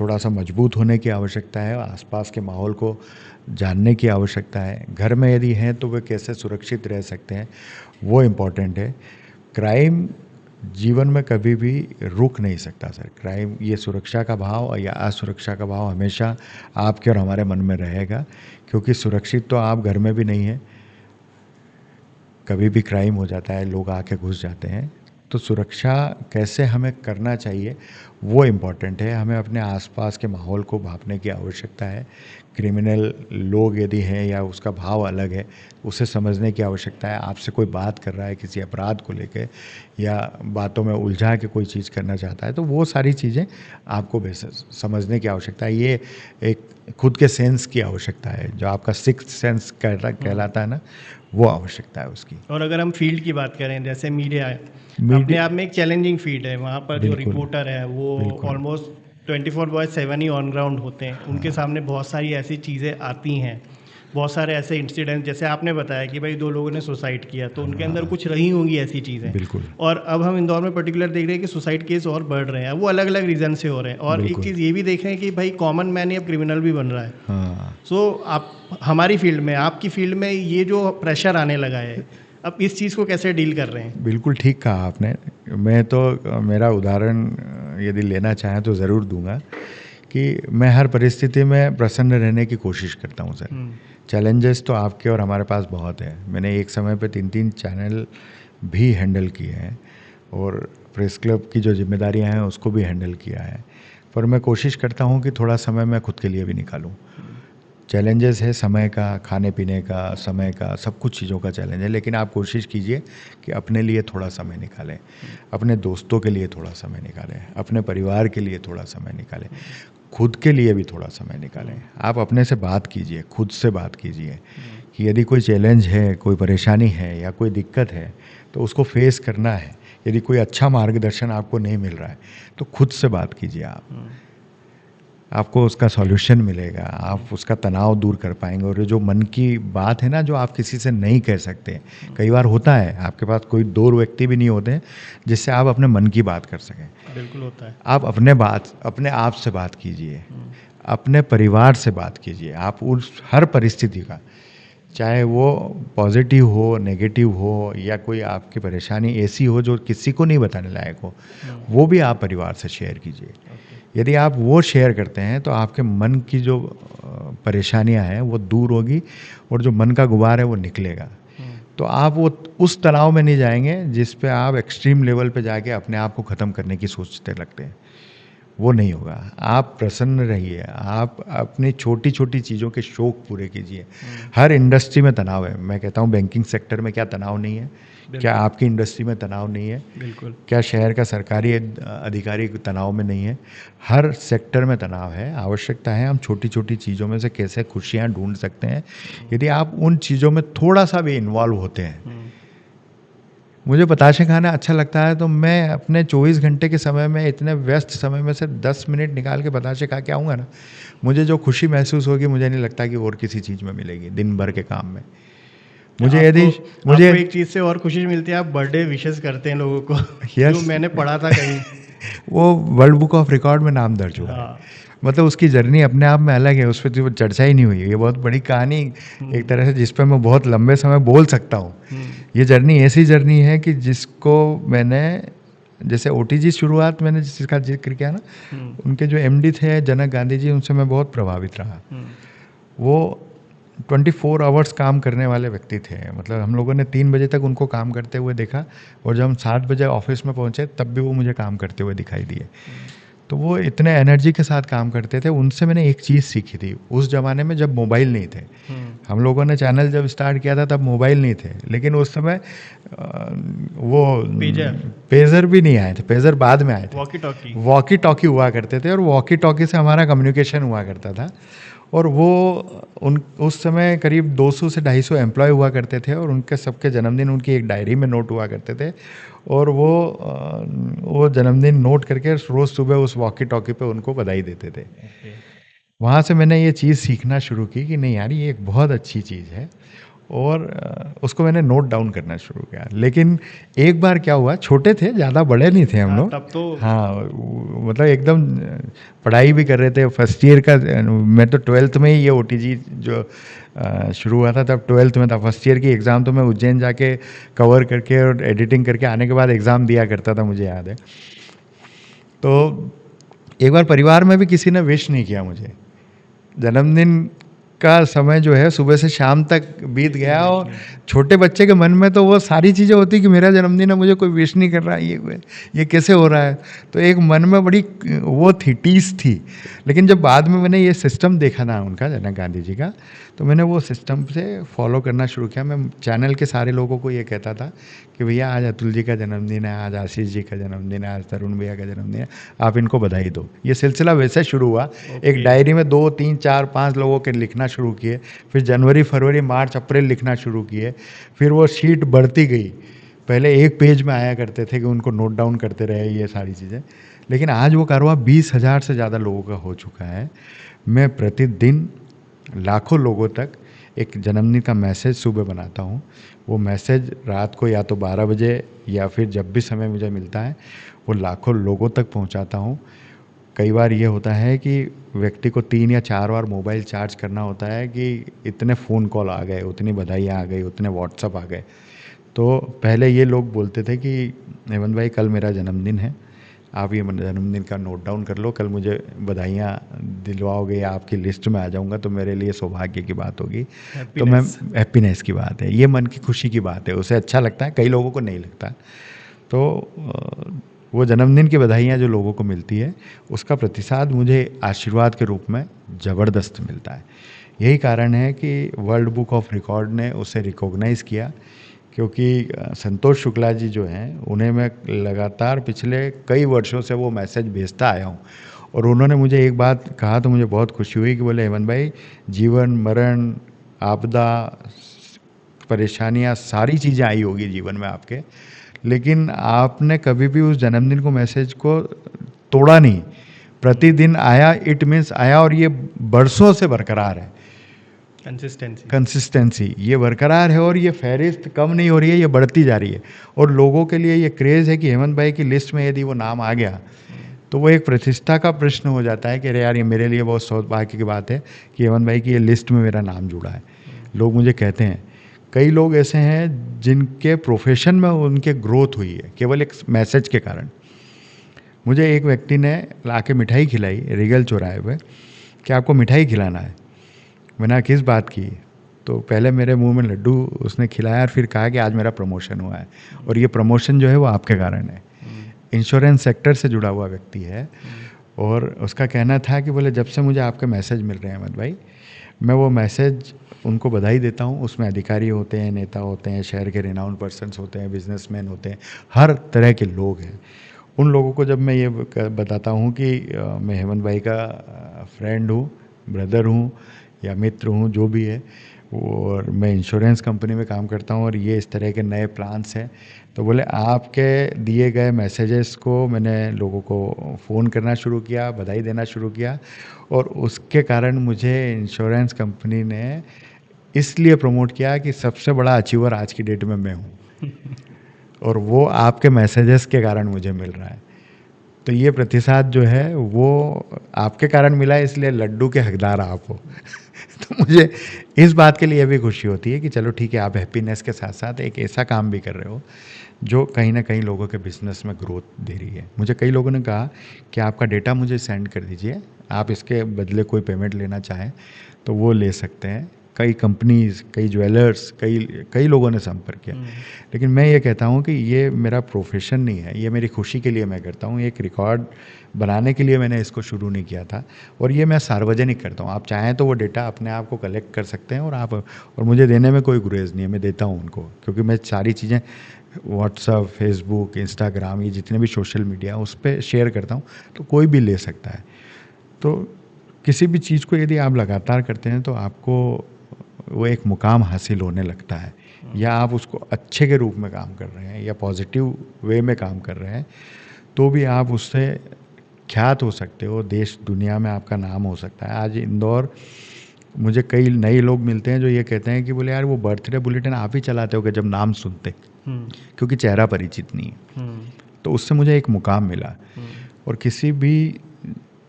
थोड़ा सा मजबूत होने की आवश्यकता है, आसपास के माहौल को जानने की आवश्यकता है। घर में यदि हैं तो वे कैसे सुरक्षित रह सकते हैं वो इम्पॉर्टेंट है। क्राइम जीवन में कभी भी रुक नहीं सकता सर। क्राइम, ये सुरक्षा का भाव या असुरक्षा का भाव हमेशा आपके और हमारे मन में रहेगा, क्योंकि सुरक्षित तो आप घर में भी नहीं हैं, कभी भी क्राइम हो जाता है, लोग आके घुस जाते हैं। तो सुरक्षा कैसे हमें करना चाहिए वो इम्पॉर्टेंट है। हमें अपने आसपास के माहौल को भांपने की आवश्यकता है। क्रिमिनल लोग यदि हैं या उसका भाव अलग है, उसे समझने की आवश्यकता है। आपसे कोई बात कर रहा है किसी अपराध को लेकर या बातों में उलझा के कोई चीज़ करना चाहता है, तो वो सारी चीज़ें आपको समझने की आवश्यकता है। ये एक खुद के सेंस की आवश्यकता है, जो आपका सिक्स्थ सेंस कहलाता है ना, वो आवश्यकता है उसकी। और अगर हम फील्ड की बात करें, जैसे मीडिया है, अपने आप में एक चैलेंजिंग फील्ड है। वहाँ पर जो रिपोर्टर है वो ऑलमोस्ट 24/7 ही ऑन ग्राउंड होते हैं, उनके सामने बहुत सारी ऐसी चीज़ें आती हैं, बहुत सारे ऐसे इंसिडेंट, जैसे आपने बताया कि भाई 2 लोगों ने सुसाइड किया, तो उनके अंदर कुछ रही होंगी ऐसी चीज़ें। बिल्कुल। और अब हम इंदौर में पर्टिकुलर देख रहे हैं कि सुसाइड केस और बढ़ रहे हैं, वो अलग अलग रीज़न से हो रहे हैं। और एक बिल्कुल। चीज़ ये भी देख रहे हैं कि भाई कॉमन मैन ही अब क्रिमिनल भी बन रहा है। हाँ, सो आप हमारी फील्ड में, आपकी फील्ड में ये जो प्रेशर आने लगा है, अब इस चीज़ को कैसे डील कर रहे हैं? बिल्कुल ठीक कहा आपने। मैं तो मेरा उदाहरण यदि लेना चाहें तो ज़रूर दूंगा कि मैं हर परिस्थिति में प्रसन्न रहने की कोशिश करता हूं सर। चैलेंजेस तो आपके और हमारे पास बहुत है। मैंने एक समय पे 3-3 चैनल भी हैंडल किए हैं और प्रेस क्लब की जो जिम्मेदारियां हैं उसको भी हैंडल किया है, पर मैं कोशिश करता हूं कि थोड़ा समय मैं खुद के लिए भी निकालूं। चैलेंजेस है समय का, खाने पीने का, समय का, सब कुछ चीज़ों का चैलेंज है, लेकिन आप कोशिश कीजिए कि अपने लिए थोड़ा समय निकालें, अपने दोस्तों के लिए थोड़ा समय निकालें, अपने परिवार के लिए थोड़ा समय निकालें, खुद के लिए भी थोड़ा समय निकालें। आप अपने से बात कीजिए, खुद से बात कीजिए कि यदि कोई चैलेंज है, कोई परेशानी है या कोई दिक्कत है तो उसको फेस करना है। यदि कोई अच्छा मार्गदर्शन आपको नहीं मिल रहा है तो खुद से बात कीजिए। आपको उसका सॉल्यूशन मिलेगा, आप उसका तनाव दूर कर पाएंगे। और जो मन की बात है ना, जो आप किसी से नहीं कह सकते, कई बार होता है आपके पास कोई 2 व्यक्ति भी नहीं होते जिससे आप अपने मन की बात कर सकें। बिल्कुल होता है। आप अपने आप से बात कीजिए, अपने परिवार से बात कीजिए। आप उस हर परिस्थिति का, चाहे वो पॉजिटिव हो, नेगेटिव हो, या कोई आपकी परेशानी ऐसी हो जो किसी को नहीं बताने लायक हो, वो भी आप परिवार से शेयर कीजिए। यदि आप वो शेयर करते हैं तो आपके मन की जो परेशानियां हैं वो दूर होगी और जो मन का गुबार है वो निकलेगा। तो आप वो उस तनाव में नहीं जाएंगे जिस पे आप एक्सट्रीम लेवल पे जाके अपने आप को ख़त्म करने की सोचते लगते हैं। वो नहीं होगा। आप प्रसन्न रहिए, आप अपनी छोटी छोटी चीज़ों के शौक पूरे कीजिए। हर इंडस्ट्री में तनाव है। मैं कहता हूँ बैंकिंग सेक्टर में क्या तनाव नहीं है? क्या आपकी इंडस्ट्री में तनाव नहीं है? बिल्कुल। क्या शहर का सरकारी अधिकारी तनाव में नहीं है? हर सेक्टर में तनाव है। आवश्यकता है हम छोटी छोटी चीज़ों में से कैसे खुशियाँ ढूंढ सकते हैं। यदि आप उन चीज़ों में थोड़ा सा भी इन्वॉल्व होते हैं, मुझे बताशे खाना अच्छा लगता है तो मैं अपने 24 घंटे के समय में, इतने व्यस्त समय में से 10 मिनट निकाल के बताशे खा के आऊँगा ना, मुझे जो खुशी महसूस होगी मुझे नहीं लगता कि और किसी चीज़ में मिलेगी दिन भर के काम में। मुझे आपको एक चीज़ से और खुशी मिलती है, आप बर्थडे विशेस करते हैं लोगों को। Yes. जो मैंने पढ़ा था कहीं वो वर्ल्ड बुक ऑफ रिकॉर्ड में नाम दर्ज हुआ है। मतलब उसकी जर्नी अपने आप में अलग है, उस पर तो चर्चा ही नहीं हुई। ये बहुत बड़ी कहानी एक तरह से, जिस पर मैं बहुत लंबे समय बोल सकता हूँ। ये जर्नी ऐसी जर्नी है कि जिसको मैंने, जैसे OTG शुरुआत मैंने जिसका जिक्र किया ना, उनके जो MD थे जनक गांधी जी, उनसे मैं बहुत प्रभावित रहा। वो 24 आवर्स काम करने वाले व्यक्ति थे। मतलब हम लोगों ने 3 बजे तक उनको काम करते हुए देखा और जब हम 7 बजे ऑफिस में पहुंचे तब भी वो मुझे काम करते हुए दिखाई दिए। तो वो इतने एनर्जी के साथ काम करते थे। उनसे मैंने एक चीज़ सीखी थी, उस ज़माने में जब मोबाइल नहीं थे, हम लोगों ने चैनल जब स्टार्ट किया था तब मोबाइल नहीं थे, लेकिन उस समय वो पेजर भी नहीं आए थे, पेजर बाद में आए थे। वॉकी टॉकी हुआ करते थे और वॉकी टॉकी से हमारा कम्युनिकेशन हुआ करता था। और वो उस समय करीब 200 से 250 एम्प्लॉय हुआ करते थे और उनके सबके जन्मदिन उनकी एक डायरी में नोट हुआ करते थे। और वो जन्मदिन नोट करके रोज़ सुबह उस वॉकी टॉकी पे उनको बधाई देते थे। वहाँ से मैंने ये चीज़ सीखना शुरू की कि नहीं यार, ये एक बहुत अच्छी चीज़ है, और उसको मैंने नोट डाउन करना शुरू किया। लेकिन एक बार क्या हुआ, छोटे थे, ज़्यादा बड़े नहीं थे हम लोग तब तो। हाँ, मतलब एकदम पढ़ाई भी कर रहे थे, फर्स्ट ईयर का। मैं तो 12th में ही ये OTG जो शुरू हुआ था तब 12th में था। फर्स्ट ईयर की एग्ज़ाम तो मैं उज्जैन जाके कवर करके और एडिटिंग करके आने के बाद एग्ज़ाम दिया करता था, मुझे याद है। तो एक बार परिवार में भी किसी ने विश नहीं किया मुझे। जन्मदिन का समय जो है सुबह से शाम तक बीत गया और छोटे बच्चे के मन में तो वो सारी चीज़ें होती कि मेरा जन्मदिन है, मुझे कोई विश नहीं कर रहा है, ये कैसे हो रहा है। तो एक मन में बड़ी वो थी, टीस थी। लेकिन जब बाद में मैंने ये सिस्टम देखा ना उनका, जनक गांधी जी का, तो मैंने वो सिस्टम से फॉलो करना शुरू किया। मैं चैनल के सारे लोगों को ये कहता था कि भैया आज अतुल जी का जन्मदिन है, आज आशीष जी का जन्मदिन है, आज तरुण भैया का जन्मदिन है, आप इनको बधाई दो। ये सिलसिला वैसे शुरू हुआ। एक डायरी में 2, 3, 4, 5 लोगों के लिखना शुरू किए। फिर जनवरी, फरवरी, मार्च, अप्रैल लिखना शुरू किए। फिर वो शीट बढ़ती गई। पहले एक पेज में आया करते थे कि उनको नोट डाउन करते रहे ये सारी चीज़ें, लेकिन आज वो कारवा 20,000 से ज़्यादा लोगों का हो चुका है। मैं प्रतिदिन लाखों लोगों तक एक जन्मदिन का मैसेज सुबह बनाता हूँ। वो मैसेज रात को या तो 12 बजे या फिर जब भी समय मुझे मिलता है वो लाखों लोगों तक पहुँचाता हूँ। कई बार ये होता है कि व्यक्ति को 3 या 4 बार मोबाइल चार्ज करना होता है कि इतने फ़ोन कॉल आ गए, उतनी बधाइयाँ आ गई, उतने व्हाट्सअप आ गए। तो पहले ये लोग बोलते थे कि हेमंत भाई कल मेरा जन्मदिन है, आप ये जन्मदिन का नोट डाउन कर लो, कल मुझे बधाइयाँ दिलवाओगे या आपकी लिस्ट में आ जाऊंगा तो मेरे लिए सौभाग्य की बात होगी। तो मैं हैप्पीनेस की बात है, ये मन की खुशी की बात है, उसे अच्छा लगता है, कई लोगों को नहीं लगता। तो वो जन्मदिन की बधाइयाँ जो लोगों को मिलती है उसका प्रतिसाद मुझे आशीर्वाद के रूप में ज़बरदस्त मिलता है। यही कारण है कि वर्ल्ड बुक ऑफ रिकॉर्ड ने उसे रिकॉग्नाइज़ किया, क्योंकि संतोष शुक्ला जी जो हैं उन्हें मैं लगातार पिछले कई वर्षों से वो मैसेज भेजता आया हूँ, और उन्होंने मुझे एक बात कहा तो मुझे बहुत खुशी हुई कि बोले हेमंत भाई, जीवन मरण आपदा परेशानियाँ सारी चीज़ें आई होगी जीवन में आपके, लेकिन आपने कभी भी उस जन्मदिन को मैसेज को तोड़ा नहीं, प्रतिदिन आया, इट मीन्स आया, और ये बरसों से बरकरार है। कंसिस्टेंसी ये बरकरार है और ये फहरिस्त कम नहीं हो रही है, ये बढ़ती जा रही है। और लोगों के लिए ये क्रेज़ है कि हेमंत भाई की लिस्ट में यदि वो नाम आ गया तो वो एक प्रतिष्ठा का प्रश्न हो जाता है कि अरे यार, ये मेरे लिए बहुत सौभाग्य की बात है कि हेमंत भाई की ये लिस्ट में मेरा नाम जुड़ा है। लोग मुझे कहते हैं, कई लोग ऐसे हैं जिनके प्रोफेशन में उनके ग्रोथ हुई है केवल एक मैसेज के कारण। मुझे एक व्यक्ति ने लाके मिठाई खिलाई रिगल चौराहे पे कि आपको मिठाई खिलाना है। मैंने किस बात की? तो पहले मेरे मुंह में लड्डू उसने खिलाया और फिर कहा कि आज मेरा प्रमोशन हुआ है, और ये प्रमोशन जो है वो आपके कारण है। इंश्योरेंस सेक्टर से जुड़ा हुआ व्यक्ति है, और उसका कहना था कि बोले जब से मुझे आपके मैसेज मिल रहे हैं अहमद भाई, मैं वो मैसेज उनको बधाई देता हूँ। उसमें अधिकारी होते हैं, नेता होते हैं, शहर के रिनाउंड पर्सन्स होते हैं, बिजनेसमैन होते हैं, हर तरह के लोग हैं। उन लोगों को जब मैं ये बताता हूँ कि मैं हेमंत भाई का फ्रेंड हूँ, ब्रदर हूँ या मित्र हूँ, जो भी है, और मैं इंश्योरेंस कंपनी में काम करता हूँ और ये इस तरह के नए प्लान्स हैं, तो बोले आपके दिए गए मैसेजेस को मैंने लोगों को फ़ोन करना शुरू किया, बधाई देना शुरू किया, और उसके कारण मुझे इंश्योरेंस कंपनी ने इसलिए प्रमोट किया कि सबसे बड़ा अचीवर आज की डेट में मैं हूँ और वो आपके मैसेजेस के कारण मुझे मिल रहा है। तो ये प्रतिसाद जो है वो आपके कारण मिला है, इसलिए लड्डू के हकदार आप हो तो मुझे इस बात के लिए भी खुशी होती है कि चलो ठीक है, आप हैप्पीनेस के साथ साथ एक ऐसा काम भी कर रहे हो जो कहीं ना कहीं लोगों के बिजनेस में ग्रोथ दे रही है। मुझे कई लोगों ने कहा कि आपका डेटा मुझे सेंड कर दीजिए, आप इसके बदले कोई पेमेंट लेना चाहें तो वो ले सकते हैं। कई कंपनीज, कई ज्वेलर्स, कई लोगों ने संपर्क किया, लेकिन मैं ये कहता हूँ कि ये मेरा प्रोफेशन नहीं है, ये मेरी खुशी के लिए मैं करता हूँ। एक रिकॉर्ड बनाने के लिए मैंने इसको शुरू नहीं किया था, और ये मैं सार्वजनिक करता हूँ। आप चाहें तो वो डेटा अपने आप को कलेक्ट कर सकते हैं, और मुझे देने में कोई गुरेज नहीं है, मैं देता हूँ उनको, क्योंकि मैं सारी चीज़ें व्हाट्सअप, फेसबुक, इंस्टाग्राम, ये जितने भी सोशल मीडिया उस पर शेयर करता हूँ, तो कोई भी ले सकता है। तो किसी भी चीज़ को यदि आप लगातार करते हैं तो आपको वो एक मुकाम हासिल होने लगता है, या आप उसको अच्छे के रूप में काम कर रहे हैं या पॉजिटिव वे में काम कर रहे हैं, तो भी आप उससे ख्यात हो सकते हो, देश दुनिया में आपका नाम हो सकता है। आज इंदौर मुझे कई नए लोग मिलते हैं जो ये कहते हैं कि बोले यार वो बर्थडे बुलेटिन आप ही चलाते हो कि जब नाम सुनते, क्योंकि चेहरा परिचित नहीं है। तो उससे मुझे एक मुकाम मिला। और किसी भी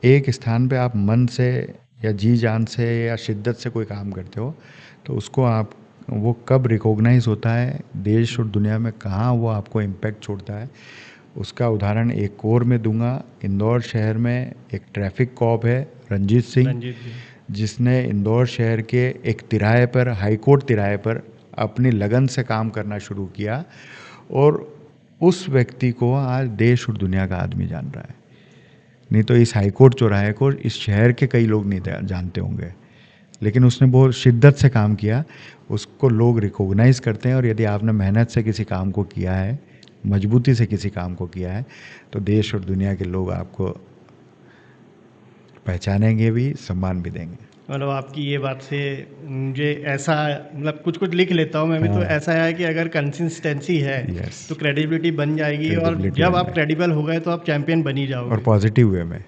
एक स्थान पे आप मन से या जी जान से या शिद्दत से कोई काम करते हो तो उसको आप वो कब रिकॉग्नाइज होता है देश और दुनिया में, कहाँ वो आपको इम्पैक्ट छोड़ता है, उसका उदाहरण एक और मैं दूंगा। इंदौर शहर में एक ट्रैफिक कॉप है रंजीत सिंह, जिसने इंदौर शहर के एक तिराहे पर, हाईकोर्ट तिराहे पर अपनी लगन से काम करना शुरू किया, और उस व्यक्ति को आज देश और दुनिया का आदमी जान रहा है। नहीं तो इस हाईकोर्ट चौराहे को इस शहर के कई लोग नहीं जानते होंगे, लेकिन उसने बहुत शिद्दत से काम किया, उसको लोग रिकॉग्नाइज करते हैं। और यदि आपने मेहनत से किसी काम को किया है, मजबूती से किसी काम को किया है, तो देश और दुनिया के लोग आपको पहचानेंगे भी, सम्मान भी देंगे। मतलब आपकी ये बात से मुझे ऐसा, मतलब कुछ कुछ लिख लेता हूँ मैं भी, तो ऐसा है कि अगर कंसिस्टेंसी है Yes. तो क्रेडिबिलिटी बन जाएगी, और Credibility जब बन आप क्रेडिबल हो गए तो आप चैंपियन बन ही और जाओगे। पॉजिटिव वे में,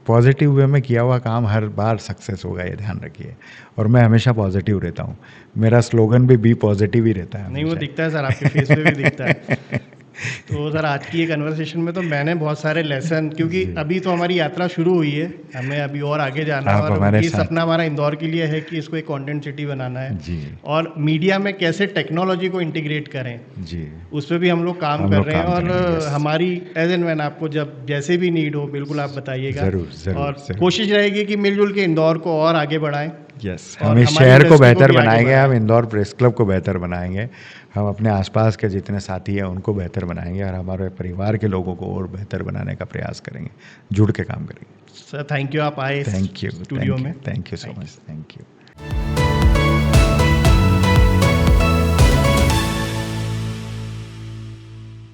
पॉजिटिव वे में किया हुआ काम हर बार सक्सेस होगा, ये ध्यान रखिए। और मैं हमेशा पॉजिटिव रहता हूँ, मेरा स्लोगन भी बी पॉजिटिव ही रहता है नहीं, वो हमेशा। दिखता है सर, आपके फेस पे भी दिखता है। तो सर आज की ये कन्वर्सेशन में तो मैंने बहुत सारे लेसन, क्योंकि जी। अभी तो हमारी यात्रा शुरू हुई है, हमें अभी और आगे जाना है, आप और हमारे ये साथ। सपना हमारा इंदौर के लिए है कि इसको एक कंटेंट सिटी बनाना है, जी और मीडिया में कैसे टेक्नोलॉजी को इंटीग्रेट करें, जी, उस पर भी हम लोग काम हम कर लोग रहे हैं। काम और करेंगे, yes। हमारी एज एंड व्हेन आपको जब जैसे भी नीड हो बिल्कुल आप बताइएगा, ज़रूर ज़रूर और ज़रूर। कोशिश रहेगी कि मिलजुल के इंदौर को और आगे बढ़ाएं, यस, और हम इस हमारी शहर को इंडस्ट्री को बेहतर भी आगे बनाएंगे, हम बढ़ाएं। इंदौर प्रेस क्लब को बेहतर बनाएंगे, हम अपने आसपास के जितने साथी हैं उनको बेहतर बनाएंगे, और हमारे परिवार के लोगों को और बेहतर बनाने का प्रयास करेंगे, जुड़ के काम करेंगे। सर थैंक यू, आप आए थैंक यू, स्टूडियो में। Thank you so Thank you. Much, thank you.